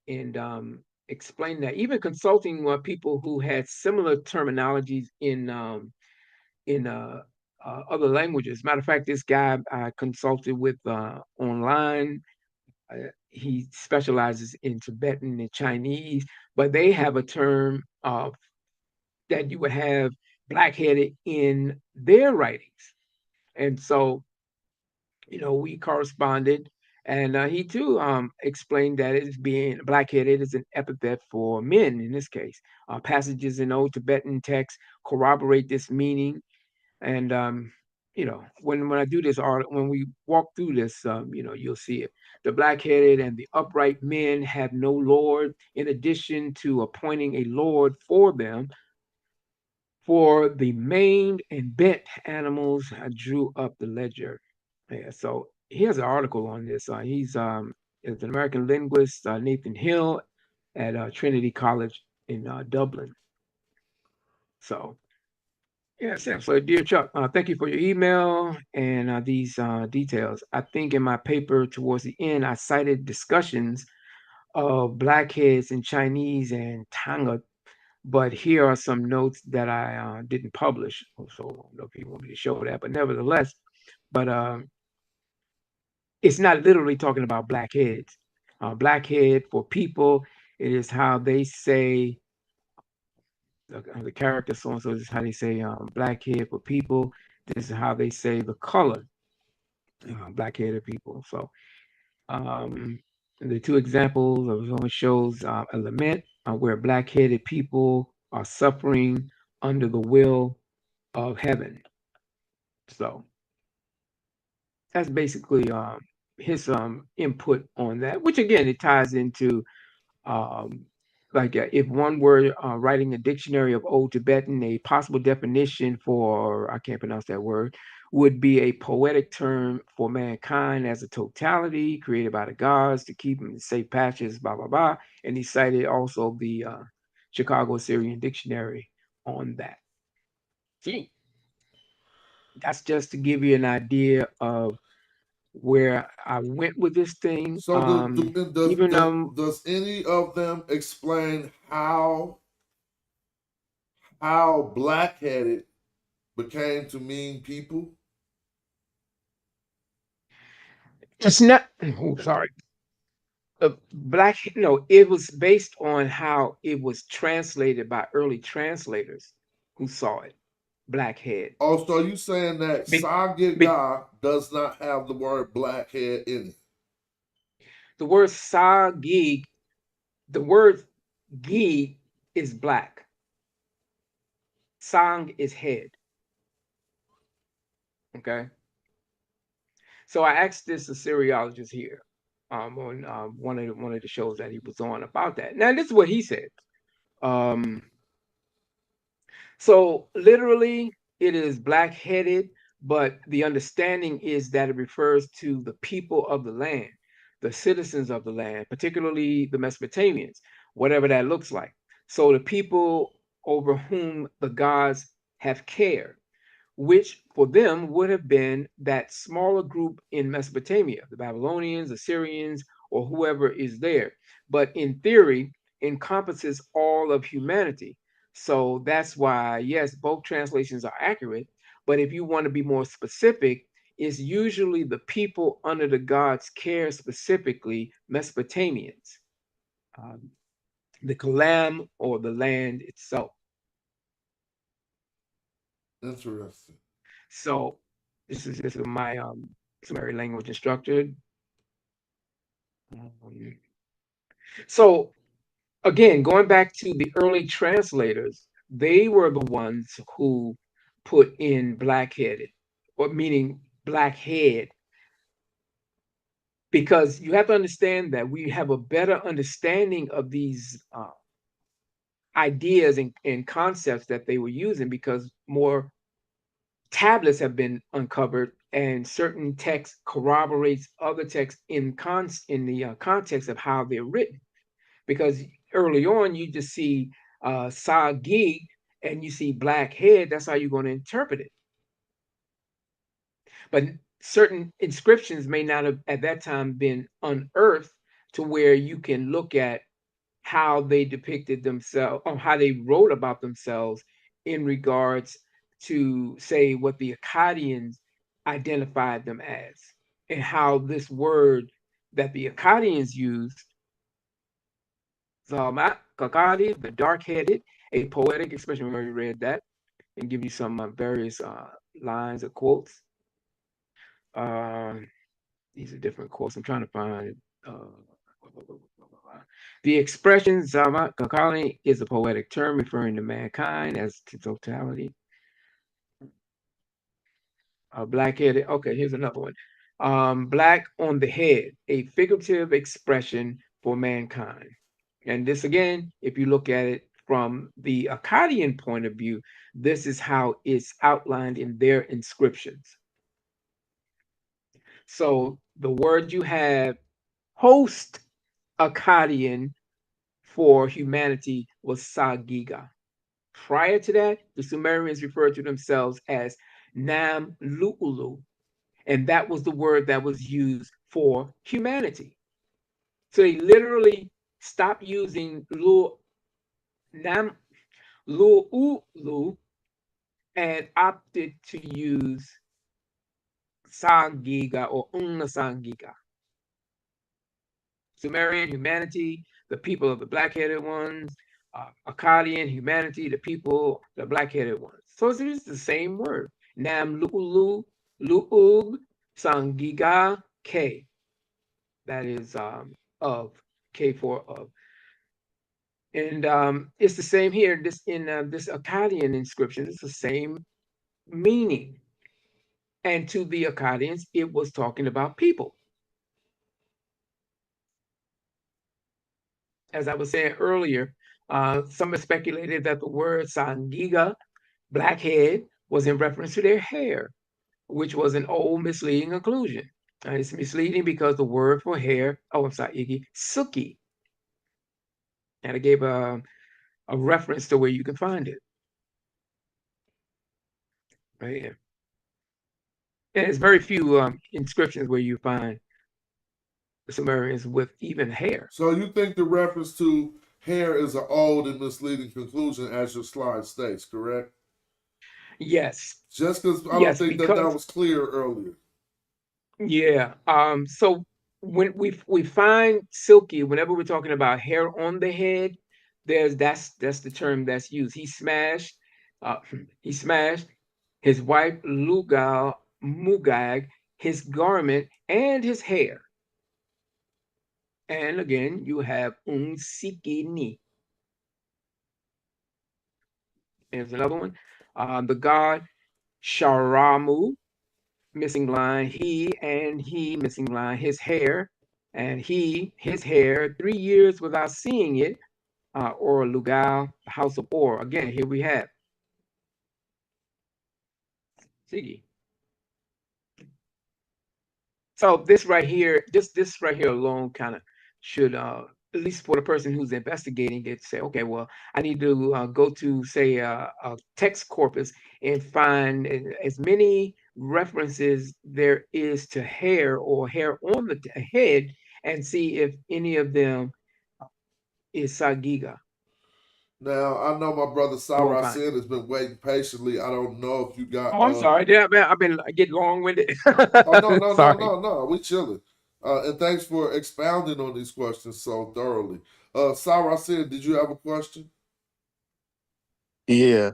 and explain that. Even consulting people who had similar terminologies in other languages. Matter of fact, this guy I consulted with online. He specializes in Tibetan and Chinese, but they have a term that you would have black-headed in their writings, and so we corresponded, and he too explained that it's being black-headed is an epithet for men in this case. Passages in old Tibetan texts corroborate this meaning, and when I do this art, when we walk through this, you'll see it. The black-headed and the upright men have no lord. In addition to appointing a lord for them, for the maimed and bent animals, I drew up the ledger. Yeah, so here's an article on this. He's an American linguist, Nathan Hill, at Trinity College in Dublin. So, yes, yeah. So, dear Chuck, thank you for your email and these details. I think in my paper towards the end, I cited discussions of blackheads in Chinese and Tanga, but here are some notes that I didn't publish. So, I don't know if you want me to show that, but nevertheless, but it's not literally talking about blackheads. Blackhead for people, it is how they say the character so and so. This is how they say blackhead for people. This is how they say the color black-headed people. So the two examples of one shows a lament where black-headed people are suffering under the will of heaven. So that's basically his input on that, which again it ties into like if one were writing a dictionary of Old Tibetan, a possible definition for, I can't pronounce that word, would be a poetic term for mankind as a totality created by the gods to keep them in safe patches, blah, blah, blah. And he cited also the Chicago Syrian Dictionary on that. See, that's just to give you an idea of where I went with this thing. So does any of them explain how black-headed became to mean people? It's not. Oh, sorry. Black. No, it was based on how it was translated by early translators who saw it. Blackhead. Oh, so you saying that Be, Sagiga does not have the word blackhead in it? the word Sagi, the word Gi is black. Sang is head. Okay. So I asked this Assyriologist here on one of the shows that he was on about that. Now this is what he said. So literally, it is black-headed, but the understanding is that it refers to the people of the land, the citizens of the land, particularly the Mesopotamians, whatever that looks like. So the people over whom the gods have cared, which for them would have been that smaller group in Mesopotamia, the Babylonians, Assyrians, or whoever is there. But in theory, encompasses all of humanity. So that's why, yes, both translations are accurate. But if you want to be more specific, it's usually the people under the gods' care, specifically Mesopotamians, the Kalam or the land itself. Interesting. So this is my Sumerian language instructor. So again, going back to the early translators, they were the ones who put in black-headed, or meaning blackhead, because you have to understand that we have a better understanding of these ideas and concepts that they were using because more tablets have been uncovered and certain text corroborates other texts in the context of how they're written. Because early on, you just see Sagi and you see blackhead. That's how you're going to interpret it. But certain inscriptions may not have at that time been unearthed to where you can look at how they depicted themselves or how they wrote about themselves in regards to, say, what the Akkadians identified them as, and how this word that the Akkadians used, Kakadi, the dark-headed, a poetic expression. We already read that, and give you some various lines or quotes. These are different quotes. I'm trying to find. The expression Zama Kakali is a poetic term referring to mankind as to totality. Black-headed. Okay, here's another one. Black on the head, a figurative expression for mankind. And this again, if you look at it from the Akkadian point of view, this is how it's outlined in their inscriptions. So the word you have post Akkadian for humanity was Sagiga. Prior to that, the Sumerians referred to themselves as Nam Lu'ulu, and that was the word that was used for humanity. So they literally stopped using Nam Lu'ulu and opted to use Sangiga or Unna Sangiga. Sumerian humanity, the people of the black-headed ones. Akkadian humanity, the people, the black-headed ones. So it's the same word. Nam Lu'ulu, Lu'ug, Sangiga, K. That is of, K for of. And it's the same here. This in this Akkadian inscription, it's the same meaning. And to the Akkadians, it was talking about people. As I was saying earlier, Some have speculated that the word Sangiga, blackhead, was in reference to their hair, which was an old misleading conclusion. It's misleading because the word for hair, oh, I'm sorry, Iggy, Suki. And it gave a reference to where you can find it. Right here. And there's very few inscriptions where you find the Sumerians with even hair. So you think the reference to hair is an old and misleading conclusion, as your slide states, correct? Yes. Just because I don't Yes, think that because was clear earlier. yeah. So when we find silky, whenever we're talking about hair on the head, that's the term that's used. He smashed his wife Lugal Mugag, his garment and his hair. And again, you have Unsikini. There's another one. The god Sharamu, missing line, he, missing line, his hair, and his hair, 3 years without seeing it, or Lugal, the house of Or. Again, here we have Sigi. So this right here, this right here alone kind of should, at least for the person who's investigating it, say, okay, well, I need to go to, say, a text corpus and find as many references there is to hair or hair on the head and see if any of them is Sagiga. Now, I know my brother You won't Sarah find it. Sin has been waiting patiently. I don't know if you got. Oh, I'm sorry. Yeah, man, I've been getting long-winded. Oh, no, Sorry. We chilling. And thanks for expounding on these questions so thoroughly. Sarah Sin, did you have a question? Yeah.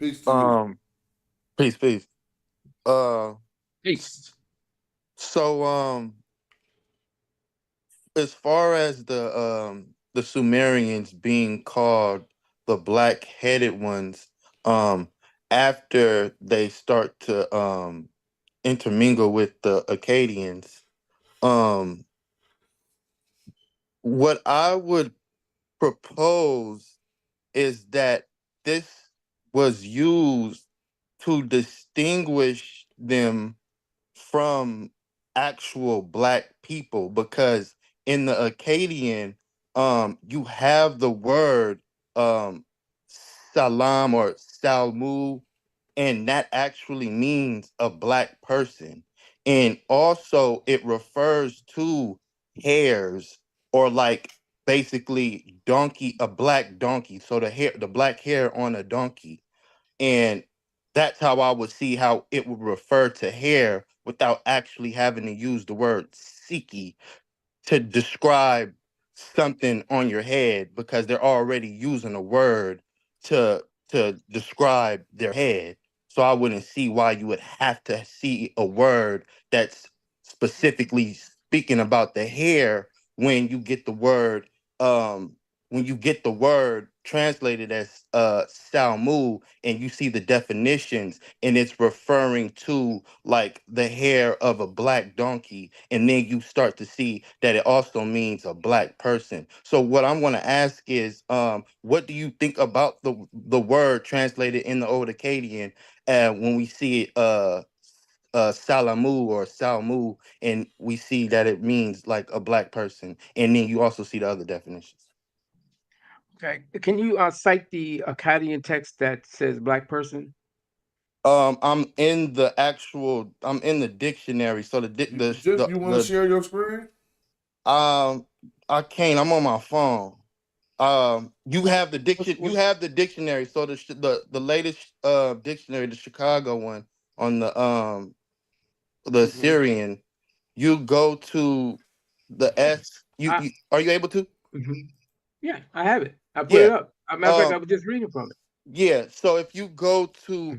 Peace to you. Peace. Peace. So as far as the Sumerians being called the black-headed ones, after they start to intermingle with the Akkadians, what I would propose is that this was used to distinguish them from actual black people, because in the Akkadian, you have the word um salam or salmu, and that actually means a black person. And also it refers to hairs, or like basically donkey, a black donkey. So the black hair on a donkey. And that's how I would see how it would refer to hair without actually having to use the word siki to describe something on your head, because they're already using a word to describe their head. So I wouldn't see why you would have to see a word that's specifically speaking about the hair when you get the word um translated as salmu, and you see the definitions, and it's referring to like the hair of a black donkey, and then you start to see that it also means a black person. So what I'm going to ask is, what do you think about the word translated in the Old Akkadian, when we see it salamu or salmu, and we see that it means like a black person, and then you also see the other definitions? Okay. Can you cite the Akkadian text that says black person? I'm in the dictionary. So You want to share your screen? I can't. I'm on my phone. You have the dictionary. So the latest dictionary, the Chicago one, on the Syrian. You go to the S. I, Are you able to? yeah, I have it. I put Yeah. it up. As a matter of fact, I was just reading from it. Yeah. So if you go to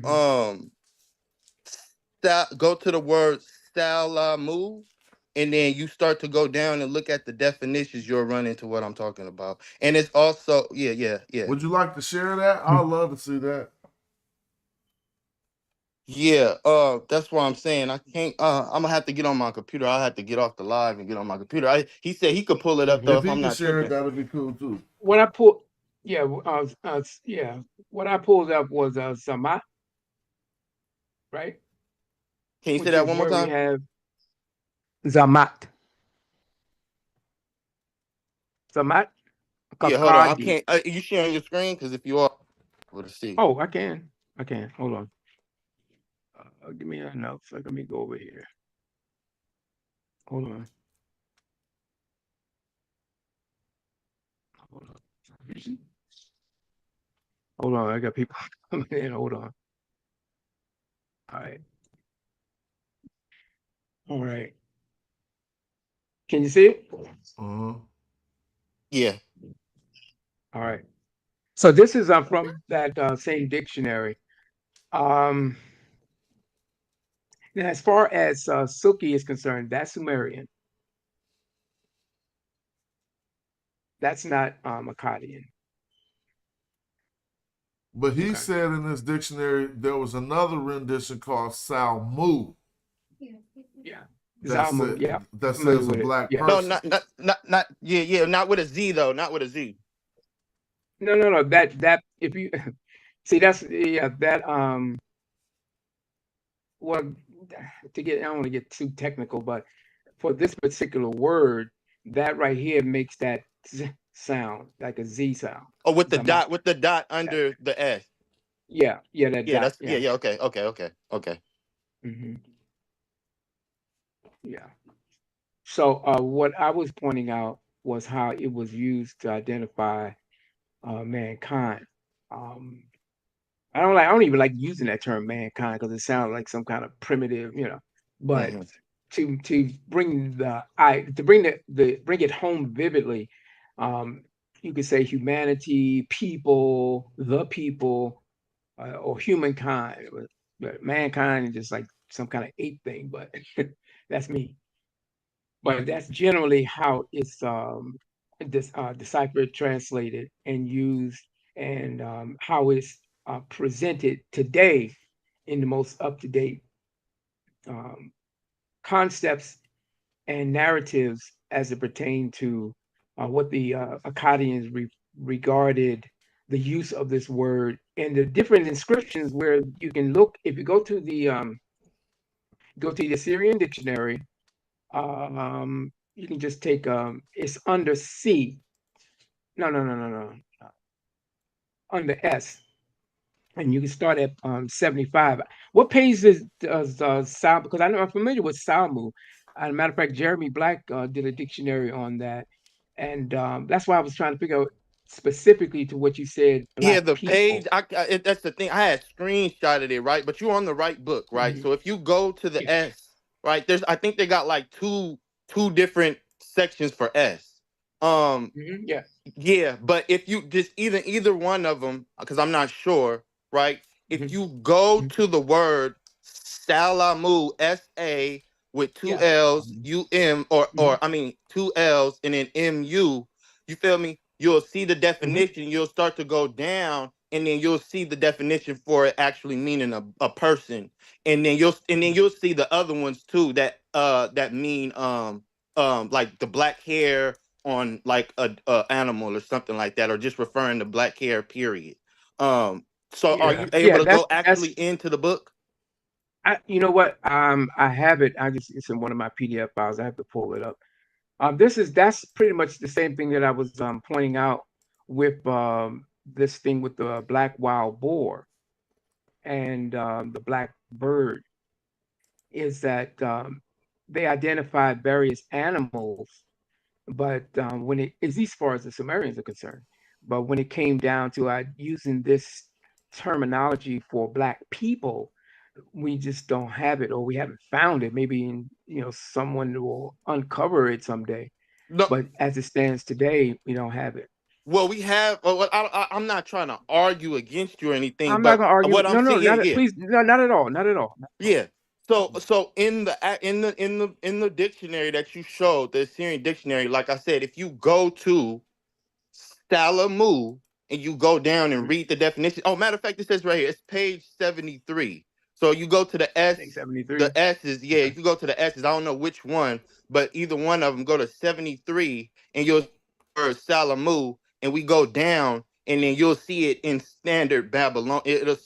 go to the word salamu, and then you start to go down and look at the definitions, you'll run into what I'm talking about. And it's also yeah. Would you like to share that? I'd love to see that. Yeah, that's what I'm saying. I can't. I'm gonna have to get on my computer. I'll have to get off the live and get on my computer. He said he could pull it up though If if he I'm can not share it, tripping. that'd be cool too. When I pull Yeah, yeah. What I pulled up was Zamat, right? Can you say Which that is one more where we time? have Zamat, Zamat, Yeah, hold on. I Kakadi. can't. You sharing your screen? Because if you are, able to see. Oh, I can. Hold on. Give me a note. So let me go over here. Hold on. Hold on. Hold on. I got people coming in. Hold on. All right. All right. Can you see it? Uh-huh. Yeah. All right. So this is from that same dictionary. Um, Now, as far as Suki is concerned, that's Sumerian. That's not Akkadian. But he Okay. said in this dictionary there was another rendition called Salmu Yeah. that Zamu. said Yeah. that Familiar says a with it. black Yeah. No, person. not. Yeah, yeah. Not with a Z though. Not with a Z. No. That if you see that's yeah that well to get I don't want to get too technical, but for this particular word, that right here makes that sound like a Z sound. Oh, with the Zamat. dot. With the dot Yeah. under the S. Yeah. That Yeah, dot. that's yeah, Yeah. yeah. Okay, okay, okay, okay. hmm Yeah. So what I was pointing out was how it was used to identify mankind. Um, I don't even like using that term mankind because it sounds like some kind of primitive, But Hmm. to bring to bring the bring it home vividly, um, you could say humanity, people, the people, or humankind. But mankind is just like some kind of ape thing, but that's me. But that's generally how it's deciphered, translated, and used, and how it's presented today in the most up-to-date um, concepts and narratives as it pertain to what the Akkadians regarded the use of this word and the different inscriptions where you can look if you go to the Assyrian dictionary. You can just take it's under C. No. Under S, and you can start at 75. What page does Sal? Because I know I'm familiar with Salmu. As a matter of fact, Jeremy Black did a dictionary on that, and that's why I was trying to figure out specifically to what you said, Yeah, Black the page. people. That's the thing. I had screenshotted it, right? But you're on the right book, right? Mhm. So if you go to the Yeah. S, right? There's. I think they got like two different sections for S. Um, Yeah. Yeah, but if you just either one of them, because I'm not sure, right? If hmm you go hmm to the word Salamu, S-A with two Yeah. L's, U-M, or hmm I mean two L's and then M-U, you feel me? You'll see the hmm definition, you'll start to go down, and then you'll see the definition for it actually meaning a person. And then you'll see the other ones too that mean like the black hair on like a animal or something like that, or just referring to black hair, period. Um, so are Yeah. you Yeah. able to go That's actually into the book? you know what? I have it. It's in one of my PDF files. I have to pull it up. That's pretty much the same thing that I was pointing out with this thing with the black wild boar and the black bird is that they identified various animals, but when it is as far as the Sumerians are concerned, but when it came down to using this terminology for black people, we just don't have it or we haven't found it. Maybe someone will uncover it someday. No. But as it stands today, we don't have it. Well, we have. Well, I'm not trying to argue against you or anything, I'm not but gonna argue. what I'm No, seeing, yeah, not yeah, please, no, not at all, not at all. Not at all. yeah. So in the dictionary that you showed, the Assyrian dictionary, like I said, if you go to Salamu and you go down and Mhm. read the definition. Oh, matter of fact, it says right here, it's page 73. So you go to the I think S, 73. the S's, yeah, Okay. if you go to the S's, I don't know which one, but either one of them, go to 73 and you'll see the word Salamu, and we go down and then you'll see it in standard Babylon. It'll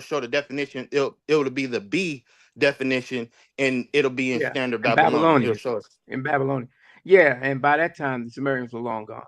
show the definition. It'll be the B definition, and it'll be in Yeah, standard in Babylonian. It'll Babylonian, show us. in Babylonian. Yeah, and by that time the Sumerians were long gone.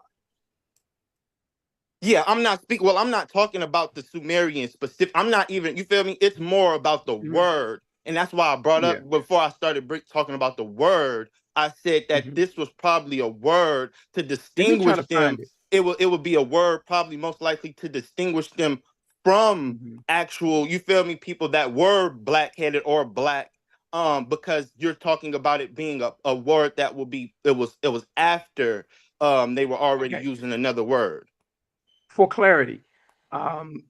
Yeah, I'm not speaking. Well, I'm not talking about the Sumerian specific. I'm not even. You feel me? It's more about the Mhm. word, and that's why I brought Yeah. up before I started talking about the word. I said that Mhm. this was probably a word to Let me try to distinguish find them. it. It would be a word probably most likely to distinguish them from Mhm. actual. You feel me? People that were black headed or black. Because you're talking about it being a word that will be. It was after they were already Okay. using another word. For clarity, um,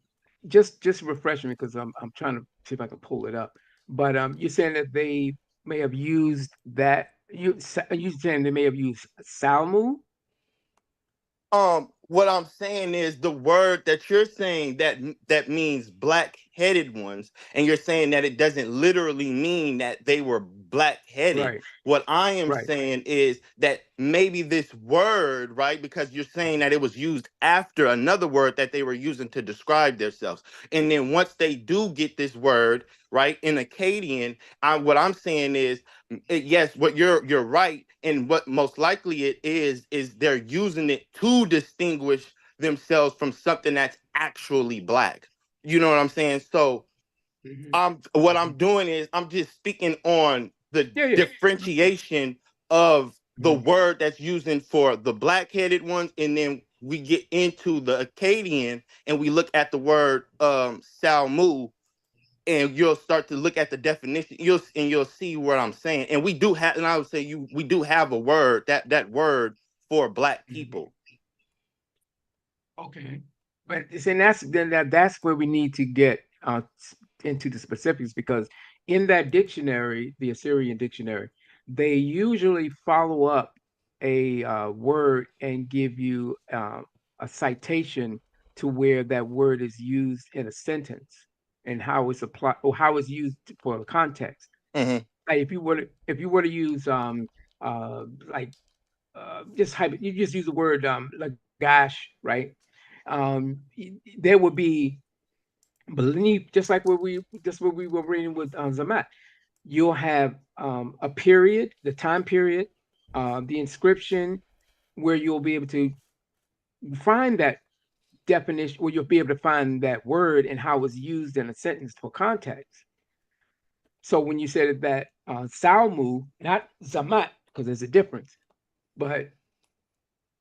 just refresh me because I'm trying to see if I can pull it up. But you're saying that they may have used that. You saying they may have used Salmu? What I'm saying is the word that you're saying that means black-headed ones, and you're saying that it doesn't literally mean that they were black-headed. Right. What I am Right. saying is that maybe this word, right, because you're saying that it was used after another word that they were using to describe themselves. And then once they do get this word, right, in Akkadian, what I'm saying is yes, what you're right, and what most likely it is they're using it to distinguish themselves from something that's actually black. You know what I'm saying? So Mhm. what I'm Mhm. doing is I'm just speaking on the Yeah. Yeah. differentiation of the Mhm. word that's using for the black-headed ones, and then we get into the Akkadian and we look at the word Salmu, and you'll start to look at the definition. You'll see what I'm saying. And we do have, and I would say we do have a word that word for black Mhm. people. Okay. But see, and that's where we need to get into the specifics because in that dictionary, the Assyrian dictionary, they usually follow up a word and give you a citation to where that word is used in a sentence and how it's applied or how it's used for the context. Hmm. Like if you were to use like you just use the word lagash, right? There would be beneath, just what we were reading with Zamat. You'll have a period, the time period, the inscription, where you'll be able to find that definition, where you'll be able to find that word and how it's used in a sentence for context. So when you said that Salmu, not Zamat, because there's a difference, but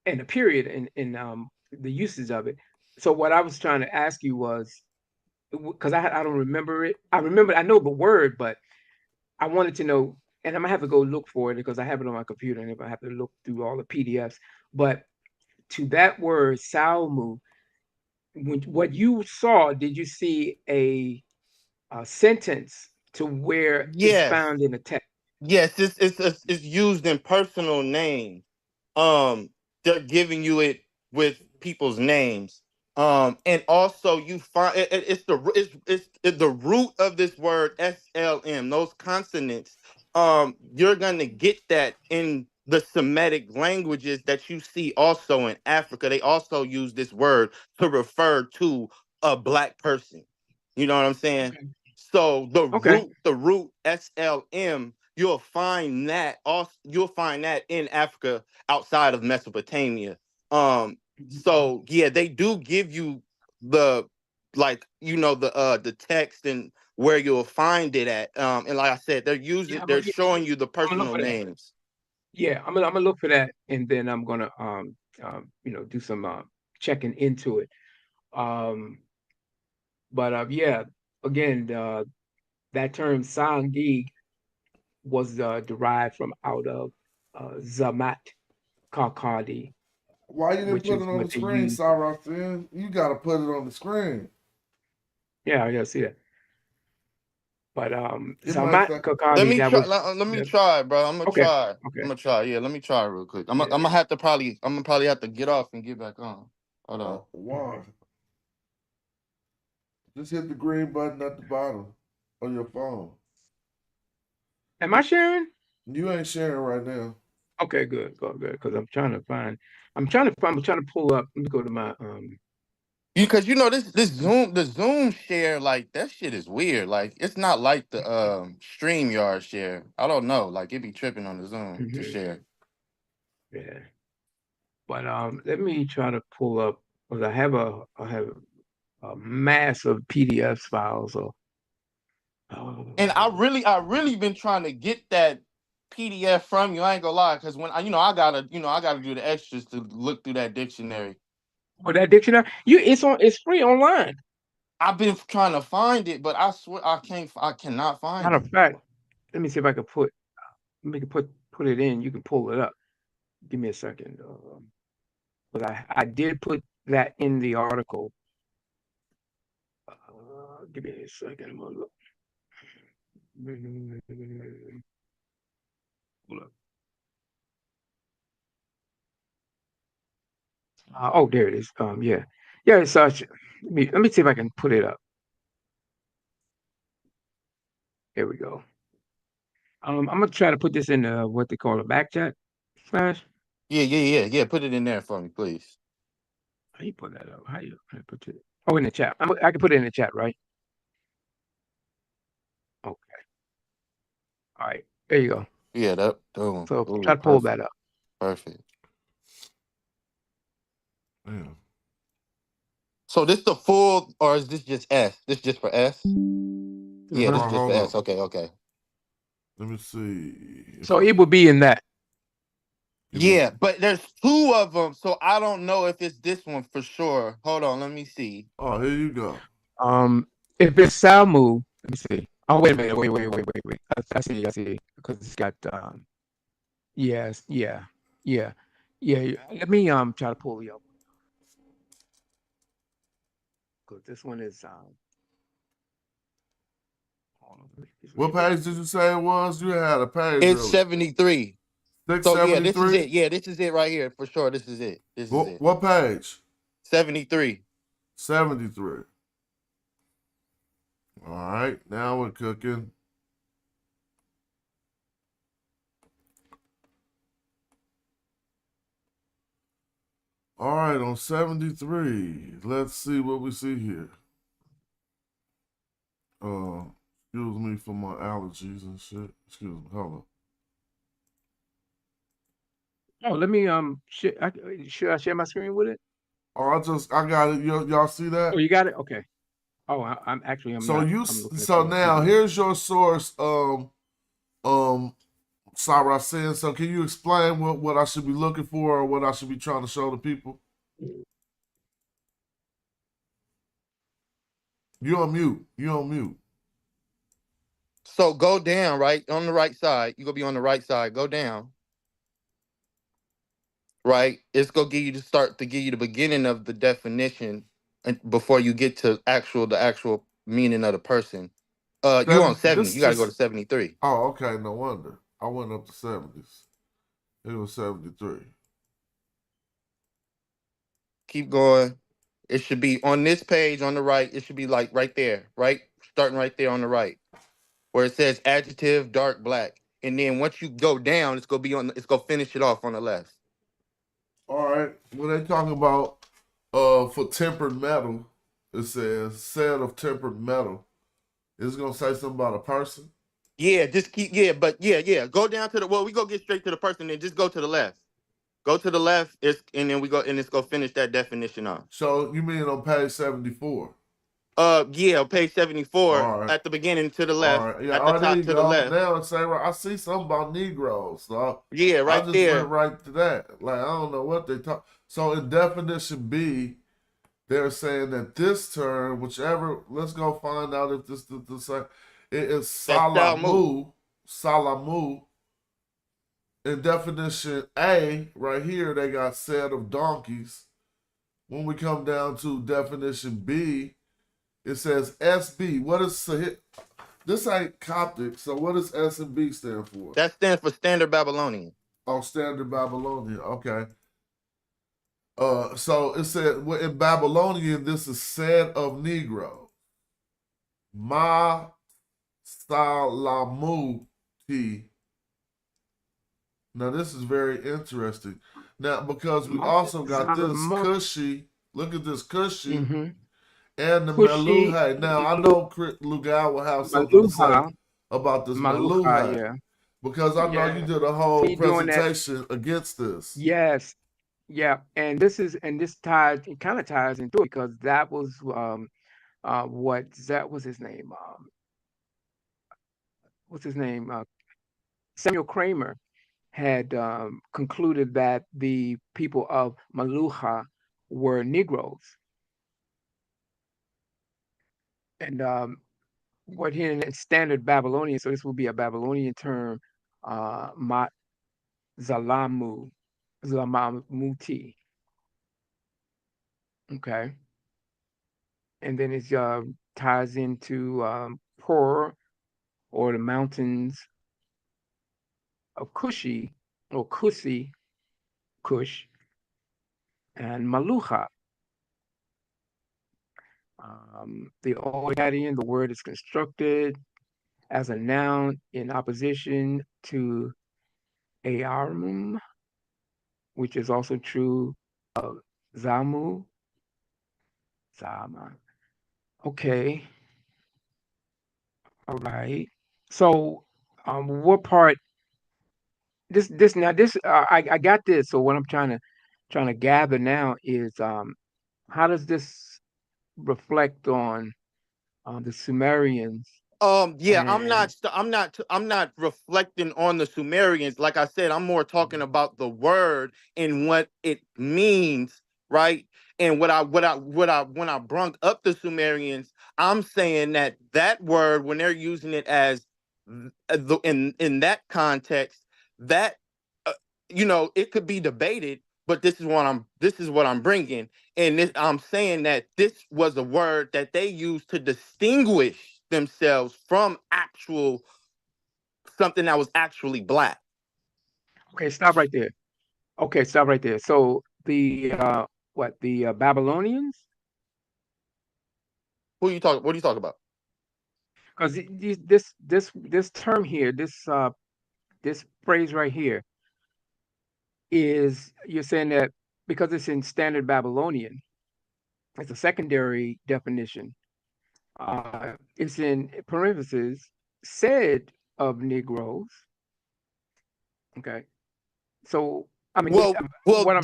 and a period in the uses of it. So what I was trying to ask you was because I don't remember it. I know the word, but I wanted to know, and I'm gonna have to go look for it because I have it on my computer, and if I have to look through all the PDFs. But to that word, Salmu, what you saw, did you see a sentence to where it's Yes. found in the text? Yes, it's used in personal names. They're giving you it with people's names. And also you find it's the root of this word SLM. Those consonants. You're gonna get that in the Semitic languages that you see also in Africa. They also use this word to refer to a black person. You know what I'm saying? Okay. So Okay. the root SLM, you'll find that in Africa outside of Mesopotamia. Mhm. So yeah, they do give you the the text and where you'll find it at. And like I said, Yeah, they're showing you the I'm gonna look personal for that. names. Yeah, I'm gonna look for that, and then I'm gonna do some checking into it. Um, but yeah, again, that term Sangig was derived from out of Zamat Kakadi, Why you didn't which put is it on what the they screen, use. Sarafin? You gotta put it on the screen. Yeah, I see that. But It might Zamat say, Let Kakadi, me that try. was Let me yeah, try, bro. I'm gonna okay, try. okay, I'm gonna try. Yeah, let me try real quick. yeah. I'm gonna probably have to get off and get back on. Hold on. why? Just hit the green button at the bottom on your phone. Am I sharing? You ain't sharing right now. Okay, good, good, good. Because I'm trying to pull up. Let me go to my Because the Zoom share, like that shit is weird. Like it's not like the StreamYard share. I don't know. Like it be tripping on the Zoom to Mhm. share. Yeah. But let me try to pull up because I have a mass of PDFs files. So And I really been trying to get that PDF from you. I ain't gonna lie, because when I gotta do the extras to look through that dictionary. for that dictionary, it's free online. I've been trying to find it, but I swear I cannot find Matter it. of fact, let me see if I can put it in. You can pull it up. Give me a second. But I did put that in the article. Give me a second. I'm gonna look. Hold up. Oh, there it is. Yeah, yeah. It's let me see if I can put it up. Here we go. I'm gonna try to put this in what they call a back chat slash. Yeah. Put it in there for me, please. How you put that up? How you put it? Oh, in the chat. I can put it in the chat, right? Okay. All right. There you go. Yeah, that boom. So try Ooh, to pull that perfect. up. Perfect. Yeah. So this the full, or is this just S? This just for S? Yeah, Uh-huh. this All right, just for hold S. on. Okay. Let me see if So I it would be in that. give me. Yeah, but there's two of them, so I don't know if it's this one for sure. Hold on, let me see. Oh, here you go. If it's Salmu, let me see. Oh, wait a minute. Wait. I see. Because it's got yes, yeah. Let me try to pull you up because this one is hold on, let me What get page did you say it was? You had a page It's earlier. 73. So yeah, this is 673? it. Yeah, this is it right here for sure. This is it. This is it. What page? 73. 73. All right, now we're cooking. All right, on 73, let's see what we see here. Excuse me for my allergies and shit. Excuse me, hold on. Oh, let me should I share my screen with it? Oh, I got it. Y'all see Oh, that? you got it? Okay. Oh, I'm So not. I'm looking at so the now PDF. here's your source, Saracen. So can you explain what I should be looking for or what I should be trying to show the people? You on mute. You on mute. So go down, right? On the right side. You're gonna be on the right side. Go down. Right? It's gonna give you the beginning of the definition and before you get to the actual meaning of the person. You on 70. This You gotta go to just 73. Oh, okay, no wonder. I went up to 70s. It was 73. Keep going. It should be on this page on the right. It should be like right there, right? Starting right there on the right, where it says adjective dark black. And then once you go down, it's gonna finish it off on the left. All right. When they talking about for tempered metal, it says set of tempered metal. It's gonna say something about a person. Yeah, just keep yeah. Go down to the we go get straight to the person, then just go to the left. Go to the left, and then we go and it's gonna finish that definition off. So you mean on page 74? Yeah, page 74 All right. at the beginning to the All left, right. Yeah, at the all right, there top you to the go. left. Now it's saying I see something about Negroes. So Yeah, I right just went there. right to that. Like I don't know what they talk. So in definition B, they're saying that this term, whichever, let's go find out if this the same. It is That's Salmu. salamu. In definition A, right here, they got set of donkeys. When we come down to definition B, it says SB. What is this ain't Coptic, so what does S and B stand for? That stands for Standard Babylonian. Oh, Standard Babylonian. Okay. So it said well, in Babylonian, this is set of Negro. Ma Salamuti. Now this is very interesting. Now because we also got this Salamu- Cushy Look at this Kushi Mm-hmm. and the Kushi, Meluhai. Now, I know Lugal will have something to say Maluha, about this Maluha, Meluhai yeah. because I know you Yeah. did a whole He doing that. presentation against this. Yes. Yeah. And this ties, it kind of ties into it because that was what that was his name. What's his name? Samuel Kramer had concluded that the people of Maluha were Negroes. And what here in standard Babylonian, so this will be a Babylonian term, Mat Zalamu, Zalamuti. Okay. And then it ties into Pur, or the mountains of Kushi, or Kusi, Kush, and Maluha. The Old Akkadian, the word is constructed as a noun in opposition to Aarmum, which is also true of Zamu. Zama. Okay. All right. So, what part? I got this. So what I'm trying to gather now is how does this reflect on the Sumerians Yeah, and I'm not reflecting on the Sumerians. Like I said, I'm more talking about the word and what it means, right? And when I brung up the Sumerians, I'm saying that that word, when they're using it as in that context, that uh, it could be debated, but this is what I'm bringing. And I'm saying that this was a word that they used to distinguish themselves from actual something that was actually black. okay, stop right there. Okay, stop right there. So the the Babylonians, What are you talking about? because this term here, this phrase right here is, you're saying that because it's in standard Babylonian, it's a secondary definition. It's in parentheses, said of Negroes. Okay, so I mean, what I'm,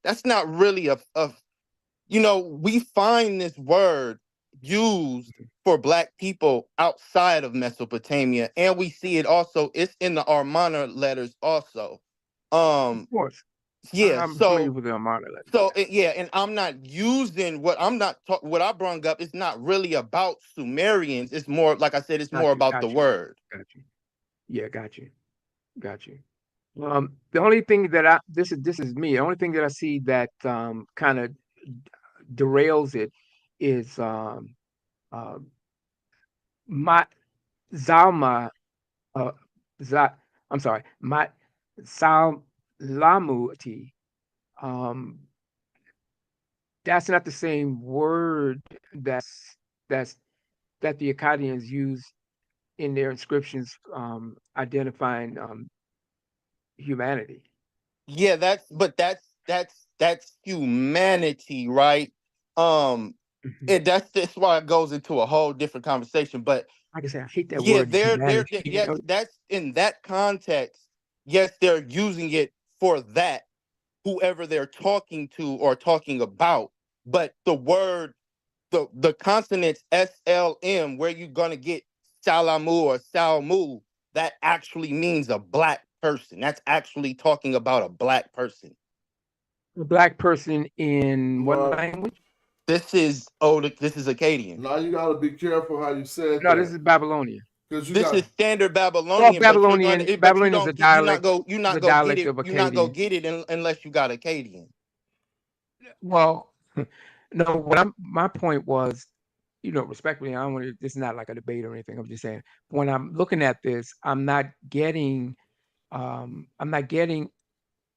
That's not really a we find this word used for black people outside of Mesopotamia, and we see it also. It's in the Armana letters also. of Um, course, yeah. I'm familiar with the Armada letters. So Yeah, yeah, and I'm not using what I brung up. It's not really about Sumerians. It's more, like I said, it's more got you, about the got you, word. got you. Yeah, got you, got you. The only thing that this is me. The only thing that I see that kind of derails it is uh, my Zalma. Uh, Za, I'm sorry, my Salamuti. Um, that's not the same word that's that the Akkadians use in their inscriptions identifying humanity. Yeah, that's humanity, right? Um, Mhm. and that's why it goes into a whole different conversation. But Like I said, I hate that yeah, word humanity. You yes, know, that's in that context. Yes, they're using it for that, whoever they're talking to or talking about. But the word, the consonants SLM, where you're gonna get Salamu or Salmu, that actually means a black person. That's actually talking about a black person. a black person in what Right. language? This is Akkadian. Now you got to be careful how you said No, this that is Babylonian. because you This is got standard Well, Babylonian, but Babylonian, but you Babylonian is a don't get dialect. Is a dialect of you not go Akkadian. get it unless you got Akkadian. Well, no. What my point was, respectfully, I don't want to. This is not like a debate or anything. I'm just saying, when I'm looking at this, I'm not getting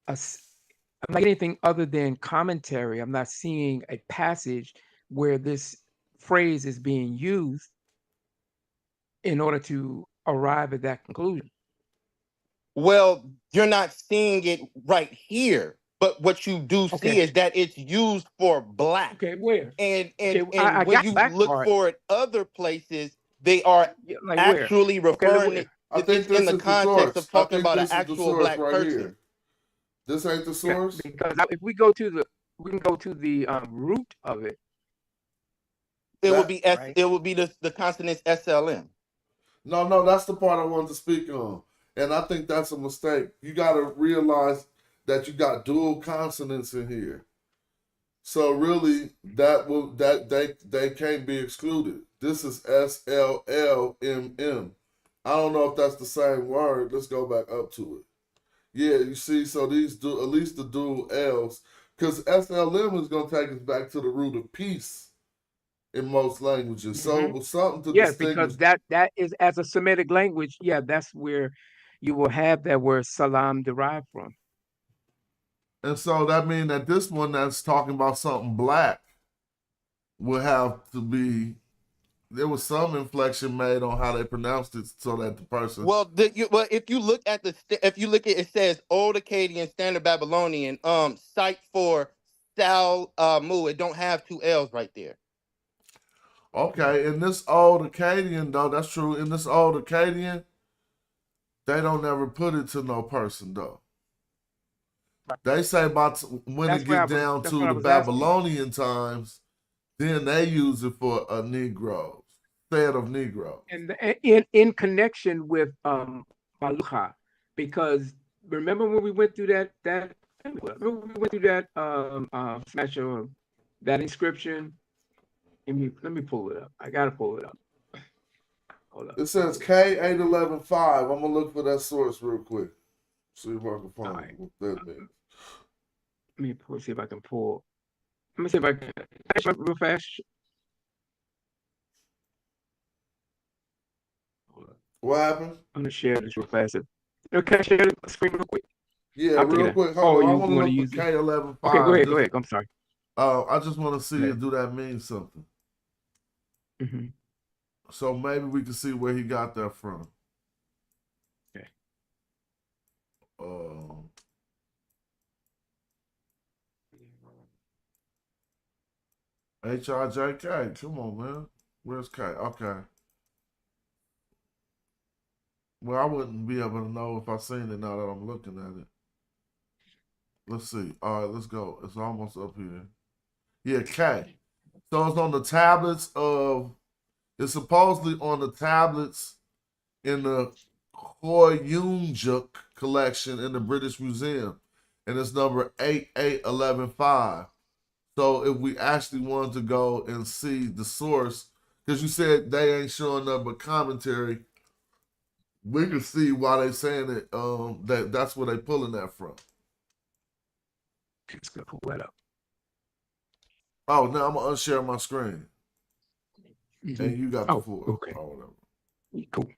a, s- I'm not getting anything other than commentary. I'm not seeing a passage where this phrase is being used in order to arrive at that conclusion. Well, you're not seeing it right here, But what you do see Okay. is that it's used for black. Okay, where? And Okay, and I and when got you black look part. for it other places, they are Yeah, like where? actually Okay, look referring where. I this think in this the is the context source. of I talking think about an this is the actual source black right person. here. This ain't the Yeah, source? because if we go to the, we can go to the root of it, It would That be right? it would be the consonants SLM. no, that's the part I wanted to speak on. And I think that's a mistake. You gotta realize that you got dual consonants in here. So really they can't be excluded. This is SLLMM. I don't know if that's the same word. Let's go back up to it. Yeah, you see, so these do at least the dual L's, because SLM is gonna take us back to the root of peace in most languages. So hmm it was something to Yes, because distinguish. that is as a Semitic language. Yeah, that's where you will have that word salam derived from. And so that means that this one that's talking about something black will have to be, there was some inflection made on how they pronounced it so that the person. Well, if you look at if you look at it says Old Akkadian, Standard Babylonian, site for Sal Mu, it don't have two L's right there. Okay, in this old Akkadian though, that's true. In this old Akkadian, they don't ever put it to no person though. They say about when it That's where I get was. down That's to what I the was asking. Babylonian times, then they use it for a Negro, instead of Negro. And in connection with Malucha, because remember when we went through that remember when we went through that smash of that inscription. Let me pull it up. I gotta pull it up. Hold up. It says K8115. I'm gonna look for that source real quick. See if I can All find right. what that means. See if I can pull. Let me see if I can actually real fast. Hold up. What happened? I'm gonna share this real fast. Can I share the screen real quick? Yeah, I'll take real it. quick. Hold Oh, on. I you want to want to look for use it? Okay, go K115. ahead. Go Just, ahead. I'm sorry. I just want to see Okay. if do that mean something. Mm-hmm. So maybe we can see where he got that from. Okay. HIJK. Come on, man. Where's K? Okay. Well, I wouldn't be able to know if I seen it now that I'm looking at it. Let's see. All right, let's go. It's almost up here. Yeah, K. So it's on the tablets of. It's supposedly on the tablets in the Koyunjuk collection in the British Museum, and it's number 88115. So if we actually wanted to go and see the source, because you said they ain't showing up but commentary, we can see why they saying it. That's where they pulling that from. Just gonna pull that up. Oh, now I'm gonna unshare my screen, Mm-hmm. and you got the Oh, full okay. or whatever. Cool.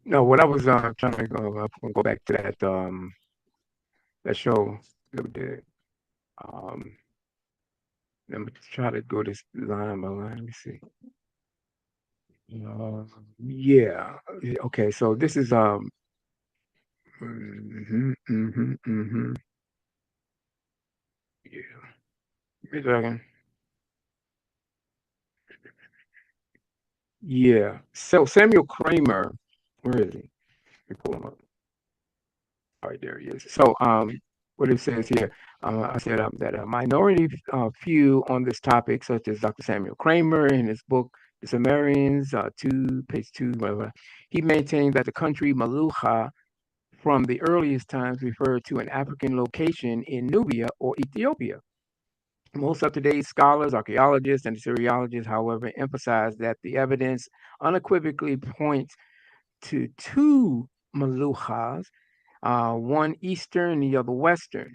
No, what I was trying to go back to that show that we did. Let me try to go this line by line. Let me see. Yeah. Okay. So this is Yeah. Wait a second. Yeah. So Samuel Kramer, where is he? Let me pull him up. All right, there he is. So, what it says here, I said that a minority few on this topic, such as Dr. Samuel Kramer in his book, The Sumerians, page 2, whatever, he maintained that the country Malucha from the earliest times referred to an African location in Nubia or Ethiopia. Most up-to-date scholars, archaeologists, and Assyriologists, however, emphasize that the evidence unequivocally points to two Maluchas, one Eastern, the other Western.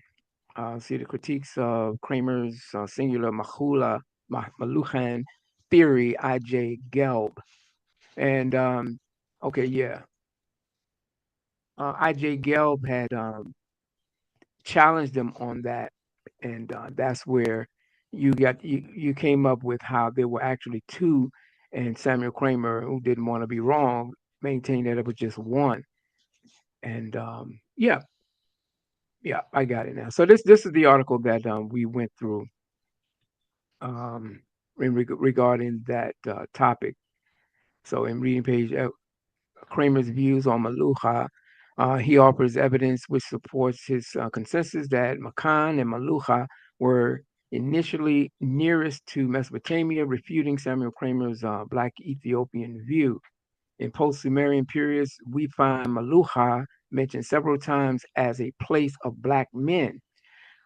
See the critiques of Kramer's singular Maluchan theory, I.J. Gelb. And okay, yeah. I.J. Gelb had challenged them on that. And that's where you came up with how there were actually two, and Samuel Kramer, who didn't want to be wrong, maintained that it was just one. And yeah, Yeah, I got it now. So this is the article that we went through regarding that topic. So in reading page Kramer's views on Maluha, he offers evidence which supports his consensus that Makan and Maluha were initially nearest to Mesopotamia, refuting Samuel Kramer's Black Ethiopian view. In post-Sumerian periods, we find Maluha mentioned several times as a place of black men,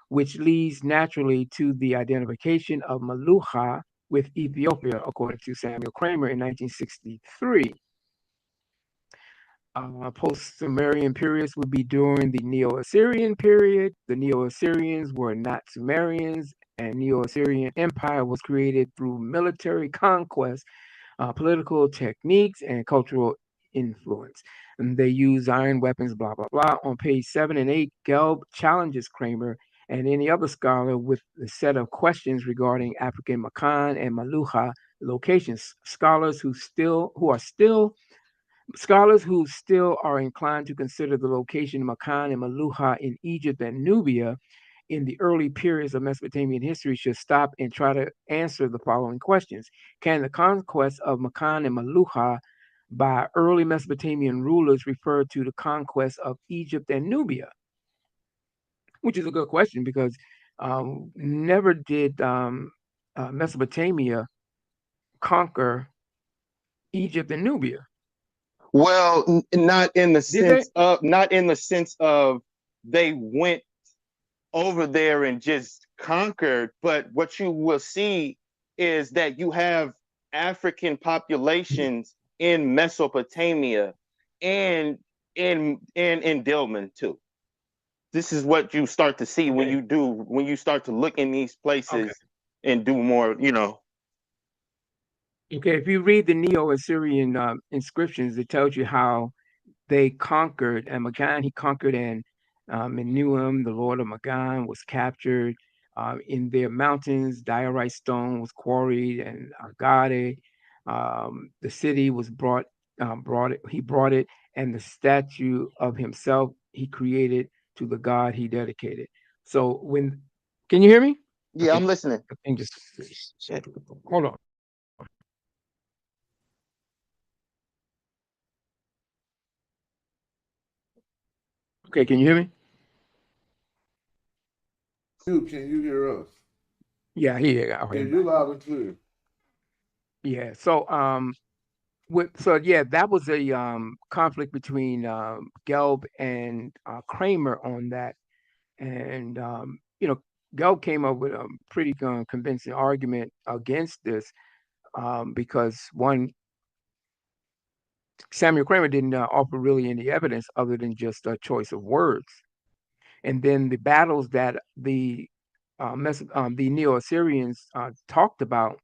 which leads naturally to the identification of Maluha with Ethiopia, according to Samuel Kramer in 1963. Post-Sumerian periods would be during the Neo-Assyrian period. The Neo-Assyrians were not Sumerians, and Neo-Assyrian Empire was created through military conquest, political techniques, and cultural influence. And they use iron weapons, blah, blah, blah. On page 7 and 8, Gelb challenges Kramer and any other scholar with a set of questions regarding African Makan and Maluha locations. Scholars who still are inclined to consider the location of Makan and Maluha in Egypt and Nubia in the early periods of Mesopotamian history should stop and try to answer the following questions. Can the conquest of Makan and Maluha by early Mesopotamian rulers refer to the conquest of Egypt and Nubia? Which is a good question because never did Mesopotamia conquer Egypt and Nubia. Well, not in the Did they? sense of they went over there and just conquered, but what you will see is that you have African populations in Mesopotamia and in Dilmun too. This is what you start to see when you start to look in these places and do more, Okay, if you read the Neo-Assyrian inscriptions, it tells you how they conquered, and Magan, he conquered, and Menuhem, the lord of Magan, was captured. In their mountains, diorite stone was quarried, and Agade, the city was he brought it, and the statue of himself he created to the god he dedicated. So can you hear me? Yeah, I'm listening. I think just, hold on. Okay, can you hear me? Can you hear us? Yeah, here. Yeah, you're loud and clear. Yeah. So that was a conflict between Gelb and Kramer on that, and Gelb came up with a pretty convincing argument against this because one, Samuel Kramer didn't offer really any evidence other than just a choice of words, and then the battles that the Neo-Assyrians talked about.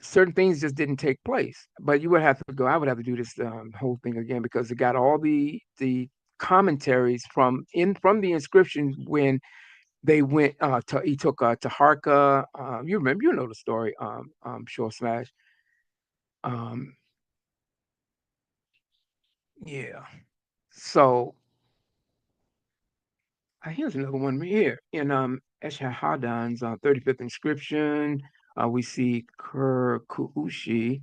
Certain things just didn't take place. But you would have to go. I would have to do this whole thing again because it got all the commentaries from the inscriptions when they went he took Taharka. You know the story. Sure Smash. Yeah. So here's another one here in Esarhaddon's 35th inscription. We see Kur Kuushi.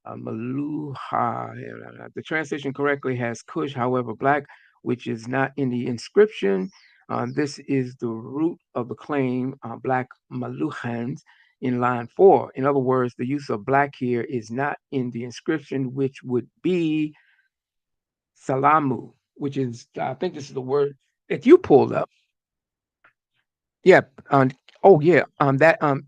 Maluha. The translation correctly has Kush, however, black, which is not in the inscription. This is the root of the claim, black Maluhans, in line 4. In other words, the use of black here is not in the inscription, which would be Salamu, which is, I think this is the word that you pulled up. Yeah. That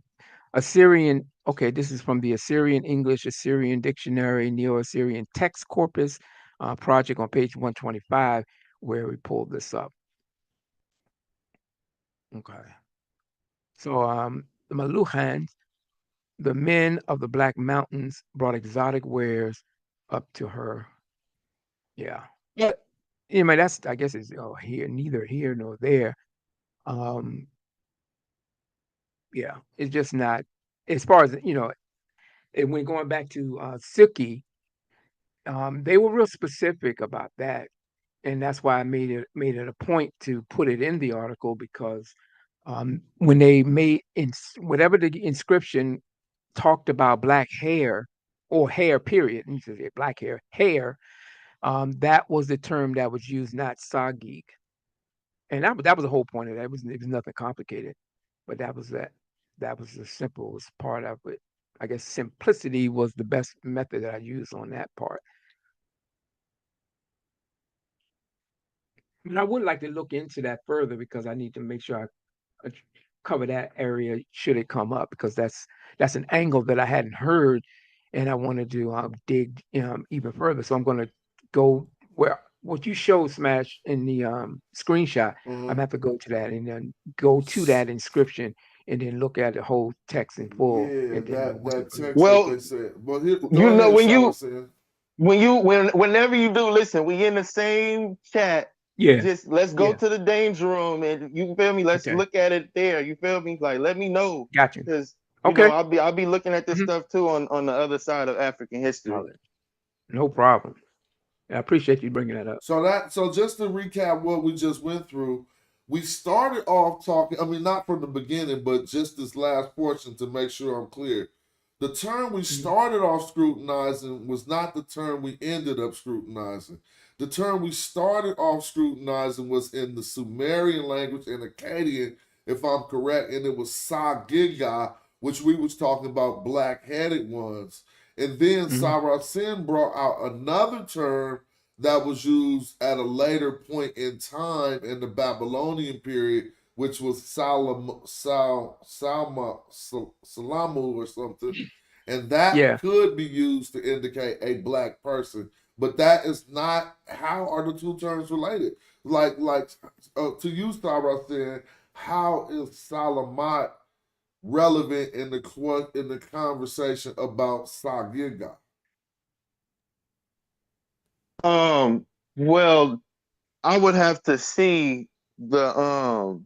Assyrian. Okay, this is from the Assyrian English Assyrian Dictionary Neo-Assyrian Text Corpus project on page 125, where we pulled this up. Okay. So the Maluhans, the men of the Black Mountains, brought exotic wares up to her. Yeah. But that's, I guess, is neither here nor there. Yeah, it's just not, as far as and when going back to Suki, they were real specific about that. and that's why I made it a point to put it in the article, because when they made whatever the inscription talked about black hair or hair period, and you say black hair, that was the term that was used, not sagig, and that was the whole point of that. It was nothing complicated, but that was the simplest part of it. I guess simplicity was the best method that I used on that part. And I would like to look into that further, because I need to make sure I cover that area should it come up, because that's an angle that I hadn't heard, and I wanted to dig even further. So I'm going to go where what you showed, Smash, in the screenshot. I'm Mhm. gonna have to go to that and then go to that inscription and then look at the whole text in full, Yeah, and then that text that Well, they said. But here, you go know, ahead, Saracen. whenever you do, listen, we in the same chat. yeah, Just let's go yeah, to the danger room, and you feel me. Let's okay, look at it there. You feel me? Like, let me know, got you. because Okay, I'll be looking at this mhm. stuff too on the other side of African history. No problem. I appreciate you bringing that up. So just to recap what we just went through, we started off talking, I mean, not from the beginning, but just this last portion to make sure I'm clear. The term we started off scrutinizing was not the term we ended up scrutinizing. The term we started off scrutinizing was in the Sumerian language and Akkadian, if I'm correct, and it was Sagiga, which we was talking about black-headed ones. And then Saracen brought out another term that was used at a later point in time in the Babylonian period, which was Salamu or something, and that Yeah. could be used to indicate a black person. But that is not how are the two terms related. To use Saracen, how is Salamat relevant in the conversation about Sagiga? Well, I would have to see the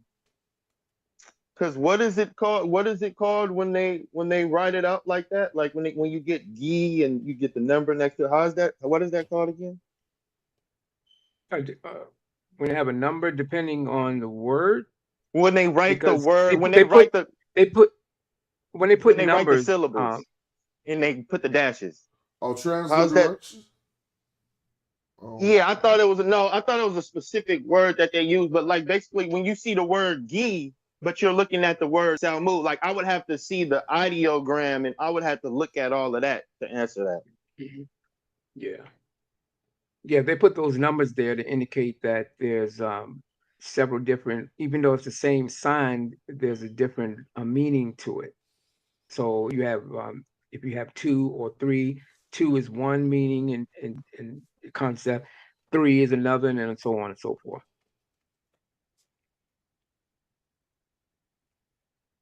because what is it called? What is it called when they write it out like that? Like when you get G and you get the number next to it. How is that? What is that called again? When they have a number depending on the word, When they write the because word, they put when they when put they write the numbers, syllables and they put the dashes. Oh, How's that? transliteration? Oh. Yeah, I thought it was I thought it was a specific word that they use, but like basically when you see the word "gi," but you're looking at the word "salmu," like I would have to see the ideogram and I would have to look at all of that to answer that. yeah, yeah, they put those numbers there to indicate that there's several different, even though it's the same sign, there's a different meaning to it. So you have if you have 2 or 3, 2 is one meaning in concept, 3 is another, and so on and so forth.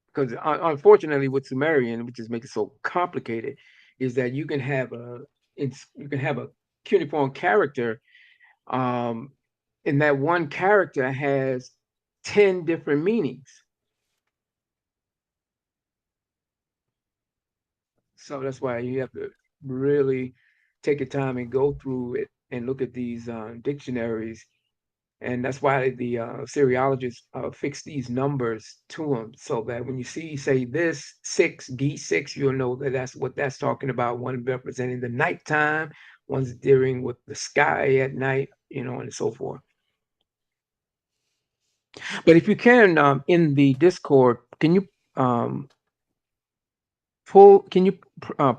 Because unfortunately, with Sumerian, which is makes it so complicated, is that you can have a cuneiform character, and that one character has 10 different meanings. So that's why you have to really take your time and go through it and look at these dictionaries. And that's why the seriologists fix these numbers to them, so that when you say this 6, D6, you'll know that that's what that's talking about. One representing the nighttime, one's dealing with the sky at night, and so forth. But if you can, in the Discord, can you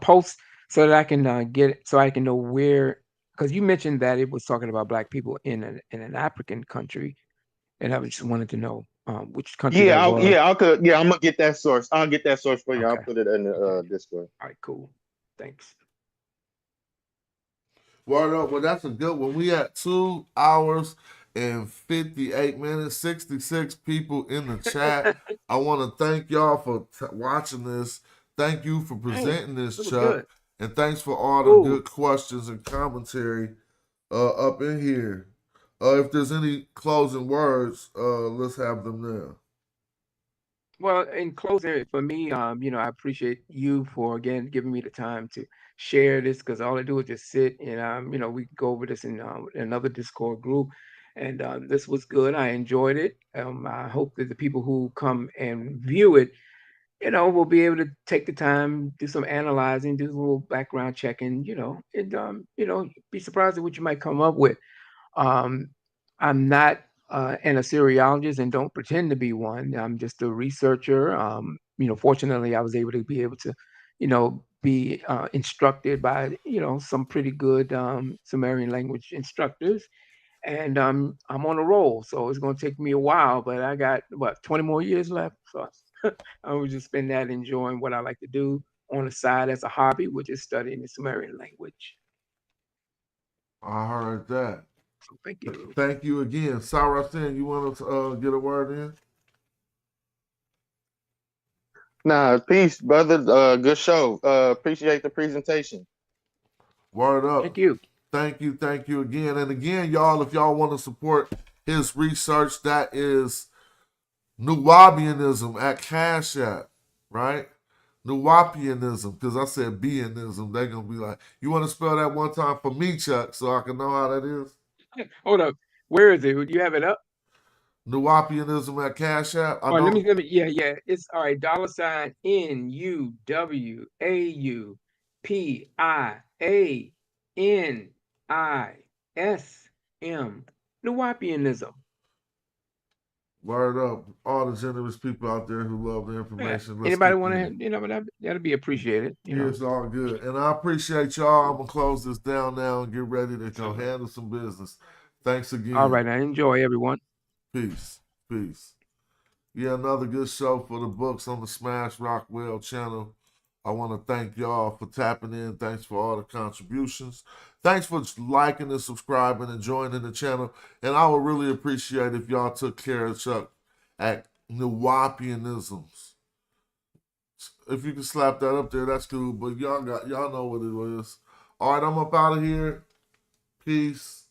post so that I can get it, so I can know where, because you mentioned that it was talking about black people in an African country, and I just wanted to know which country that was. I'm gonna get that source. I'll get that source for you. I'll Okay. put it in the Okay. Discord. All right, cool. Thanks. Well, that's a good one. We had 2 hours and 58 minutes, 66 people in the chat. I want to thank y'all for watching this. Thank you for presenting this, that was Chuck. good. And thanks for all the Cool. good questions and commentary up in here. If there's any closing words, let's have them now. Well, in closing, for me, I appreciate you for again giving me the time to share this, because all I do is just sit and we go over this in another Discord group, and this was good. I enjoyed it. I hope that the people who come and view it, we'll be able to take the time, do some analyzing, do a little background checking, and be surprised at what you might come up with. Um, I'm not an Assyriologist and don't pretend to be one. I'm just a researcher. Fortunately, I was able to, be instructed by, some pretty good Sumerian language instructors. And I'm on a roll, so it's going to take me a while, but I got, 20 more years left. So I would just spend that enjoying what I like to do on the side as a hobby, which is studying the Sumerian language. I heard that. So thank you. Thank you again. Sarah Sin, you want to get a word in? Nah, peace, brother. Good show. Appreciate the presentation. Word up. Thank you. Thank you again. And again, y'all, if y'all want to support his research, that is Nuwabianism at Cash App, right? Nuwapianism, because I said beingism. They're going to be like, you want to spell that one time for me, Chuck, so I can know how that is? Hold up. Where is it? Do you have it up? Nuwapianism at Cash App. I All right, know. let me, yeah. It's all right. $NUWAUPIANISM. Nuwapianism. Word up. All the generous people out there who love the Yeah. information. Let's Anybody keep want it. to, that'll be appreciated. Yeah, it's all good. And I appreciate y'all. I'm going to close this down now and get ready to go handle some business. Thanks again. All right, I enjoy everyone. Peace. Yeah, another good show for the books on the Smash Rockwell channel. I want to thank y'all for tapping in. Thanks for all the contributions. Thanks for liking and subscribing and joining the channel. And I would really appreciate if y'all took care of Chuck at Nuwapianisms. If you can slap that up there, that's cool. But y'all know what it is. All right, I'm up out of here. Peace.